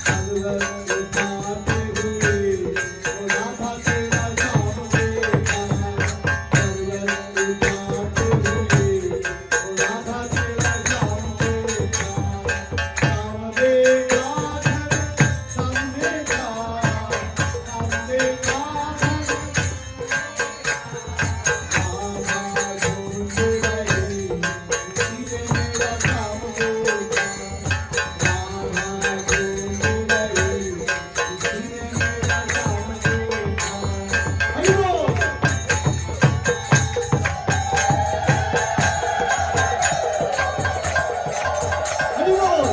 पर्वत उठाते हुए, ओ राधा तेरा शाम देखा। पर्वत उठाते हुए, ओ राधा तेरा शाम देखा। शाम देखा धन, शाम देखा, शाम देखा धन। राधा ढूंढते रही, किसी ने मेरा शाम देखा। राधा ढूंढते रही, किसी ने मेरा शाम देखा। हरि बोल। हरि बोल।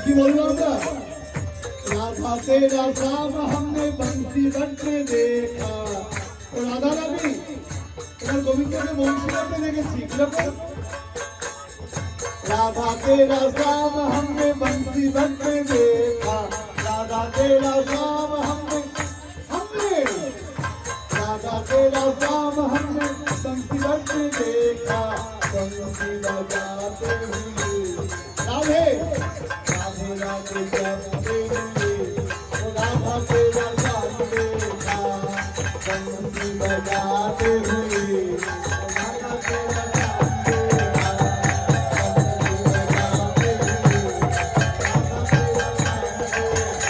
কি বলবো আমরা? রাধা তেরা শাম हमने बंसी बन में देखा। তো রাধা রানী এবার গোবিন্দকে বংশী করতে দেখেছি কিরকম? राधा तेरा शाम हमने बंसी बन में देखा। राधा तेरा शाम हमने, हमने राधा तेरा शाम हमने बंसी बन में देखा। बंसी बजाते हुए राधे, राधे राधे जपते हुए, ओ राधा तेरा शाम देखा। बंसी बजाते हुए, ओ राधा तेरा शाम देखा। बंसी बजाते हुए, राधा तेरा शाम देखा।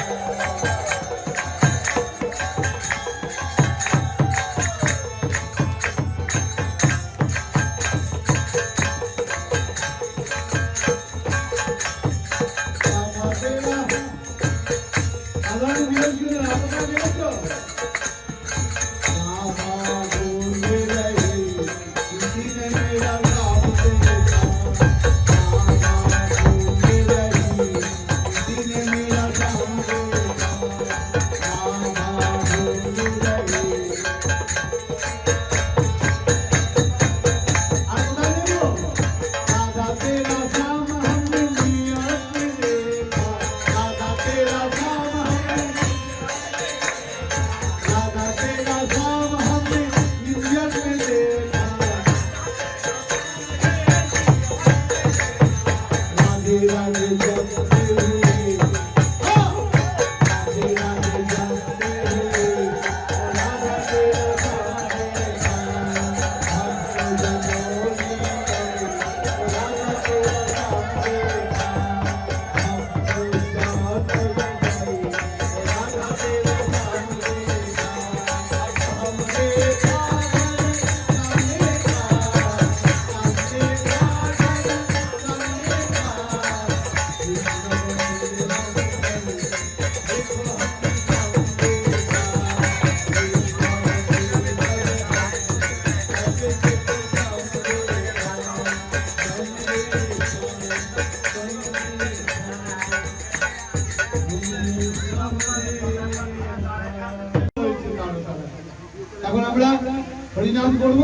হরিনাম করব,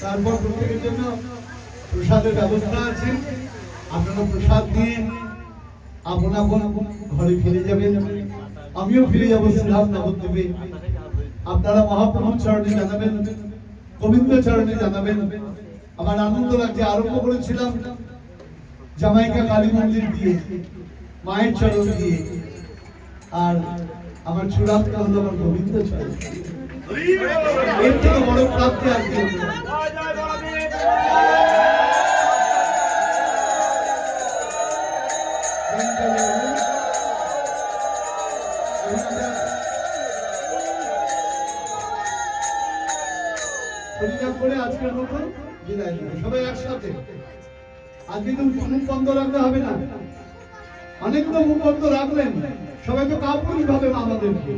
তারপর প্রত্যেকের জন্য প্রসাদের ব্যবস্থা আছে। আপনারা প্রসাদ নিয়ে আপন আপন ঘরে ফিরে যাবেন, আমিও ফিরে যাবো শ্রীরাম নবদ্বীপে। আপনারা মহাপ্রভুর চরণে জানাবেন, গোবিন্দ চরণে জানাবেন। আমার আনন্দ লাগছে, আরম্ভ করেছিলাম জামাইকা কালী মন্দির দিয়ে, মায়ের চরণ দিয়ে, আর আমার চূড়ান্ত হলো আমার গোবিন্দ চরণ। এর থেকে বড় প্রাপ্তি আর কি হতে পারে? হরিনাম করে আজকের মতো বিদায় নেব সবাই একসাথে। আজকে তো মুখ বন্ধ রাখতে হবে না, অনেক তো মুখ বন্ধ রাখলেন, সবাই তো কাপুরুষ ভাবে আমাদেরকে।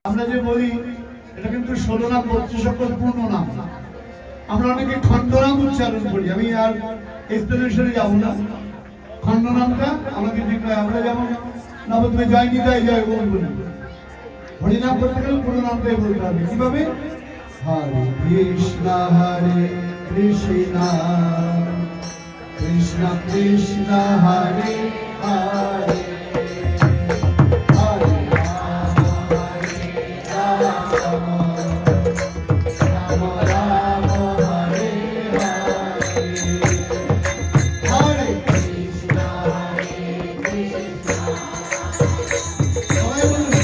আমরা যে বলি এটা কিন্তু 16 নাম 32 সকল পূর্ণ নাম, আমরা অনেকে খণ্ডনাম উচ্চারণ করি। আমি আর এক্সপ্লেনেশনে যাব না। খণ্ডনামটা আমাদের ঠিক নয়। আমরা যেমন নবদ্বীপে জয় নিতাই জয় বলবো, হরিনাম করতে গেলে পুরো নামটাই বলতে হবে। কিভাবে? হরে কৃষ্ণ কৃষ্ণ কৃষ্ণ হরে হরে, হরে রাম রাম রাম হরে হরে, হরে কৃষ্ণ সবাই বলুন।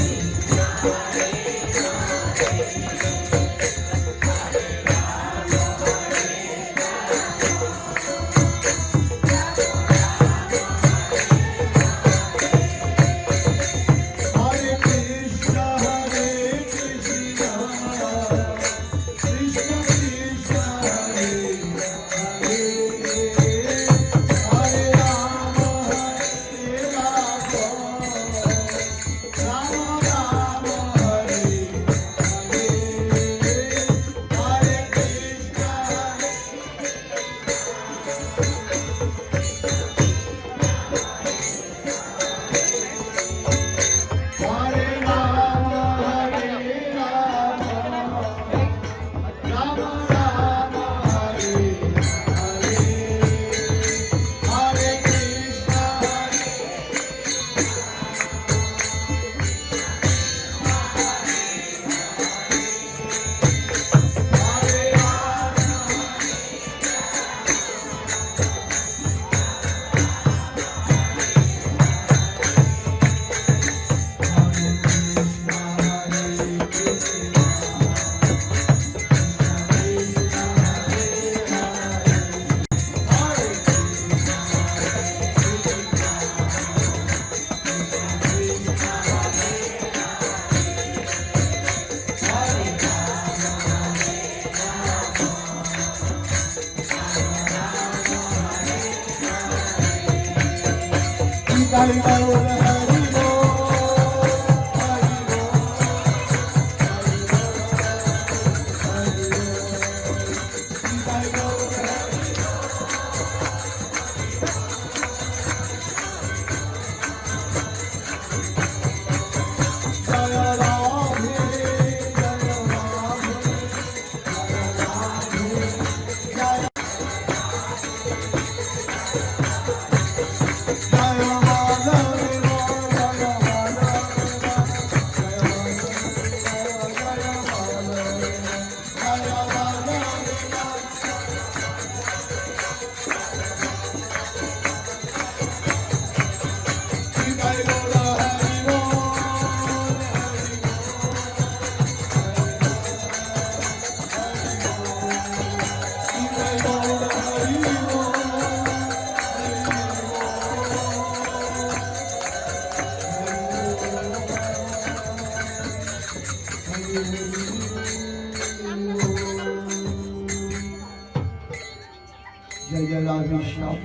জয় জয় রাধেশ্যাম।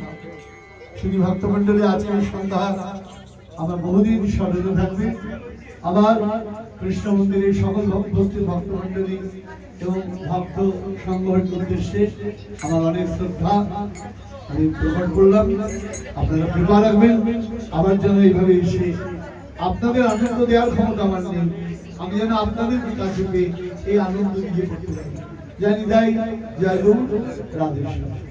শুধু ভক্তমন্ডলী আজকের সন্ধ্যা আমার বহুদিন স্মরণে থাকবে। আবার কৃষ্ণ মন্দিরের সকল উপস্থিত ভক্তমন্ডলী এবং ভক্ত সংগ্রহের উদ্দেশ্যে আমার অনেক শ্রদ্ধা আমি প্রকট করলাম। আপনারা কৃপা রাখবেন আমার জন্য এইভাবে এসে। আপনাদের আনন্দ দেওয়ার ক্ষমতা আমার নেই, আমি যেন আপনাদের কাছে পেয়ে এই আনন্দ নিজে করতে পারি। জানি তাই জয় গুরু রাধেশ্যাম।